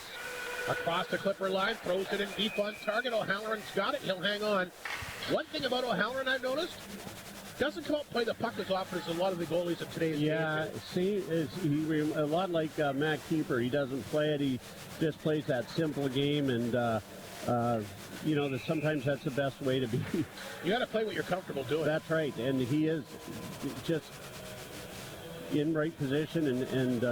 Across the Clipper line, throws it in deep on target. O'Halloran's got it. He'll hang on. One thing about O'Halloran I've noticed, doesn't come out and play the puck as often as a lot of the goalies of today's game. Yeah, see, a lot like Matt Keeper. He doesn't play it. He just plays that simple game, and you know, sometimes that's the best way to be. You got to play what you're comfortable doing. That's right, and he is just in right position and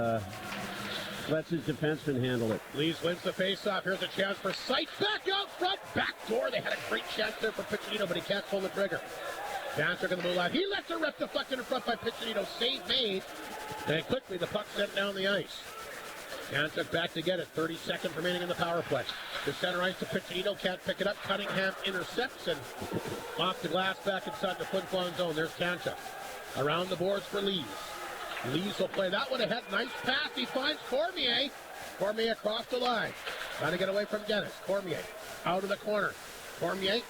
lets his defenseman handle it. Lees wins the faceoff. Here's a chance for Sight. Back out front, back door. They had a great chance there for Piccinino, but he can't pull the trigger. Dancer in the blue line. He lets a rip deflected in front by Piccinino. Save made. And quickly the puck sent down the ice. Dancer back to get it. 30 seconds remaining in the power play. The center ice to Piccinino. Can't pick it up. Cunningham intercepts and off the glass back inside the Flin Flon zone. There's Kanchuk. Around the boards for Lees. Lees will play that one ahead. Nice pass. He finds Cormier. Cormier across the line. Trying to get away from Dennis. Cormier out of the corner. Cormier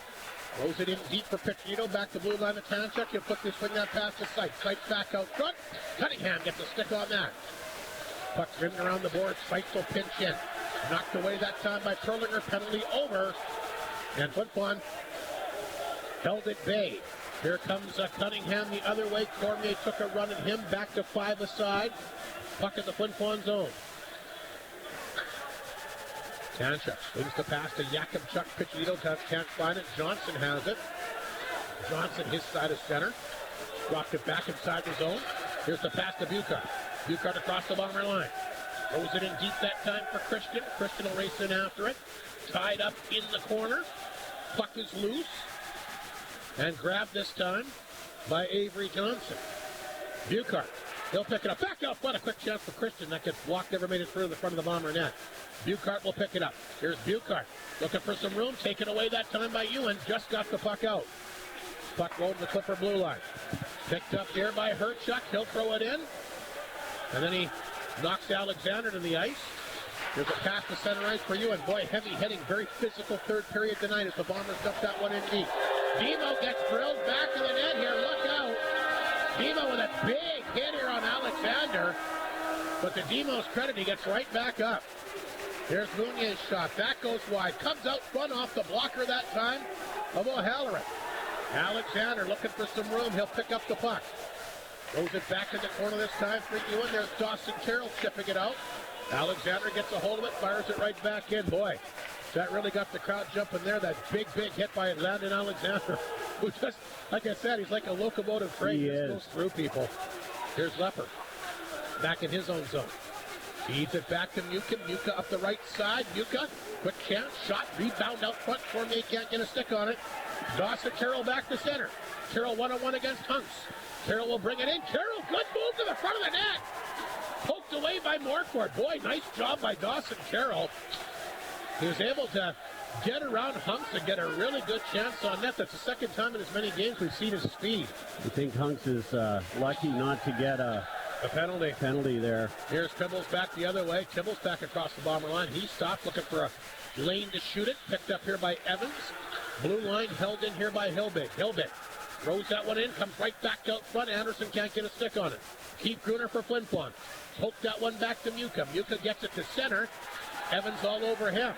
throws it in deep for Piccinino. Back to blue line of Tanchuk. He'll put this swing that pass to Sykes. Sykes back out front. Cunningham gets a stick on that. Puck driven around the board. Sykes will pinch in. Knocked away that time by Perlinger. Penalty over. And Flin Flon held at bay. Here comes Cunningham the other way. Cormier took a run at him. Back to 5 aside. Puck in the Flin Flon zone. Tanchuk swings the pass to Yakimchuk. Piccinino can't find it. Johnson has it. Johnson his side of center. Dropped it back inside the zone. Here's the pass to Buchart. Buchart across the Bomber line. Throws it in deep that time for Christian. Christian will race in after it. Tied up in the corner. Puck is loose. And grabbed this time by Avery Johnson. Buchart. He'll pick it up. Back out front. A quick chance for Christian. That gets blocked. Never made it through the front of the Bomber net. Buchart will pick it up. Here's Buchart. Looking for some room. Taken away that time by Ewan. Just got the puck out. Puck rolled to the Clipper blue line. Picked up here by Herchuk. He'll throw it in. And then he knocks Alexander to the ice. There's a pass to center ice for Ewan. Boy, heavy hitting. Very physical third period tonight as the Bombers dump that one in deep. Demo gets drilled back to the net here. Look out. Demo with a big hit here on Alexander. But to Demo's credit, he gets right back up. Here's Munier's shot. That goes wide. Comes out front off the blocker that time of O'Halloran. Alexander looking for some room. He'll pick up the puck. Throws it back in the corner this time for Ewan. There's Dawson Carroll chipping it out. Alexander gets a hold of it, fires it right back in. Boy, that really got the crowd jumping there. That big hit by Landon Alexander, who just, like I said, he's like a locomotive train. He just goes through people. Here's Lepper, back in his own zone. Feeds it back to Muka. Muka up the right side. Muka, quick chance, shot, rebound out front. Cormier can't get a stick on it. Dawson Carroll back to center. Carroll 1-on-1 against Hunks. Carroll will bring it in. Carroll, good move to the front of the net. Poked away by Morcourt. Boy, nice job by Dawson Carroll. He was able to get around Hunks and get a really good chance on net. That's the second time in as many games we've seen his speed. I think Hunks is lucky not to get a penalty there. Here's Tibbles back the other way. Tibbles back across the Bomber line. He stopped looking for a lane to shoot it. Picked up here by Evans. Blue line held in here by Hilbig. Hilbig throws that one in, comes right back out front. Anderson can't get a stick on it. Keith Gruner for Flin Flon. Poked that one back to Muka. Muka gets it to center. Evans all over him.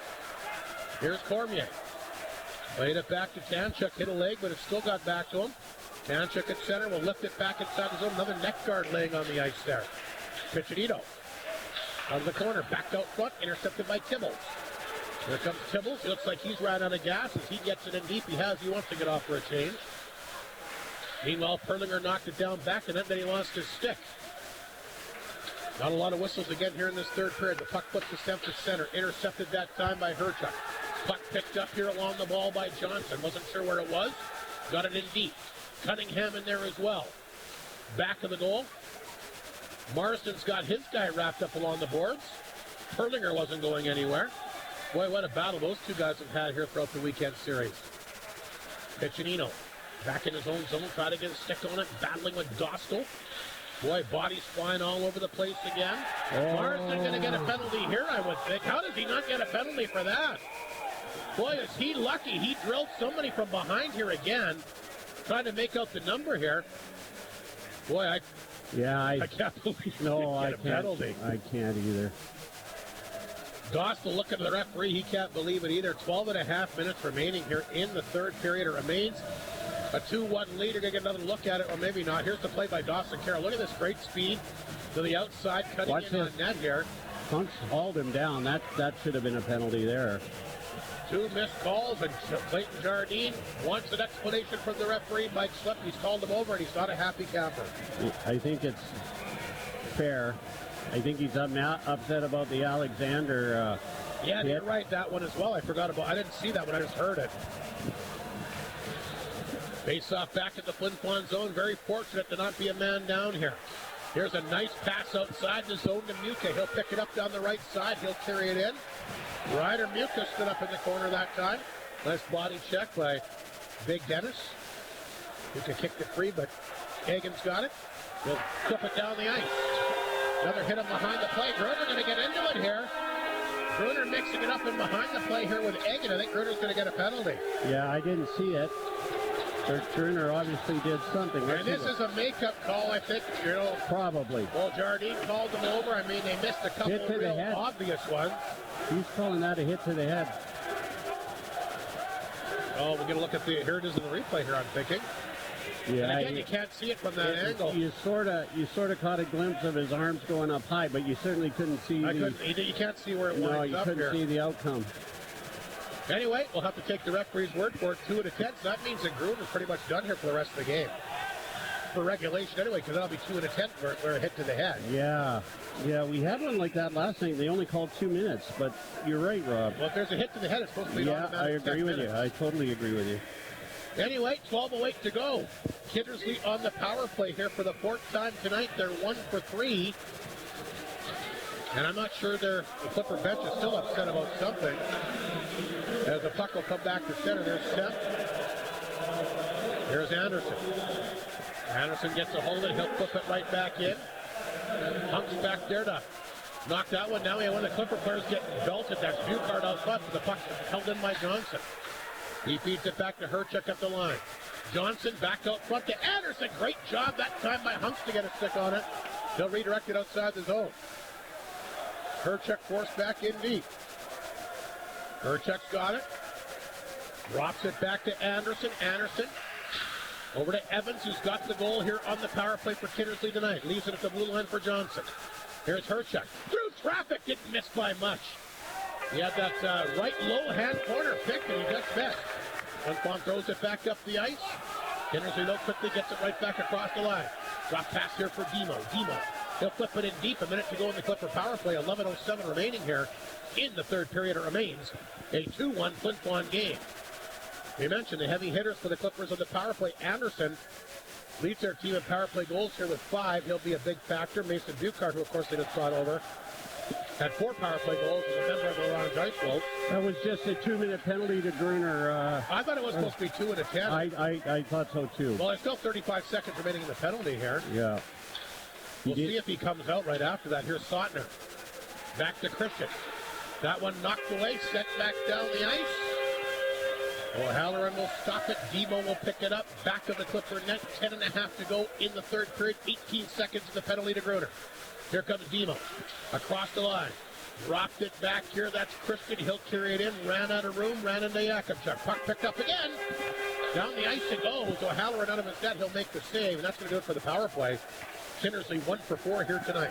Here's Cormier. Played it back to Tanchuk. Hit a leg, but it still got back to him. Tanchuk at center will lift it back inside the zone. Another neck guard laying on the ice there. Piccinino out of the corner. Back out front. Intercepted by Tibbles. Here comes Tibbles. He looks like he's right out of gas as he gets it in deep. He wants to get off for a change. Meanwhile, Perlinger knocked it down back, and then he lost his stick. Not a lot of whistles again here in this third period. The puck puts the stem to center. Intercepted that time by Herchuk. Puck picked up here along the ball by Johnson. Wasn't sure where it was. Got it in deep. Cunningham in there as well. Back of the goal. Marston's got his guy wrapped up along the boards. Perlinger wasn't going anywhere. Boy, what a battle those two guys have had here throughout the weekend series. Piccinino back in his own zone, try to get a stick on it, battling with Dostal. Boy, bodies flying all over the place again. Marston going to get a penalty here, I would think. How does he not get a penalty for that? Boy, is he lucky. He drilled somebody from behind here again, trying to make out the number here. Boy, I can't believe he didn't get a penalty. I can't either. Dostal looking at the referee. He can't believe it either. 12.5 minutes remaining here in the third period. It remains a 2-1 lead. You're going to get another look at it, or maybe not. Here's the play by Dawson Carroll. Look at this great speed to the outside, cutting in on net here. Hunks hauled him down. That should have been a penalty there. 2 missed calls, and Clayton Jardine wants an explanation from the referee. Mike Slip, he's called him over, and he's not a happy camper. I think it's fair. I think he's upset about the Alexander yeah, you're right, that one as well. I didn't see that one, I just heard it. Face off back at the Flin Flon zone. Very fortunate to not be a man down here. Here's a nice pass outside the zone to Muka. He'll pick it up down the right side. He'll carry it in. Ryder Muka stood up in the corner that time. Nice body check by Big Dennis. Muka kicked it free, but Hagen's got it. He'll flip it down the ice. Another hit him behind the play. Gruner going to get into it here. Gruner mixing it up in behind the play here with Egan. I think Gruner's going to get a penalty. Yeah, I didn't see it. Gruner obviously did something. And this is a makeup call, I think, Probably. Well, Jardine called them over. I mean, they missed a couple Hit to of the real head. obvious ones. He's calling that a hit to the head. Oh, we're going to look at the, here it is in the replay here, I'm thinking. Yeah, and again, you can't see it from that angle. You sort of caught a glimpse of his arms going up high, but you certainly couldn't see you can't see where it winds No, up you couldn't here. see the outcome. Anyway, we'll have to take the referee's word for it. 2 out of 10. So that means that Gruner's pretty much done here for the rest of the game. For regulation anyway, because that'll be 2 out of 10 where a hit to the head. Yeah, we had one like that last night. They only called 2 minutes, but you're right, Rob. Well, if there's a hit to the head, it's supposed to be an Yeah, automatic I agree 10 with you. minutes. I totally agree with you. Anyway, 12:08 to go. Kindersley on the power play here for the 4th time tonight. They're 1 for 3. And I'm not sure the Clipper bench is still upset about something. As the puck will come back to center. There's Seth. Here's Anderson. Anderson gets a hold of it. He'll flip it right back in. Hunk's back there to knock that one down. One of the Clipper players getting belted. That's Buchard out front. But the puck's held in by Johnson. He feeds it back to Herchuk up the line. Johnson back out front to Anderson. Great job that time by Hunks to get a stick on it. He'll redirect it outside the zone. Herchuk forced back in deep. Herchuk's got it. Drops it back to Anderson. Anderson over to Evans, who's got the goal here on the power play for Kindersley tonight. Leaves it at the blue line for Johnson. Here's Herchuk. Through traffic, didn't miss by much. He had that right low hand corner pick, and he just missed. Flin Flon throws it back up the ice. Kindersley, though, quickly gets it right back across the line. Drop pass here for Demo. He'll flip it in deep. A minute to go in the Clipper power play. 11:07 remaining here in the third period. It remains a 2-1 Flin Flon game. We mentioned the heavy hitters for the Clippers on the power play. Anderson leads their team in power play goals here with 5. He'll be a big factor. Mason Buchard, who of course they just brought over, had 4 power play goals as a member of the Orange Ice Wolves. That was just a 2-minute penalty to Gruner. I thought it was supposed to be 2 out of 10. I thought so too. Well, there's still 35 seconds remaining in the penalty here. Yeah. We'll see if he comes out right after that. Here's Sautner. Back to Christian. That one knocked away, sent back down the ice. O'Halloran will stop it. Demo will pick it up. Back of the Clipper net. 10.5 to go in the third period. 18 seconds of the penalty to Gruner. Here comes Demo. Across the line. Dropped it back here. That's Christian. He'll carry it in. Ran out of room. Ran into Yakubchuk. Puck picked up again. Down the ice it goes. O'Halloran out of his net. He'll make the save. And that's going to do it for the power play. Kindersley 1 for 4 here tonight.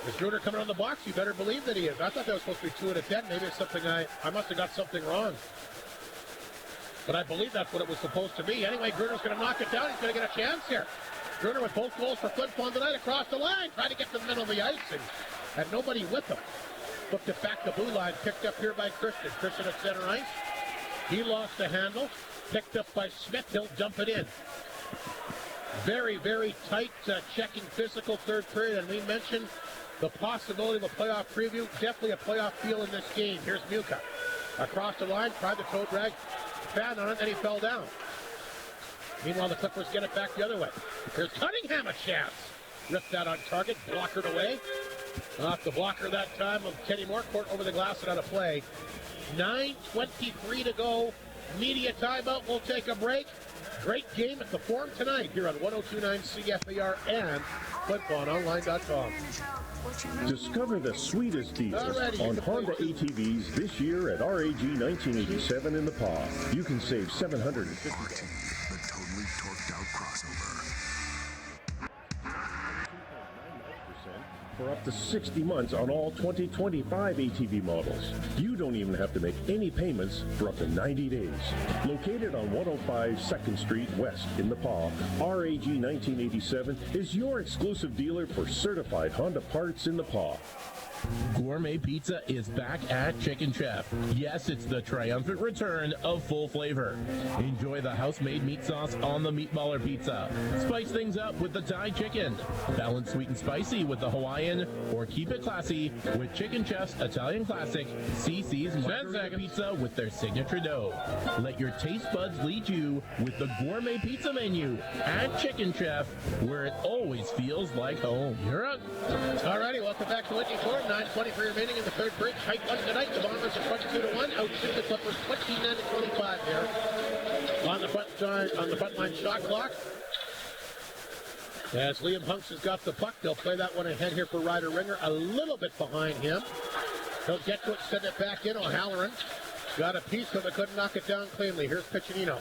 Is Gruner coming on the box? You better believe that he is. I thought that was supposed to be 2 out of 10. Maybe it's something I must have got something wrong. But I believe that's what it was supposed to be. Anyway, Gruner's going to knock it down. He's going to get a chance here. Gruner with both goals for Flin Flon tonight across the line. Trying to get to the middle of the ice and had nobody with him. Flipped it back to blue line. Picked up here by Christian. Christian at center ice. He lost the handle. Picked up by Smith. He'll dump it in. Very, very tight, checking physical third period. And we mentioned the possibility of a playoff preview. Definitely a playoff feel in this game. Here's Muka. Across the line, tried the toe drag. Fan on it, then he fell down. Meanwhile, the Clippers get it back the other way. Here's Cunningham, a chance. Ripped that on target, blockered away. Off the blocker that time of Kenny Morcourt over the glass and out of play. 9:23 to go. Media timeout. We'll take a break. Great game at the Forum tonight here on 102.9 CFAR and FlinFlonOnline.com. Discover the sweetest deals on Honda ATVs this year at RAG 1987 in the Paw. You can save $750. The totally torqued out crossover. For up to 60 months on all 2025 ATV models. You don't even have to make any payments for up to 90 days. Located on 105 2nd Street West in the Paw, RAG 1987 is your exclusive dealer for certified Honda parts in the Paw. Gourmet pizza is back at Chicken Chef. Yes, it's the triumphant return of full flavor. Enjoy the house-made meat sauce on the meatballer pizza. Spice things up with the Thai chicken. Balance sweet and spicy with the Hawaiian, or keep it classy with Chicken Chef's Italian classic CC's Margherita pizza with their signature dough. Let your taste buds lead you with the gourmet pizza menu at Chicken Chef, where it always feels like home. You're up. All righty, welcome back to Whitney Ford. 9:23 remaining in the third break. Tight one tonight. The Bombers are 22-1. Outshooting the Clippers 29-25 here on the front line shot clock. As Liam Hunks has got the puck, they'll play that one ahead here for Ryder Ringer, a little bit behind him. He'll get to it, send it back in. O'Halloran got a piece of it, couldn't knock it down cleanly. Here's Piccinino.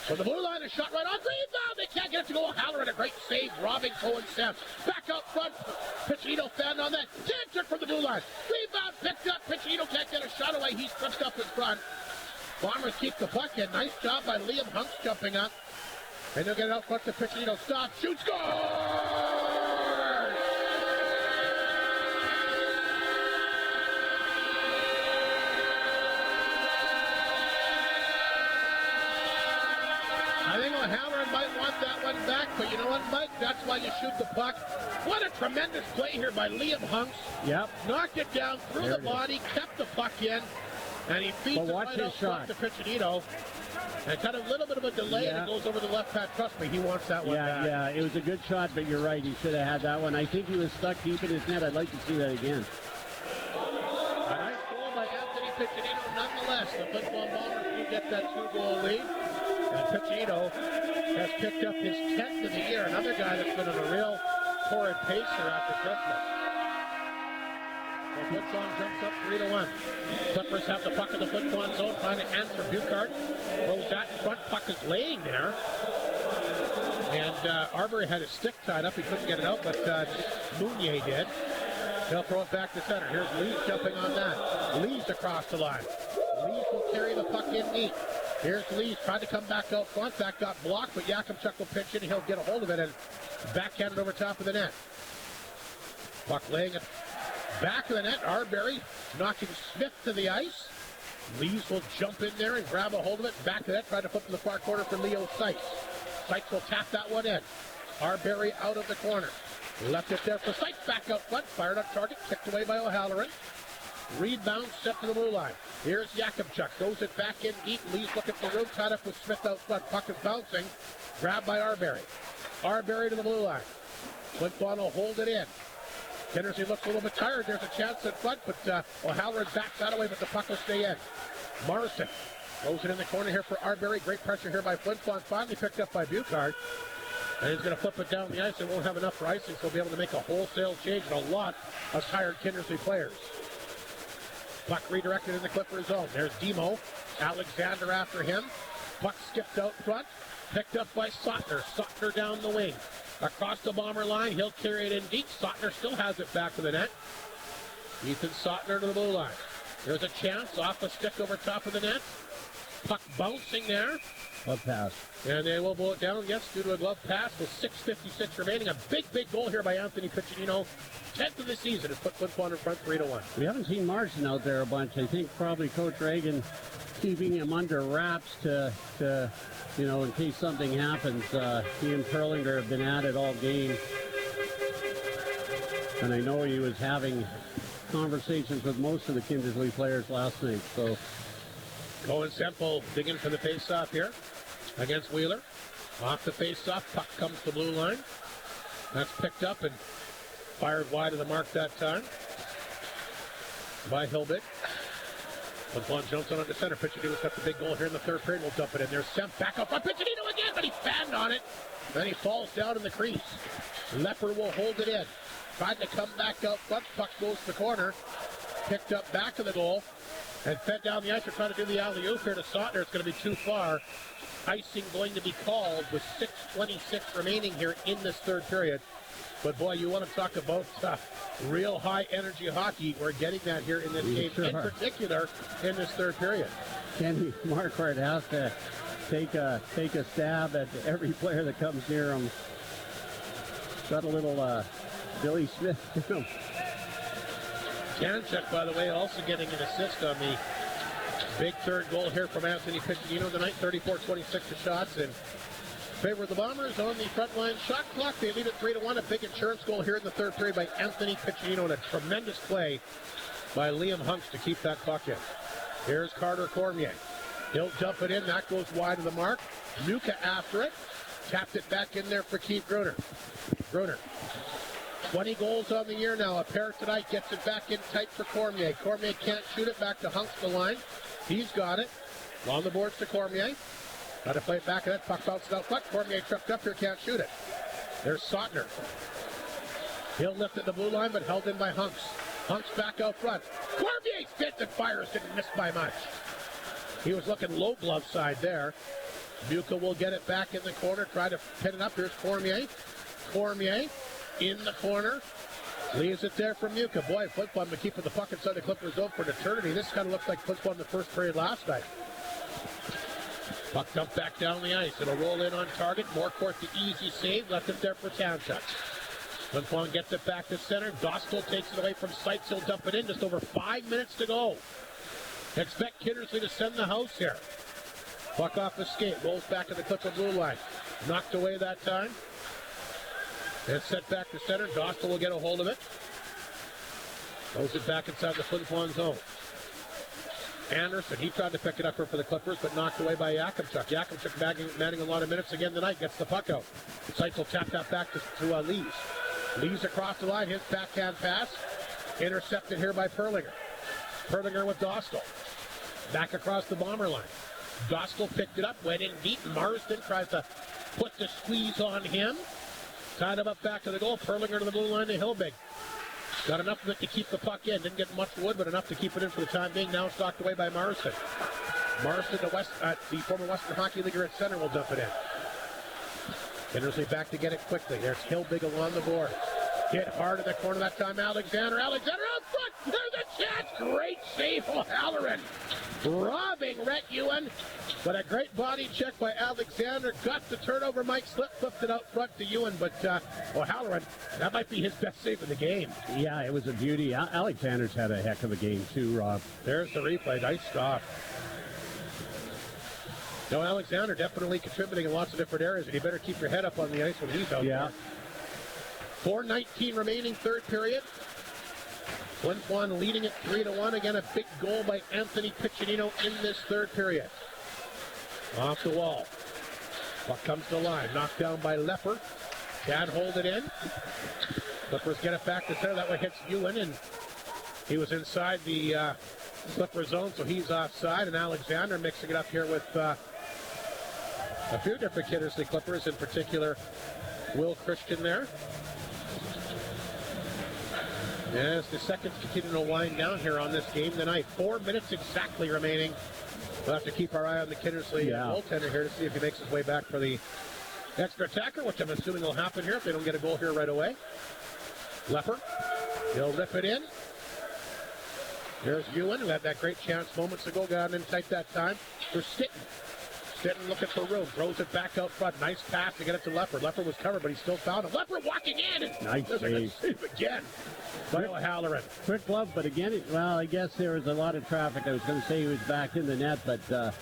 From the blue line, a shot right on. Rebound! They can't get it to go. O'Halloran, a great save, robbing Cohen Steph. Back out front. Piccinino found on that. Cancer from the blue line. Rebound picked up. Piccinino can't get a shot away. He's tripped up in front. Bombers keep the puck in. Nice job by Liam Hunks jumping up. And they'll get it out front to Piccinino. Stop, shoot, score! I think O'Halloran might want that one back, but you know what, Mike? That's why you shoot the puck. What a tremendous play here by Liam Hunks. Yep. Knocked it down through the body, kept the puck in, and he feeds it right out front to Piccinino. And got a little bit of a delay, and it goes over the left pad. Trust me, he wants that one back. Yeah, it was a good shot, but you're right. He should have had that one. I think he was stuck deep in his net. I'd like to see that again. A nice goal by Anthony Piccinino. Nonetheless, the Flin Flon Bombers do get that 2-goal lead. And Piccinino has picked up his 10th of the year. Another guy that's been on a real torrid pace here after Christmas. Flin Flon jumps up 3-1. Clippers have the puck in the Flin Flon zone, trying to answer Buchard. Throws that in front, puck is laying there. And Arbery had his stick tied up, he couldn't get it out, but Mounier did. He'll throw it back to center. Here's Lees jumping on that. Lees across the line. Lees will carry the puck in neat. Here's Lees, tried to come back out front. That got blocked, but Yakimchuk will pitch in. He'll get a hold of it and backhand it over top of the net. Puck laying it back of the net. Arbery knocking Smith to the ice. Lees will jump in there and grab a hold of it. Back of the net, try to flip to the far corner for Leo Sykes. Sykes will tap that one in. Arbery out of the corner. Left it there for Sykes. Back out front. Fired up target. Kicked away by O'Halloran. Rebound set to the blue line. Here's Yakimchuk. Throws it back in deep. Lee's looking for room. Tied up with Smith out front. Puck is bouncing. Grabbed by Arbery. Arbery to the blue line. Flin Flon will hold it in. Kindersley looks a little bit tired. There's a chance in front, but O'Halloran backs that away, but the puck will stay in. Morrison throws it in the corner here for Arbery. Great pressure here by Flin Flon. Finally picked up by Buchard. And he's going to flip it down the ice. They won't have enough for icing, so he'll be able to make a wholesale change and a lot of tired Kindersley players. Puck redirected in the Clippers zone. There's Demo. Alexander after him. Puck skipped out front. Picked up by Sotner. Sotner down the wing. Across the Bomber line. He'll carry it in deep. Sotner still has it back to the net. Ethan Sotner to the blue line. There's a chance off the stick over top of the net. Puck bouncing there. Glove pass. And they will blow it down, yes, due to a glove pass with 6:56 remaining. A big goal here by Anthony Piccinino. 10th of the season has put Flin Flon in front 3-1. We haven't seen Marsden out there a bunch. I think probably Coach Reagan keeping him under wraps to you know, in case something happens. He and Perlinger have been at it all game. And I know he was having conversations with most of the Kindersley players last night. So Cohen Semple digging for the face-off here against Wheeler. Off the face-off, puck comes to blue line. That's picked up and fired wide of the mark that time by Hilbig. Flin Flon jumps on it to center. Piccinino's got the big goal here in the third period. We'll dump it in there. Semp back up by Piccinino again, but he fanned on it. Then he falls down in the crease. Lepper will hold it in. Tried to come back out front. Puck goes to the corner. Picked up back of the goal. And fed down the ice. They're trying to do the alley-oop here to Sotner. It's going to be too far. Icing going to be called with 6:26 remaining here in this third period. But boy, you want to talk about real high-energy hockey. We're getting that here in this game, in particular in this third period. Kenny Marquardt has to take a stab at every player that comes near him. Got a little Billy Smith in him. Janchuk, by the way, also getting an assist on the big third goal here from Anthony Piccinino tonight. 34-26 the shots in favor of the Bombers on the front line shot clock. They lead it 3-1. A big insurance goal here in the third period by Anthony Piccinino, and a tremendous play by Liam Hunks to keep that puck in. Here's Carter Cormier. He'll dump it in. That goes wide of the mark. Nuka after it. Tapped it back in there for Keith Gruner. Gruner. 20 goals on the year now. A pair tonight. Gets it back in tight for Cormier. Cormier can't shoot it. Back to Hunks the line. He's got it. On the boards to Cormier. Got to play it back. That puck bounced out front. Cormier tripped up here. Can't shoot it. There's Sautner. He'll lift at the blue line, but held in by Hunks. Hunks back out front. Cormier spins and fires. Didn't miss by much. He was looking low glove side there. Muka will get it back in the corner. Try to pin it up. Here's Cormier. Cormier in the corner. Leaves it there for Muka. Boy, Flin Flon been keeping the puck inside the Klippers zone for an eternity. This kind of looks like Flin Flon in the first period last night. Puck dumped back down the ice. It'll roll in on target. Morecourt the easy save. Left it there for Township. Flin Flon gets it back to center. Dostal takes it away from Seitz. He'll dump it in. Just over 5 minutes to go. Expect Kindersley to send the house here. Puck off the skate. Rolls back to the Clipper blue line. Knocked away that time. And set back to center. Dostal will get a hold of it. Throws it back inside the Flin Flon zone. Anderson, he tried to pick it up for the Clippers, but knocked away by Yakimchuk. Yakimchuk manning a lot of minutes again tonight. Gets the puck out. Seitz will tap that back to Lees. Lees across the line. His backhand pass. Intercepted here by Perlinger. Perlinger with Dostal. Back across the Bomber line. Dostal picked it up, went in deep. Marsden tries to put the squeeze on him. Tied him up back to the goal. Perlinger to the blue line to Hilbig. Got enough of it to keep the puck in. Didn't get much wood, but enough to keep it in for the time being. Now stocked away by Marsden. Marsden, the former Western Hockey Leaguer at center, will dump it in. Kindersley back to get it quickly. There's Hilbig along the board. Hit hard in the corner that time. Alexander out front. There's a chance. Great save, O'Halloran. Robbing Rhett Ewan. But a great body check by Alexander. Got the turnover. Mike flipped it out front to Ewan. But O'Halloran, that might be his best save of the game. Yeah, it was a beauty. Alexander's had a heck of a game too, Rob. There's the replay. Nice stop. No, Alexander definitely contributing in lots of different areas, and you better keep your head up on the ice when he's out there. 4:19 remaining third period. Flin Flon leading it 3-1. Again, a big goal by Anthony Piccinino in this third period. Off the wall. Puck comes to the line. Knocked down by Lepper. Can't hold it in. Clippers get it back to center. That one hits Ewan, and he was inside the Clipper zone, so he's offside. And Alexander mixing it up here with a few different Kindersley Clippers, in particular Will Christian there. As the seconds continue to wind down here on this game tonight. 4 minutes exactly remaining. We'll have to keep our eye on the Kindersley goaltender here to see if he makes his way back for the extra attacker, which I'm assuming will happen here if they don't get a goal here right away. Lepper, he'll rip it in. There's Ewan, who had that great chance moments ago, got in tight that time for Stitton. Stitton looking for room, throws it back out front. Nice pass to get it to Lepper. Lepper was covered, but he still found him. Lepper walking in, and nice save again by O'Halloran. Quick glove, but again, I guess there was a lot of traffic. I was going to say he was back in the net, but a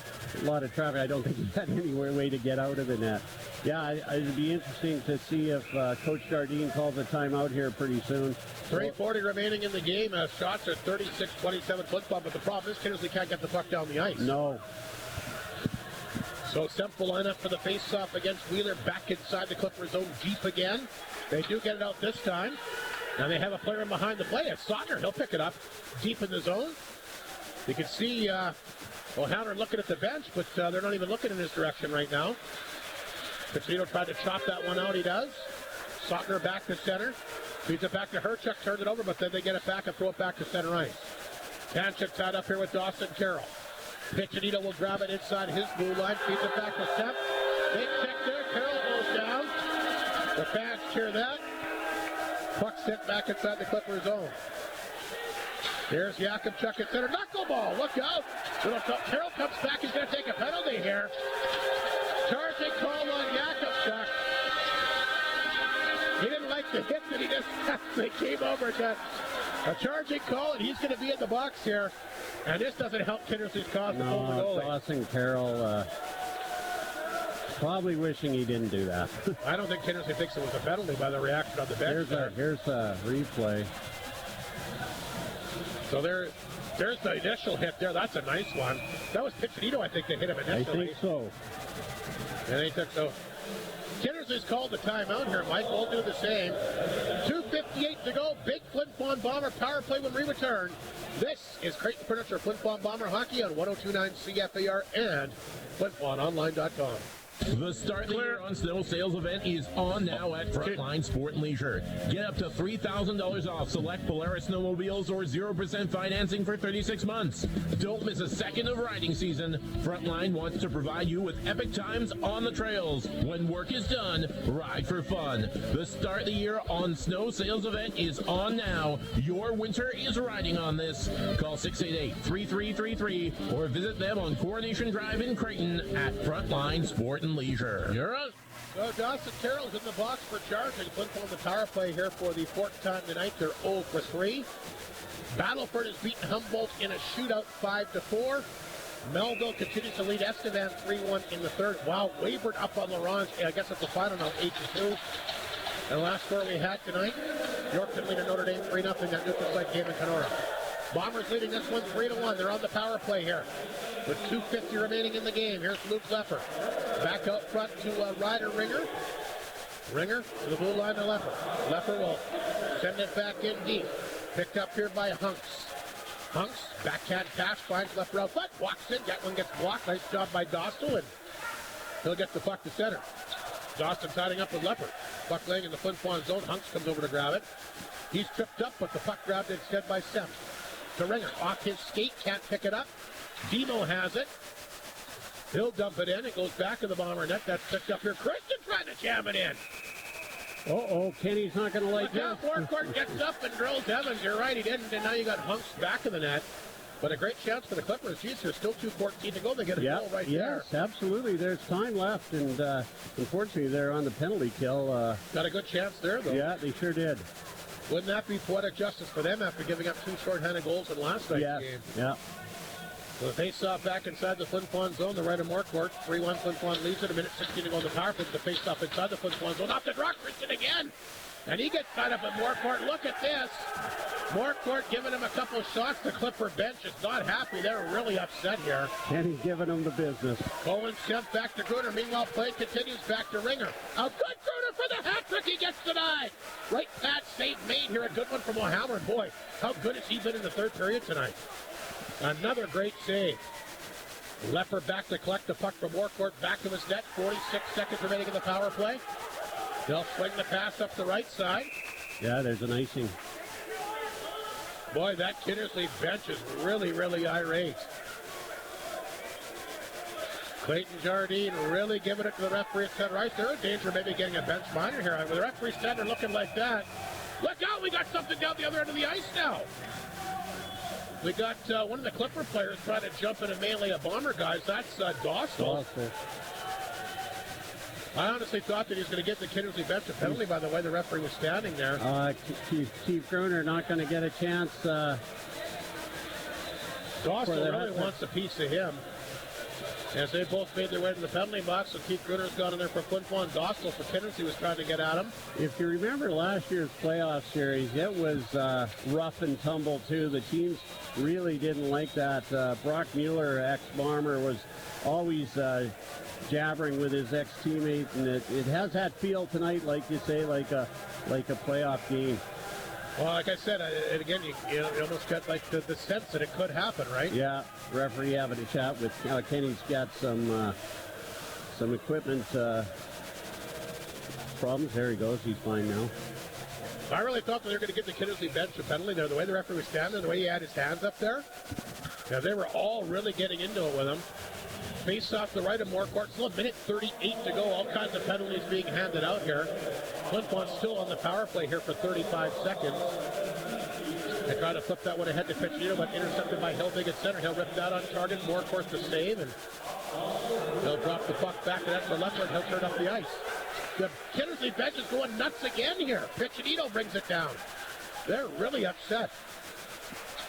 lot of traffic. I don't think he had any way to get out of the net. Yeah, it'd be interesting to see if Coach Jardine calls a timeout here pretty soon. 3:40 remaining in the game. Shots are 36-27 Flin Flon, but the problem is Kindersley can't get the puck down the ice. No. So simple lineup for the face-off against Wheeler, back inside the Clippers zone deep again. They do get it out this time. Now they have a player in behind the play. It's Sautner. He'll pick it up deep in the zone. You can see O'Halloran looking at the bench, but they're not even looking in his direction right now. Piccinino tried to chop that one out. He does. Sautner back to center. Feeds it back to Herchuk. Turned it over, but then they get it back and throw it back to center ice. Township tied up here with Dawson Carroll. Piccinino will grab it inside his blue line. Feeds it back to Sepp. Big check there. Carroll goes down. The fans cheer that. Puck sent back inside the Clipper zone. Here's Yakimchuk at center. Knuckleball. Look out. Carroll comes back. He's going to take a penalty here. Charging call on Yakimchuk. He didn't like the hit that he just had. They came over to A charging call, and he's going to be in the box here. And this doesn't help Kindersley's cause to pull the goalie. Dawson Carroll probably wishing he didn't do that. I don't think Kindersley thinks it was a penalty by the reaction on the bench. Here's a replay. So there's the initial hit there. That's a nice one. That was Piccinino, I think, that hit him initially. I think so. And they took so. Kindersley's called the timeout here, Mike. We'll do the same. 2:58 to go. Big Flin Flon Bomber power play when we return. This is Creighton Furniture Flin Flon Bomber Hockey on 102.9 CFAR and FlinFlonOnline.com. The Start the Year on Snow sales event is on now at Frontline Sport and Leisure. Get up to $3,000 off select Polaris snowmobiles or 0% financing for 36 months. Don't miss a second of riding season. Frontline wants to provide you with epic times on the trails. When work is done, ride for fun. The Start the Year on Snow sales event is on now. Your winter is riding on this. Call 688-3333 or visit them on Coronation Drive in Creighton at Frontline Sport and Leisure. You're on. So Dawson Carroll's in the box for charging. Flin Flon the power play here for the fourth time tonight. They're 0 for 3. Battleford has beaten Humboldt in a shootout 5-4. Melville continues to lead Estevan 3-1 in the third. Wow, Weyburn up on Laurent. I guess it's the final now, 8-2. And the last score we had tonight, Yorkton leading Notre Dame 3-0 that neutral site game in Kenora. Bombers leading this one 3-1. They're on the power play here with 2:50 remaining in the game. Here's Luke Leffer. Back out front to Ryder Ringer. Ringer to the blue line to Leffer. Leffer will send it back in deep. Picked up here by Hunks. Hunks, backhand pass, finds Leffer out front. Walks in. That one gets blocked. Nice job by Dostal, and he'll get the puck to center. Dostal tidying up with Leffer. Puck laying in the Flin Flon zone. Hunks comes over to grab it. He's tripped up, but the puck grabbed instead by Semp. To Ringer. Off his skate. Can't pick it up. Demo has it. He'll dump it in. It goes back in the Bomber net. That's picked up here. Christian trying to jam it in. Kenny's not going to like this. Forecourt gets up and drills Evans. You're right, he didn't. And now you got Hunks back in the net. But a great chance for the Klippers. Geez, there's still 2:14 to go. They get a goal right there. Yes, absolutely. There's time left. And unfortunately, they're on the penalty kill. Got a good chance there, though. Yeah, they sure did. Wouldn't that be poetic justice for them after giving up 2 shorthanded goals in last night's game? Yeah. So the face-off back inside the Flin Flon zone, the right of Morecourt. 3-1 Flin Flon leads it. A minute 16 to go in the power play. The face-off inside the Flin Flon zone. Off the draw, Christian again. And he gets tied up at Morecourt. Look at this. Morecourt giving him a couple shots. The Clipper bench is not happy. They're really upset here. Kenny's giving him the business. Cohen sent back to Gruner. Meanwhile, play continues back to Ringer. A good Gruner for the hat trick. He gets denied. Right pad save made here. A good one from O'Halloran. Boy, how good has he been in the third period tonight? Another great save. Leffer back to collect the puck from Morecourt. Back to his net. 46 seconds remaining in the power play. They'll swing the pass up the right side. Yeah, there's an icing. Boy, that Kindersley bench is really, really irate. Clayton Jardine really giving it to the referee at center ice. They're in danger of maybe getting a bench minor here. With the referee center looking like that. Look out, we got something down the other end of the ice now. We got one of the Clipper players trying to jump in and melee a Bomber guys. That's Dostal. I honestly thought that he was going to get the Kindersley bench a penalty by the way the referee was standing there. Keith Gruner not going to get a chance. Dostal really wants a piece of him. As they both made their way to the penalty box, and Keith Gruner's got in there for Flin Flon. Dostal for Kindersley was trying to get at him. If you remember last year's playoff series, it was rough and tumble too. The teams really didn't like that. Brock Mueller, ex-Bomber, was always jabbering with his ex-teammate, and it has that feel tonight, like you say, like a playoff game. Well, like I said, and again, you almost get like the sense that it could happen, right? Yeah, referee having a chat with Kenny's got some equipment problems. There he goes. He's fine now. I really thought that they were going to give the Kindersley bench a penalty there. The way the referee was standing, the way he had his hands up there, yeah, they were all really getting into it with him. Face off the right of Morecourt. Still a minute 38 to go. All kinds of penalties being handed out here. Flin Flon's still on the power play here for 35 seconds. They try to flip that one ahead to Piccinino, but intercepted by Hilbig at center. He'll rip that on target. Morecourt to save, and he'll drop the puck back, and that's for Leffer, and he'll turn up the ice. The Kindersley bench is going nuts again here. Piccinino brings it down. They're really upset.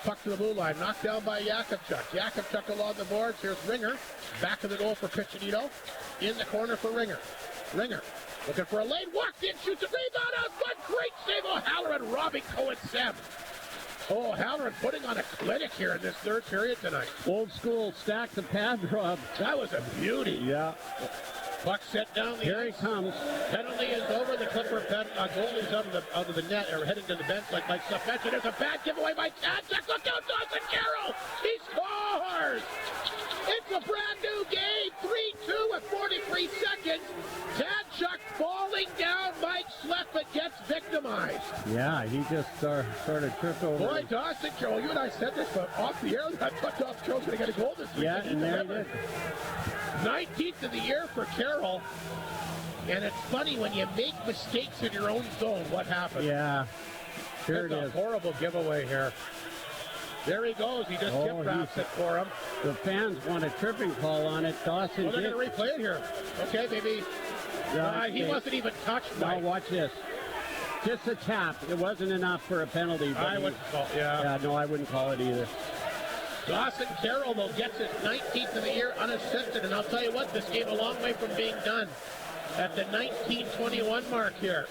Puck to the blue line, knocked down by Yakupchuk. Yakupchuk along the boards. Here's Ringer, back of the goal for Piccinino. In the corner for Ringer. Ringer looking for a lane, walked in, shoots a rebound out front. Great save, O'Halloran robbing Cohen-Sem. O'Halloran putting on a clinic here in this third period tonight. Old school stack the pad, Rob. That was a beauty. Yeah. Puck set down the Here ice. he comes. Penalty is over. The Clipper goalie's out of the net, or heading to the bench like Mike Stuff mentioned. There's a bad giveaway by Tadchuk. Look out, Dawson Carroll! He scores! It's a brand new game. 3-2 with 43 seconds. Tadchuk falling down. Mike Sleffen gets victimized. Yeah, he just sort of tripped over. Boy, Dawson Carroll, you and I said this, but off the air, I thought Dawson Carroll's going to get a goal this week. Yeah, and there he did. 19th of the year for Carroll. And it's funny when you make mistakes in your own zone, what happens? Yeah, here it That's is. a horrible giveaway here. There he goes. He just tip drops it for him. The fans want a tripping call on it. Dawson Well, they're did. going to replay it here. Okay, maybe. He wasn't even touched by Now watch this. Just a tap. It wasn't enough for a penalty. But I wouldn't call it, yeah. Yeah, no, I wouldn't call it either. Dawson Carroll, though, gets his 19th of the year unassisted. And I'll tell you what, this game a long way from being done at the 19:21 mark here.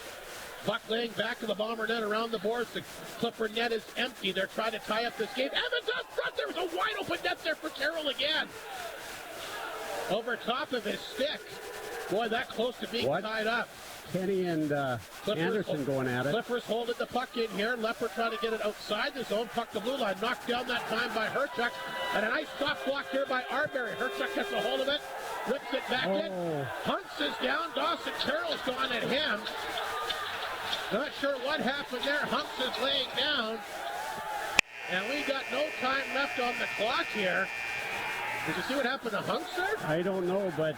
Puck laying back of the Bomber net around the boards. The Clipper net is empty. They're trying to tie up this game. Evans up front. There was a wide open net there for Carroll again. Over top of his stick. Boy, that close to being tied up. Kenny and Anderson going at it. Clippers holding the puck in here. Lepper trying to get it outside the zone. Puck the blue line. Knocked down that time by Herchuk. And a nice stop block here by Arbery. Herchuk gets a hold of it. Whips it back in. Hunts is down. Dawson Carroll's gone at him. Not sure what happened there. Hunks is laying down. And we got no time left on the clock here. Did you see what happened to Hunks there? I don't know, but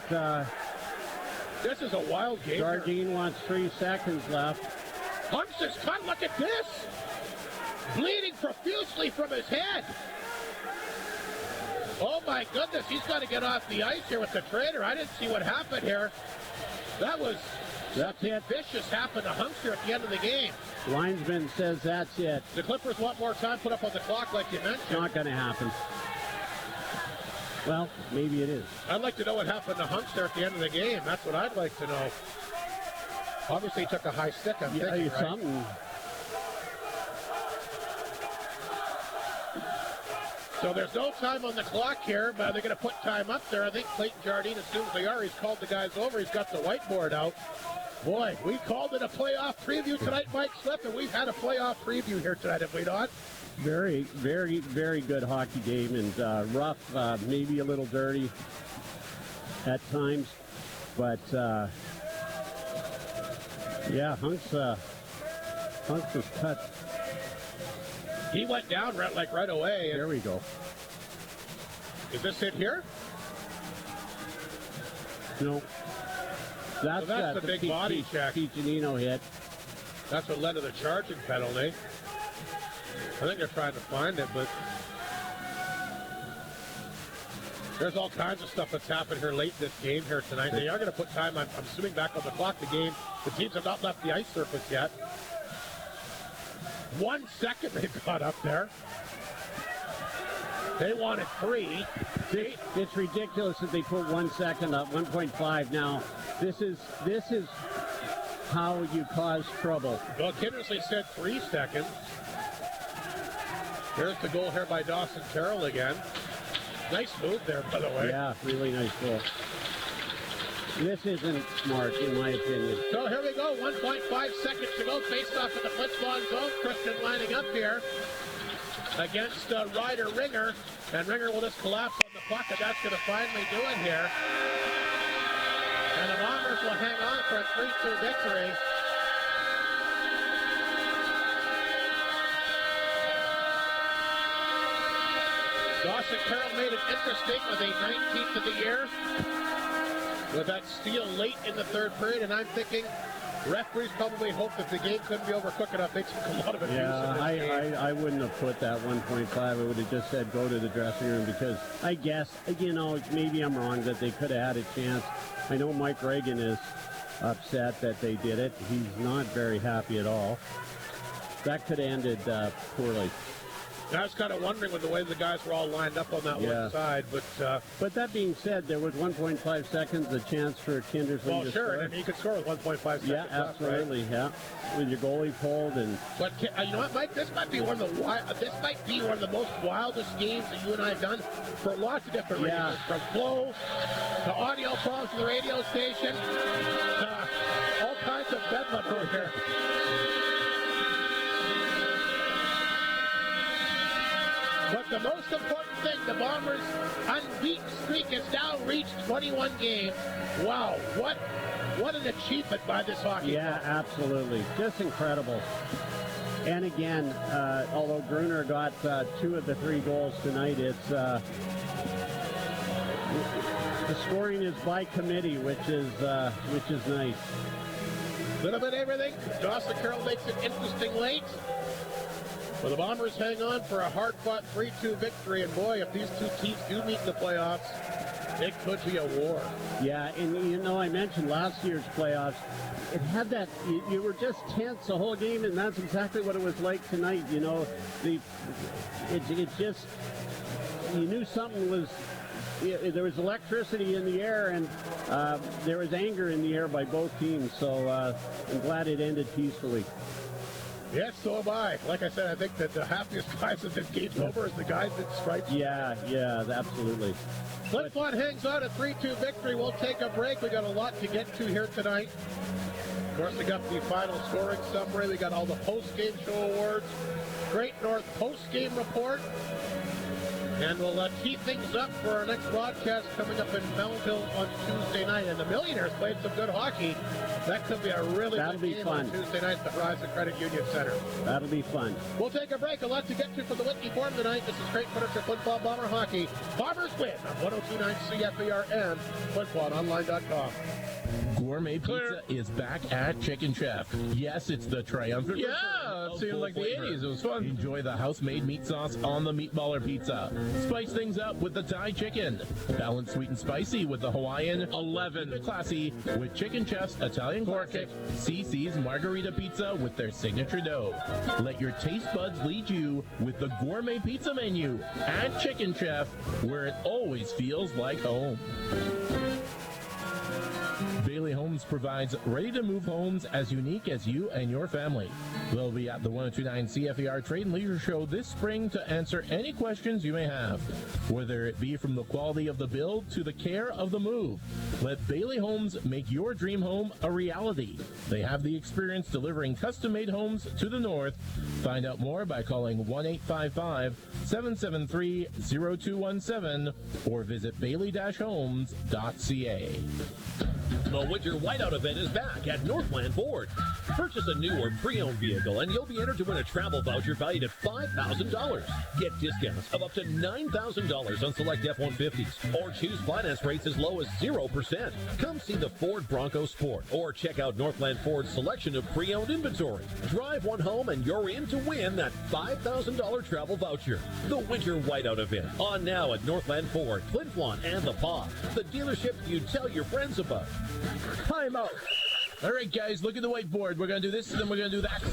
this is a wild game. Jardine wants 3 seconds left. Hunks is cut. Look at this. Bleeding profusely from his head. Oh my goodness, he's got to get off the ice here with the trader. I didn't see what happened here. That's it. Vicious happened to Hunkster at the end of the game. Linesman says that's it. The Clippers want more time put up on the clock like you mentioned. Not going to happen. Well, maybe it is. I'd like to know what happened to Hunkster at the end of the game. That's what I'd like to know. Obviously he took a high stick, I'm thinking, right? Something. So there's no time on the clock here, but they're going to put time up there. I think Clayton Jardine, as soon as they are, he's called the guys over. He's got the whiteboard out. Boy, we called it a playoff preview tonight, Mike Sleffen. We've had a playoff preview here tonight, have we not? Very, very, very good hockey game, and rough, maybe a little dirty at times. But, yeah, Hunks was cut. He went down right away. There we go. Is this it here? No. That's the big body check. Piccinino hit. That's what led to the charging penalty. I think they're trying to find it, but there's all kinds of stuff that's happened here late in this game here tonight. They are going to put time, I'm assuming, back on the clock. The teams have not left the ice surface yet. 1 second they've got up there. They wanted 3. It's ridiculous that they put 1 second up, 1.5 now. This is how you cause trouble. Well, Kindersley said 3 seconds. Here's the goal here by Dawson Carroll again. Nice move there, by the way. Yeah, really nice goal. This isn't smart, in my opinion. So here we go, 1.5 seconds to go. Faced off in the Flin Flon zone. Christian lining up here against Ryder Ringer. And Ringer will just collapse on the puck, and that's going to finally do it here. And the Bombers will hang on for a 3-2 victory. Dawson Carroll made it interesting with a 19th of the year with that steal late in the third period, and I'm thinking referees probably hoped that the game couldn't be overcooked enough. They took a lot of abuse in this game. I wouldn't have put that 1.5. I would have just said go to the dressing room, because I guess, maybe I'm wrong, that they could have had a chance. I know Mike Reagan is upset that they did it. He's not very happy at all. that could have ended poorly. I was kind of wondering with the way the guys were all lined up on that one side, but that being said, there was 1.5 seconds, a chance for Kindersley well, to sure, score. I mean, you could score with 1.5 seconds Yeah, left, absolutely, right? yeah. With your goalie pulled and. But you know what, Mike? This might be one of the most wildest games that you and I have done for lots of different reasons, from flow to audio calls to the radio station, to all kinds of bedlam over here. But the most important thing, the Bombers' unbeaten streak has now reached 21 games. Wow, what an achievement by this hockey club. Yeah, absolutely. Just incredible. And again, although Gruner got 2 of the 3 goals tonight, it's the scoring is by committee, which is nice. Little bit of everything. Dawson Carroll makes it interesting late. Well, the Bombers hang on for a hard-fought 3-2 victory, and boy, if these two teams do meet in the playoffs, it could be a war. Yeah, and I mentioned last year's playoffs. It had that, you were just tense the whole game, and that's exactly what it was like tonight. It just, you knew something was, there was electricity in the air, and there was anger in the air by both teams, so I'm glad it ended peacefully. Yes, so am I. Like I said, I think that the happiest guys that this game's over is the guys that stripes. Yeah, absolutely. Flin Flon hangs on a 3-2 victory. We'll take a break. We got a lot to get to here tonight. Of course, we got the final scoring summary. We got all the post-game show awards. Great North post-game report. And we'll tee things up for our next broadcast coming up in Melville on Tuesday night. And the Millionaires played some good hockey. That could be a really good game on Tuesday night at the Horizon Credit Union Center. That'll be fun. We'll take a break. A lot to get to for the Whitney Forum tonight. This is Great Furniture Flin Flon Bomber Hockey. Bombers win on 102.9 CFER and FlinFlonOnline.com. Gourmet Pizza is back at Chicken Chef. Yes, it's the triumphant. Yeah, it seemed like the 80s. It was fun. Enjoy the house-made meat sauce on the Meatballer Pizza. Spice things up with the Thai chicken. Balance sweet and spicy with the Hawaiian 11. Classy with Chicken Chef's Italian Classic. CC's Margarita Pizza with their signature dough. Let your taste buds lead you with the Gourmet Pizza menu at Chicken Chef, where it always feels like home. Bailey Homes provides ready-to-move homes as unique as you and your family. They'll be at the 102.9 CFER Trade and Leisure Show this spring to answer any questions you may have, whether it be from the quality of the build to the care of the move. Let Bailey Homes make your dream home a reality. They have the experience delivering custom-made homes to the north. Find out more by calling 1-855-773-0217 or visit bailey-homes.ca. The Winter Whiteout event is back at Northland Ford. Purchase a new or pre-owned vehicle and you'll be entered to win a travel voucher valued at $5,000. Get discounts of up to $9,000 on select F-150s or choose finance rates as low as 0%. Come see the Ford Bronco Sport or check out Northland Ford's selection of pre-owned inventory. Drive one home and you're in to win that $5,000 travel voucher. The Winter Whiteout event on now at Northland Ford, Flin Flon, and the Paw. The dealership you tell your friends about. Time out. All right, guys, look at the whiteboard. We're going to do this, and then we're going to do that.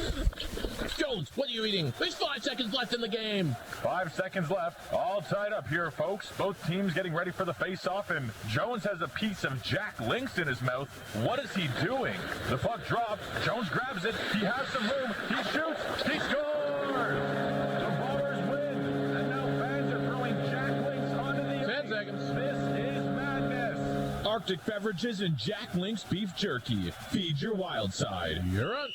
Jones, what are you eating? There's 5 seconds left in the game. 5 seconds left. All tied up here, folks. Both teams getting ready for the face-off, and Jones has a piece of Jack Links in his mouth. What is he doing? The puck dropped. Jones grabs it. He has some room. He shoots. He scores! The Bombers win. And now fans are throwing Jack Links onto the 10 seconds. This is madness. Arctic Beverages and Jack Links Beef Jerky. Feed your wild side. You're on.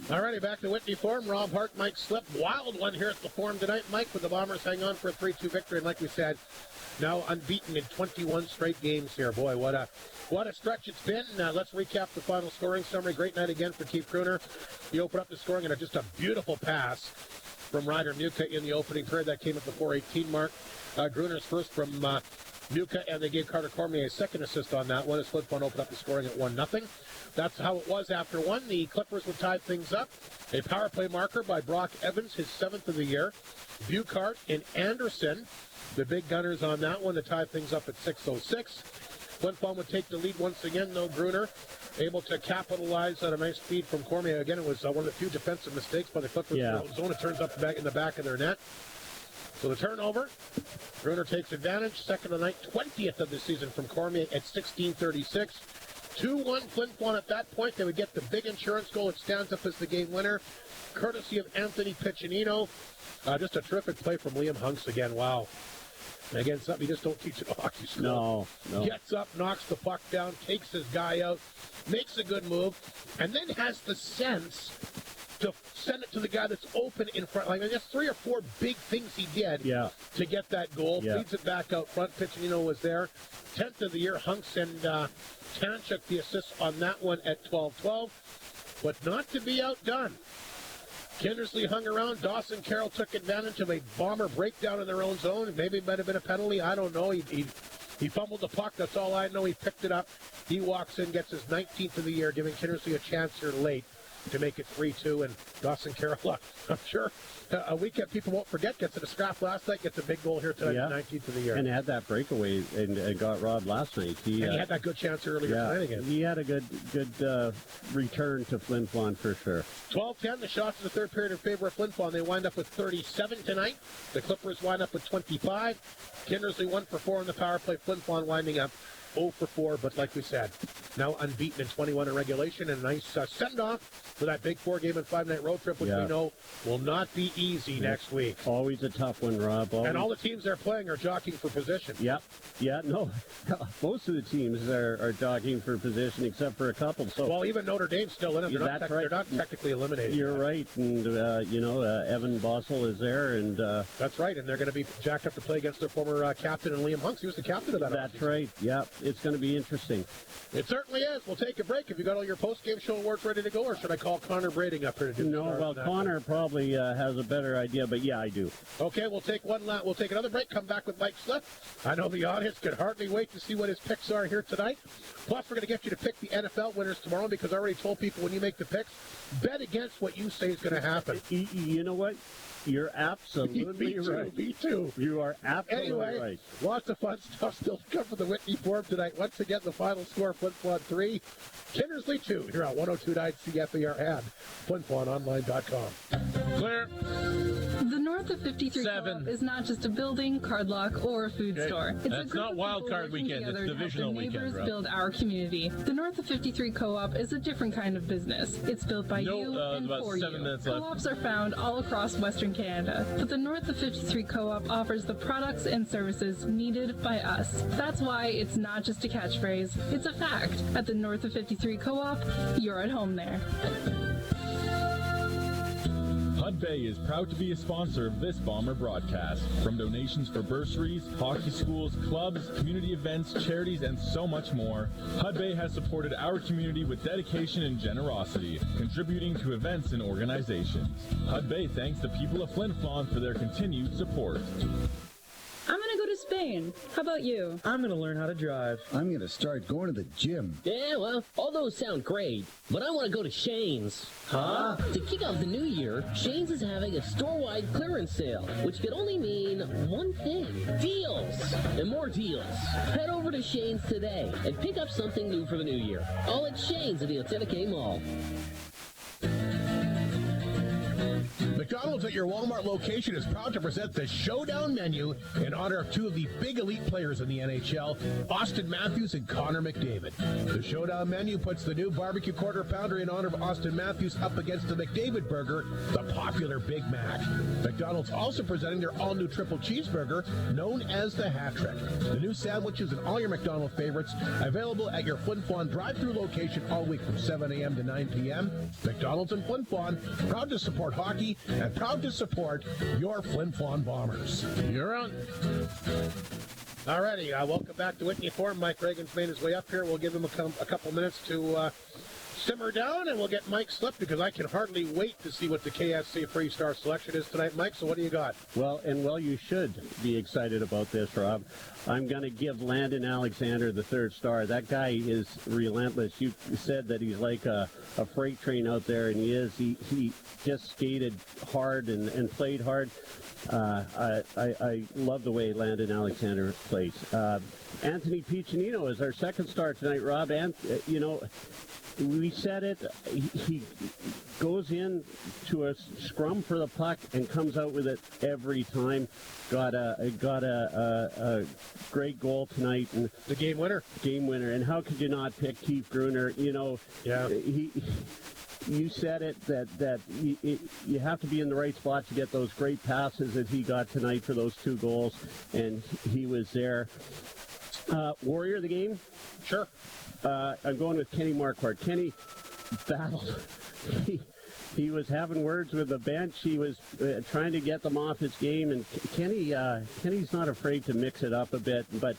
All righty, back to Whitney Forum. Rob Hart, Mike Slip. Wild one here at the Forum tonight, Mike, with the Bombers hang on for a 3-2 victory. And like we said, now unbeaten in 21 straight games here. Boy, what a stretch it's been. Let's recap the final scoring summary. Great night again for Keith Gruner. He opened up the scoring and just a beautiful pass from Ryder Muka in the opening period. That came at the 4:18 mark. Gruner's first from Muka, and they gave Carter Cormier a second assist on that one as Flin Flon opened up the scoring at 1-0. That's how it was after one. The Klippers would tie things up. A power play marker by Brock Evans, his 7th of the year. Buchart and Anderson, the big gunners on that one, to tie things up at 6:06. Flin Flon would take the lead once again, though. Gruner able to capitalize on a nice feed from Cormier. Again, it was one of the few defensive mistakes by the Klippers. Yeah. Zone, it turns up in the back of their net. So the turnover, Gruner takes advantage. Second of the night, 20th of the season from Cormier at 16:36. 2-1 Flin Flon at that point. They would get the big insurance goal. It stands up as the game winner, courtesy of Anthony Piccinino. Just a terrific play from Liam Hunks again. Wow. Again, something you just don't teach in hockey school. No. Gets up, knocks the puck down, takes his guy out, makes a good move, and then has the sense to send it to the guy that's open in front. Like, I guess 3 or 4 big things he did to get that goal. Yeah. Feeds it back out front. Piccinino was there. 10th of the year. Hunks and Tanchuk the assists on that one at 12-12. But not to be outdone. Kindersley hung around. Dawson Carroll took advantage of a Bomber breakdown in their own zone. Maybe it might have been a penalty. I don't know. He fumbled the puck. That's all I know. He picked it up. He walks in, gets his 19th of the year, giving Kindersley a chance here late to make it 3-2. And Dawson Carroll, I'm sure a weekend people won't forget, gets in a scrap last night, gets a big goal here tonight, 19th of the year. And had that breakaway and got robbed last night. He had that good chance earlier tonight again. He had a good return to Flin Flon for sure. 12-10, the shots in the third period in favor of Flin Flon. They wind up with 37 tonight. The Klippers wind up with 25. Kindersley 1 for 4 on the power play. Flin Flon winding up 0 for 4, but like we said, now unbeaten in 21 in regulation, and a nice send-off for that big 4-game and 5-night road trip, which we know will not be easy next week. Always a tough one, Rob. Always. And all the teams they're playing are jockeying for position. Yep. Yeah, no. Most of the teams are jockeying for position except for a couple. So, well, even Notre Dame's still in it. They're not technically eliminated. You're right. And, Evan Bossel is there. And that's right. And they're going to be jacked up to play against their former captain and Liam Hunks. He was the captain of that. That's right. Yep. It's going to be interesting. It certainly is. We'll take a break. Have you got all your post-game show awards ready to go, or should I call Connor Brading up here to do No, well, Connor probably has a better idea, but yeah, I do. Okay, we'll take we'll take another break, come back with Mike Slip. I know the audience could hardly wait to see what his picks are here tonight. Plus, we're going to get you to pick the NFL winners tomorrow, because I already told people when you make the picks, bet against what you say is going to happen. You know what? You're absolutely right. Me too. You are absolutely right. Lots of fun stuff still to come from the Whitney Forum tonight. Once again, the final score, Flin Flon 3, Kindersley 2, here on 102.9 CFAR and FlinFlonOnline.com. Clear. The North of 53 Co-op is not just a building, card lock, or a food store. It's That's not wild card weekend. It's divisional weekend, neighbors bro. build our community. The North of 53 Co-op is a different kind of business. It's built by you and about for 7 you. minutes left. Co-ops are found all across Western Canada, but the North of 53 Co-op offers the products and services needed by us. That's why it's not just a catchphrase, it's a fact. At the North of 53 Co-op, you're at home there. Hud Bay is proud to be a sponsor of this Bomber broadcast. From donations for bursaries, hockey schools, clubs, community events, charities, and so much more, Hud Bay has supported our community with dedication and generosity, contributing to events and organizations. Hud Bay thanks the people of Flin Flon for their continued support. I'm gonna go to Spain. How about you? I'm going to learn how to drive. I'm going to start going to the gym. Yeah, well, all those sound great, but I want to go to Shane's. Huh? To kick off the new year, Shane's is having a store-wide clearance sale, which could only mean one thing: deals! And more deals. Head over to Shane's today and pick up something new for the new year. All at Shane's at the Otenikee Mall. McDonald's at your Walmart location is proud to present the Showdown menu in honor of 2 of the big elite players in the NHL, Austin Matthews and Connor McDavid. The Showdown menu puts the new barbecue quarter pounder in honor of Austin Matthews up against the McDavid burger, the popular Big Mac. McDonald's also presenting their all-new triple cheeseburger, known as the Hat Trick. The new sandwiches and all your McDonald's favorites available at your Flin Flon drive-thru location all week from 7 a.m. to 9 p.m. McDonald's and Flin Flon, proud to support hockey and proud to support your Flin Flon Bombers. You're on. Alrighty, welcome back to Whitney Forum. Mike Reagan's made his way up here. We'll give him a couple minutes to simmer down, and we'll get Mike Slip, because I can hardly wait to see what the KFC Freestar selection is tonight. Mike, so what do you got? Well, you should be excited about this, Rob. I'm going to give Landon Alexander the third star. That guy is relentless. You said that he's like a freight train out there, and he is. He just skated hard and played hard. I love the way Landon Alexander plays. Anthony Piccinino is our second star tonight, Rob. And, we said it. He goes in to a scrum for the puck and comes out with it every time. Got a great goal tonight, and the game winner. And how could you not pick Keith Gruner? Yeah. You said it that you have to be in the right spot to get those great passes that he got tonight for those 2 goals, and he was there. Warrior of the game? Sure. I'm going with Kenny Marquardt. Kenny battled. He was having words with the bench. He was trying to get them off his game, and Kenny's not afraid to mix it up a bit, but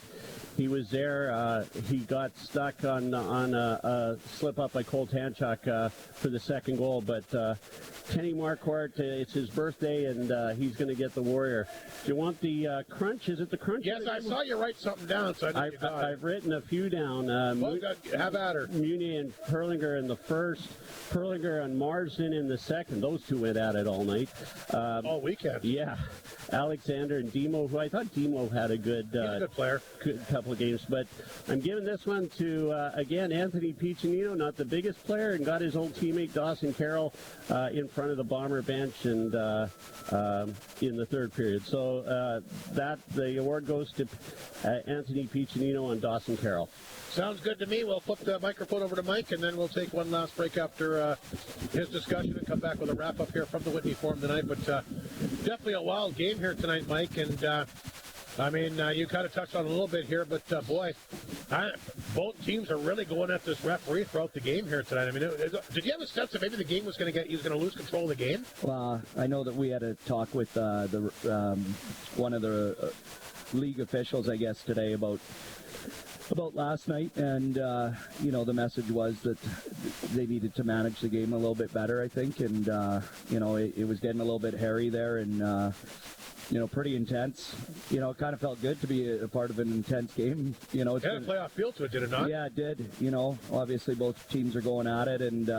he was there. He got stuck on a slip-up by Cole Tanchuk for the second goal, but Kenny Marquardt, it's his birthday, and he's going to get the Warrior. Do you want the crunch? Is it the crunch? Yes, I saw you write something down, so I've written a few down. Have at her. Muni and Perlinger in the first, Perlinger and Marsden in the second. Those two went at it all night. All weekend. Yeah. Alexander and Demo, who I thought Demo had a good player, good couple of games, but I'm giving this one to again Anthony Piccinino, not the biggest player, and got his old teammate Dawson Carroll in front of the Bomber bench and in the third period. So that the award goes to Anthony Piccinino and Dawson Carroll. Sounds good to me. We'll flip the microphone over to Mike, and then we'll take one last break after his discussion and come back with a wrap-up here from the Whitney Forum tonight. But definitely a wild game here tonight, Mike. And, you kind of touched on it a little bit here, but, boy, both teams are really going at this referee throughout the game here tonight. Did you have a sense that maybe the game was going to lose control of the game? Well, I know that we had a talk with one of the league officials, I guess, today about last night, and the message was that they needed to manage the game a little bit better, I think, and it was getting a little bit hairy there, and pretty intense. It kind of felt good to be a part of an intense game. It had a playoff feel to it, did it not? Yeah, it did. Obviously both teams are going at it, and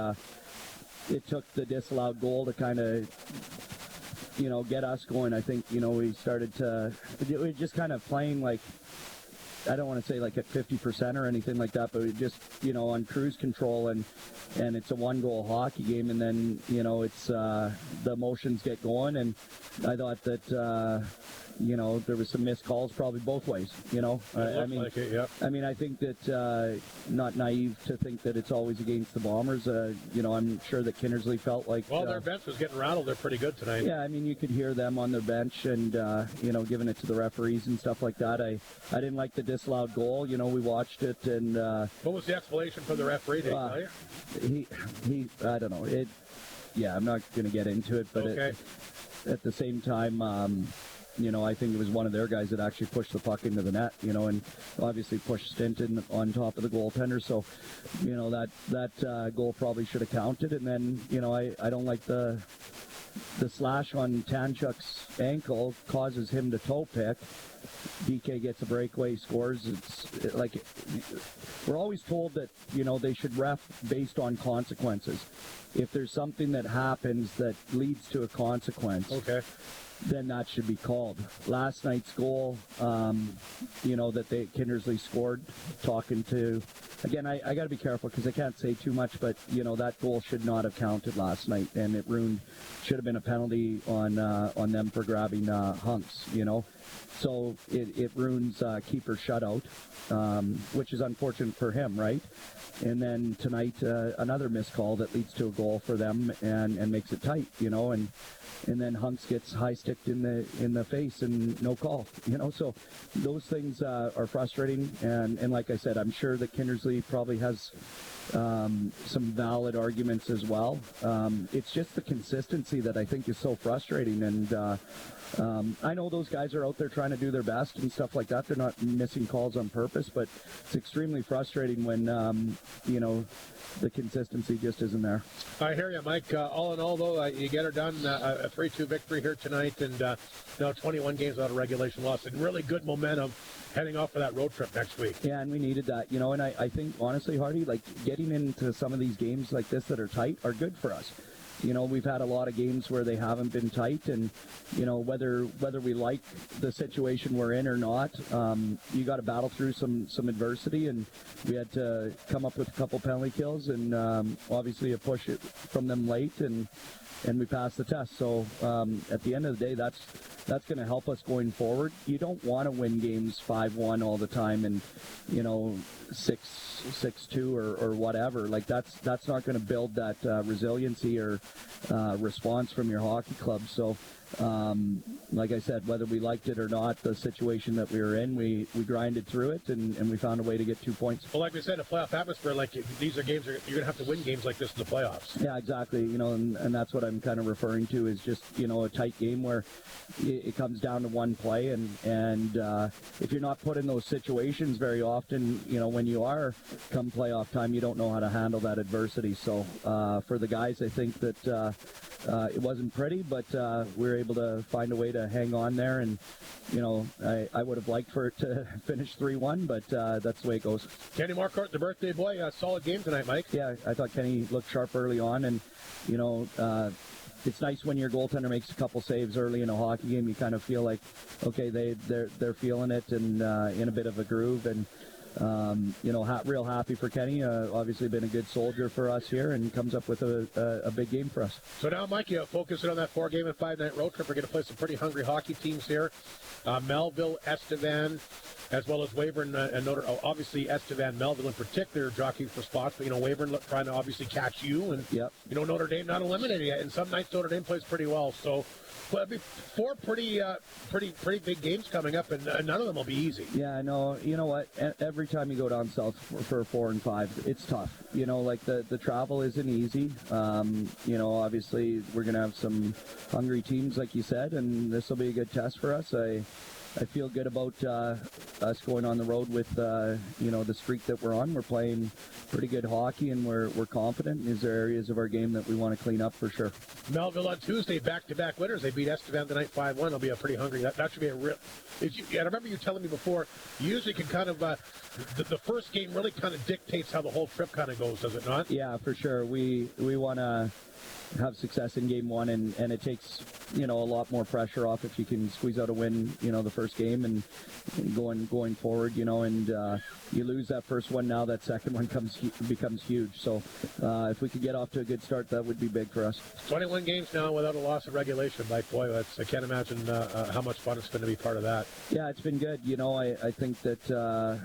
it took the disallowed goal to kind of get us going. I think we started to, we were just kind of playing like, I don't want to say like at 50% or anything like that, but we just, on cruise control, and it's a 1-goal hockey game, and then, it's the emotions get going, and I thought that, there was some missed calls probably both ways, I think that not naive to think that it's always against the Bombers. I'm sure that Kindersley felt like... Well, their bench was getting rattled. They're pretty good tonight. Yeah, you could hear them on their bench and, giving it to the referees and stuff like that. I didn't like the disallowed goal. We watched it, and... what was the explanation from the referee? Did he tell you? He I don't know. I'm not going to get into it, but okay. At the same time... I think it was one of their guys that actually pushed the puck into the net, and obviously pushed Stinton on top of the goaltender. So, that goal probably should have counted. And then, I don't like the slash on Tanchuk's ankle causes him to toe pick. DK gets a breakaway, scores. It's like we're always told that, they should ref based on consequences. If there's something that happens that leads to a consequence, okay, then that should be called. Last night's goal, that Kindersley scored, talking to, again, I got to be careful because I can't say too much, but, that goal should not have counted last night, and it should have been a penalty on them for grabbing Hunks, So it ruins keeper shutout, which is unfortunate for him, right? And then tonight, another missed call that leads to a goal for them and makes it tight, and then Hunks gets high-sticked in the face and no call, So those things are frustrating, and like I said, I'm sure that Kindersley probably has some valid arguments as well. It's just the consistency that I think is so frustrating, and I know those guys are out there trying to do their best and stuff like that. They're not missing calls on purpose, but it's extremely frustrating when, the consistency just isn't there. I hear you, Mike. All in all, though, you get her done. A 3-2 victory here tonight, and now 21 games without a regulation loss, and really good momentum heading off for that road trip next week. Yeah, and we needed that, and I think, honestly, Hardy, like getting into some of these games like this that are tight are good for us. We've had a lot of games where they haven't been tight, and whether we like the situation we're in or not, you got to battle through some adversity, and we had to come up with a couple penalty kills, and obviously a push it from them late, and we passed the test. So at the end of the day, that's going to help us going forward. You don't want to win games 5-1 all the time, and 6-2 or whatever. Like that's not going to build that resiliency or response from your hockey club. So like I said, whether we liked it or not, the situation that we were in, we grinded through it, and we found a way to get 2 points. Well, like we said, a playoff atmosphere, like these are games you're going to have to win games like this in the playoffs. Yeah, exactly. And that's what I'm kind of referring to is just a tight game where it comes down to one play, and if you're not put in those situations very often, when you are come playoff time, you don't know how to handle that adversity. So for the guys, I think that it wasn't pretty, but we were able to find a way to hang on there, and I would have liked for it to finish 3-1, but that's the way it goes. Kenny Marquardt, the birthday boy, a solid game tonight, Mike. Yeah, I thought Kenny looked sharp early on, and it's nice when your goaltender makes a couple saves early in a hockey game. You kind of feel like, okay, they're feeling it and in a bit of a groove, and real happy for Kenny. Obviously been a good soldier for us here, and comes up with a big game for us. So now, Mike, focusing on that 4-game and 5-night road trip. We're going to play some pretty hungry hockey teams here. Melville, Estevan, as well as Weyburn and Notre. Obviously, Estevan, Melville in particular, jockeying for spots. But Weyburn trying to obviously catch you, and Notre Dame not eliminated yet. And some nights Notre Dame plays pretty well. So. Well, it'll be 4 pretty big games coming up, and none of them will be easy. Yeah, I know. You know what? Every time you go down south for 4 and 5, it's tough. Like the travel isn't easy. Obviously we're going to have some hungry teams, like you said, and this will be a good test for us. I feel good about us going on the road with the streak that we're on. We're playing pretty good hockey, and we're confident. Is there areas of our game that we want to clean up for sure? Melville on Tuesday, back-to-back winners. They beat Estevan tonight 5-1. It'll be a pretty hungry. That should be a real. I remember you telling me before. You usually can kind of the first game really kind of dictates how the whole trip kind of goes, does it not? Yeah, for sure. We want to have success in game one, and it takes a lot more pressure off if you can squeeze out a win the first game, and going forward, and you lose that first one, now that second one becomes huge. So if we could get off to a good start, that would be big for us. 21 games now without a loss of regulation, Mike. Boy, I can't imagine how much fun it's going to be part of that. Yeah, it's been good. I think that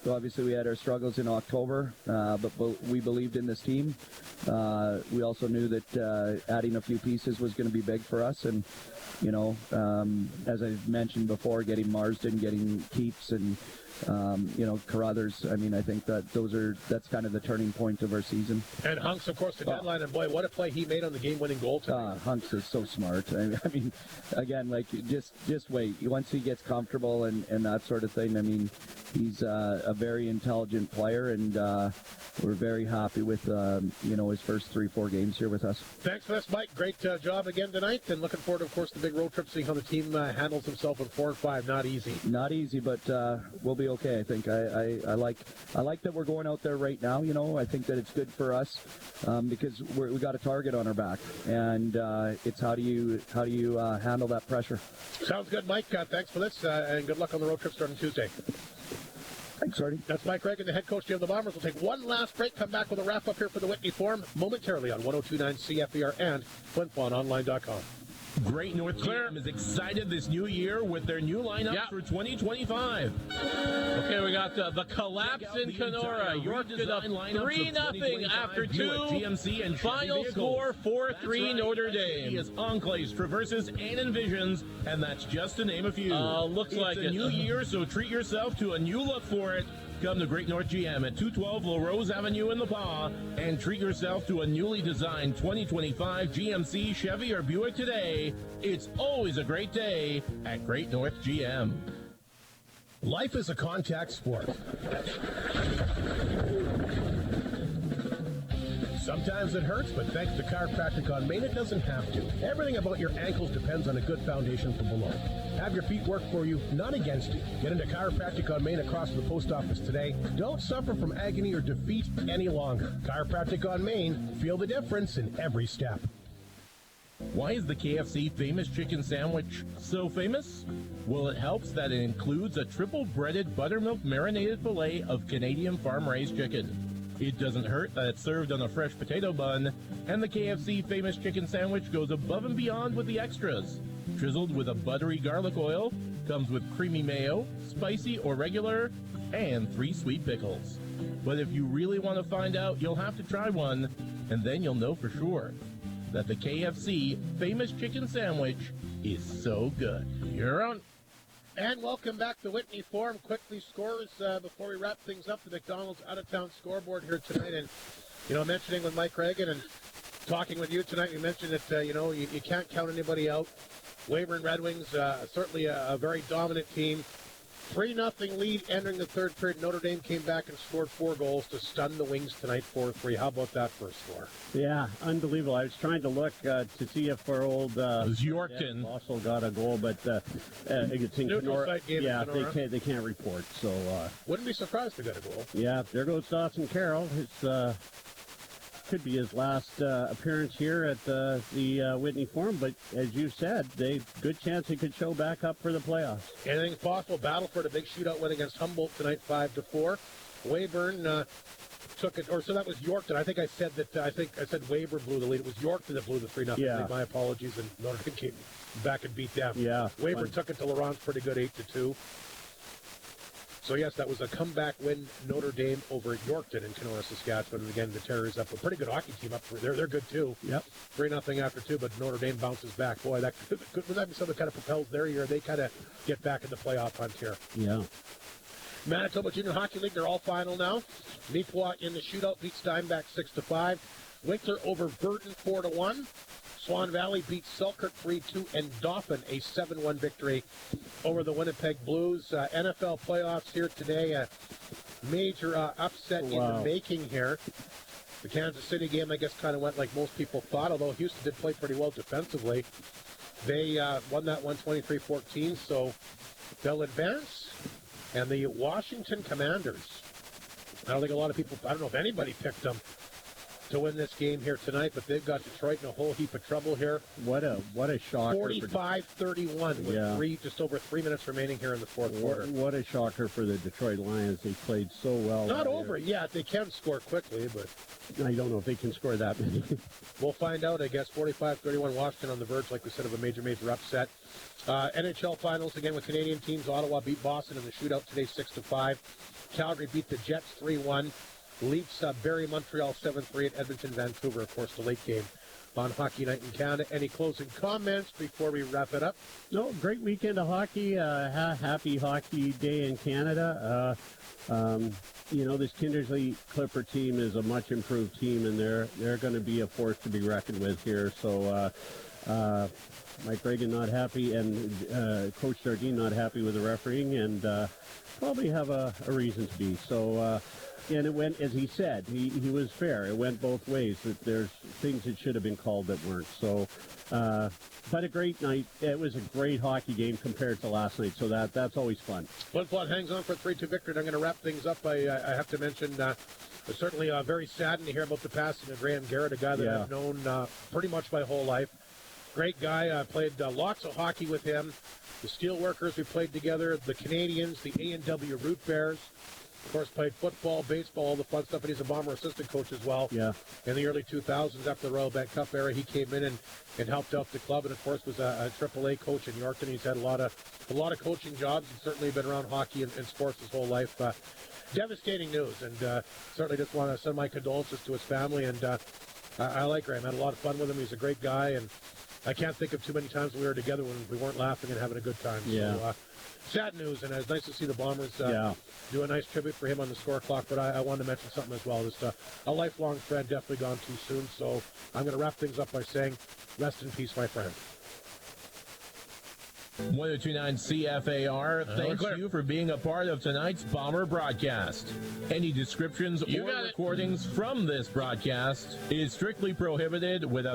obviously we had our struggles in October, but we believed in this team. We also knew that adding a few pieces was going to be big for us, and as I've mentioned before, getting Marsden, getting Keeps, and Carruthers. I mean, I think that's kind of the turning point of our season. And Hunks, of course, the deadline, and boy, what a play he made on the game-winning goal tonight. Hunks is so smart. I mean, again, like just wait. Once he gets comfortable and that sort of thing, I mean, he's a very intelligent player, and we're very happy with his first 3-4 games here with us. Thanks for this, Mike. Great job again tonight, and looking forward to, of course, the big road trip, seeing how the team handles himself in 4 and 5. Not easy. Not easy, but we'll be okay. I think I like that we're going out there right now. I think that it's good for us because we got a target on our back, and it's how do you handle that pressure. Sounds good, Mike. Thanks for this, and good luck on the road trip starting Tuesday. Thanks, Artie. That's Mike Reagan, the head coach of the Bombers. We'll take one last break, come back with a wrap-up here for the Whitney Forum momentarily on 102.9 CFER and FlinFlonOnline.com. Great North GM is excited this new year with their new lineup for 2025. Okay, we got the collapse in Kenora. York did up 3-0 after 2. GMC and final score 4-3 Notre Dame. He is Enclaves, Traverses, and Envisions, and that's just to name a few. Looks like it's a new year, so treat yourself to a new look for it. Come to Great North GM at 212 La Rose Avenue in the Paw and treat yourself to a newly designed 2025 GMC, Chevy, or Buick today. It's always a great day at Great North GM. Life is a contact sport. Sometimes it hurts, but thanks to Chiropractic on Main, it doesn't have to. Everything about your ankles depends on a good foundation from below. Have your feet work for you, not against you. Get into Chiropractic on Main across from the post office today. Don't suffer from agony or defeat any longer. Chiropractic on Main, feel the difference in every step. Why is the KFC famous chicken sandwich so famous? Well, it helps that it includes a triple breaded buttermilk marinated filet of Canadian farm-raised chicken. It doesn't hurt that it's served on a fresh potato bun, and the KFC famous chicken sandwich goes above and beyond with the extras. Drizzled with a buttery garlic oil, comes with creamy mayo, spicy or regular, and 3 sweet pickles. But if you really want to find out, you'll have to try one, and then you'll know for sure that the KFC famous chicken sandwich is so good. You're on. And welcome back to Whitney Forum. Quickly scores before we wrap things up. The McDonald's out-of-town scoreboard here tonight. And, mentioning with Mike Reagan and talking with you tonight, you mentioned that, you can't count anybody out. Weyburn Red Wings, certainly a very dominant team. 3-0 lead entering the third period. Notre Dame came back and scored 4 goals to stun the Wings tonight, 4-3. How about that first score? Yeah, unbelievable. I was trying to look to see if our old Yorkton also got a goal, but it's in Kenora. Yeah, they can't report. So wouldn't be surprised to get a goal. Yeah, there goes Dawson Carroll. It's could be his last appearance here at the Whitney Forum, but as you said, good chance he could show back up for the playoffs. Anything's possible. Battleford, a big shootout win against Humboldt tonight, 5-4. Weyburn took it, so that was Yorkton. I think I said that. I said Weyburn blew the lead. It was Yorkton that blew the 3-0 lead. My apologies, and Notre Dame came back and beat them. Yeah, Weyburn took it to Laurent's pretty good, 8-2. So, yes, that was a comeback win, Notre Dame over Yorkton in Kenora, Saskatchewan. And, again, the Terriers up a pretty good hockey team up. They're good, too. Yep. 3-0 after 2, but Notre Dame bounces back. Boy, would that be something that kind of propels their year? They kind of get back in the playoff hunt here. Yeah. Manitoba Junior Hockey League, they're all final now. Mi'kmaq in the shootout beats Steinbach 6-5. Winkler over Burton 4-1. Swan Valley beats Selkirk 3-2, and Dauphin a 7-1 victory over the Winnipeg Blues. NFL playoffs here today. A major upset in the making here. The Kansas City game, I guess, kind of went like most people thought, although Houston did play pretty well defensively. They won that one 23-14, so they'll advance. And the Washington Commanders, I don't know if anybody picked them to win this game here tonight, but they've got Detroit in a whole heap of trouble here. What a shocker. 45-31 with just over 3 minutes remaining here in the fourth quarter. What a shocker for the Detroit Lions. They played so well. Not over yet. They can score quickly, but I don't know if they can score that many. We'll find out, I guess. 45-31, Washington on the verge, like we said, of a major upset. NHL Finals again with Canadian teams. Ottawa beat Boston in the shootout today, 6-5. Calgary beat the Jets 3-1. Leafs bury Montreal 7-3 at Edmonton, Vancouver, of course, the late game on Hockey Night in Canada. Any closing comments before we wrap it up? No, great weekend of hockey. Happy Hockey Day in Canada. This Kindersley Clipper team is a much improved team, and they're going to be a force to be reckoned with here. So Mike Reagan not happy, and Coach Jardine not happy with the refereeing, and probably have a reason to be. So. And it went, as he said, he was fair. It went both ways. That there's things that should have been called that weren't. So, but a great night. It was a great hockey game compared to last night. So that's always fun. Flin Flon hangs on for a 3-2 victory. And I'm going to wrap things up. I have to mention, certainly very saddened to hear about the passing of Graham Garrett, a guy that I've known pretty much my whole life. Great guy. I played lots of hockey with him. The Steelworkers, we played together. The Canadians, the A&W Root Bears. Of course, played football, baseball, all the fun stuff, and he's a Bomber assistant coach as well. Yeah. In the early 2000s, after the Royal Bank Cup era, he came in and helped out the club, and of course was a AAA coach in Yorkton. He's had a lot of coaching jobs, and certainly been around hockey and sports his whole life. Devastating news, and certainly just want to send my condolences to his family. And I like Graham. I had a lot of fun with him. He's a great guy, and I can't think of too many times we were together when we weren't laughing and having a good time. Yeah. So sad news, and it's nice to see the Bombers do a nice tribute for him on the score clock. But I wanted to mention something as well. Just a lifelong friend, definitely gone too soon. So I'm going to wrap things up by saying, rest in peace, my friend. 1029 CFAR, thanks you for being a part of tonight's Bomber broadcast. Any descriptions or recordings from this broadcast is strictly prohibited without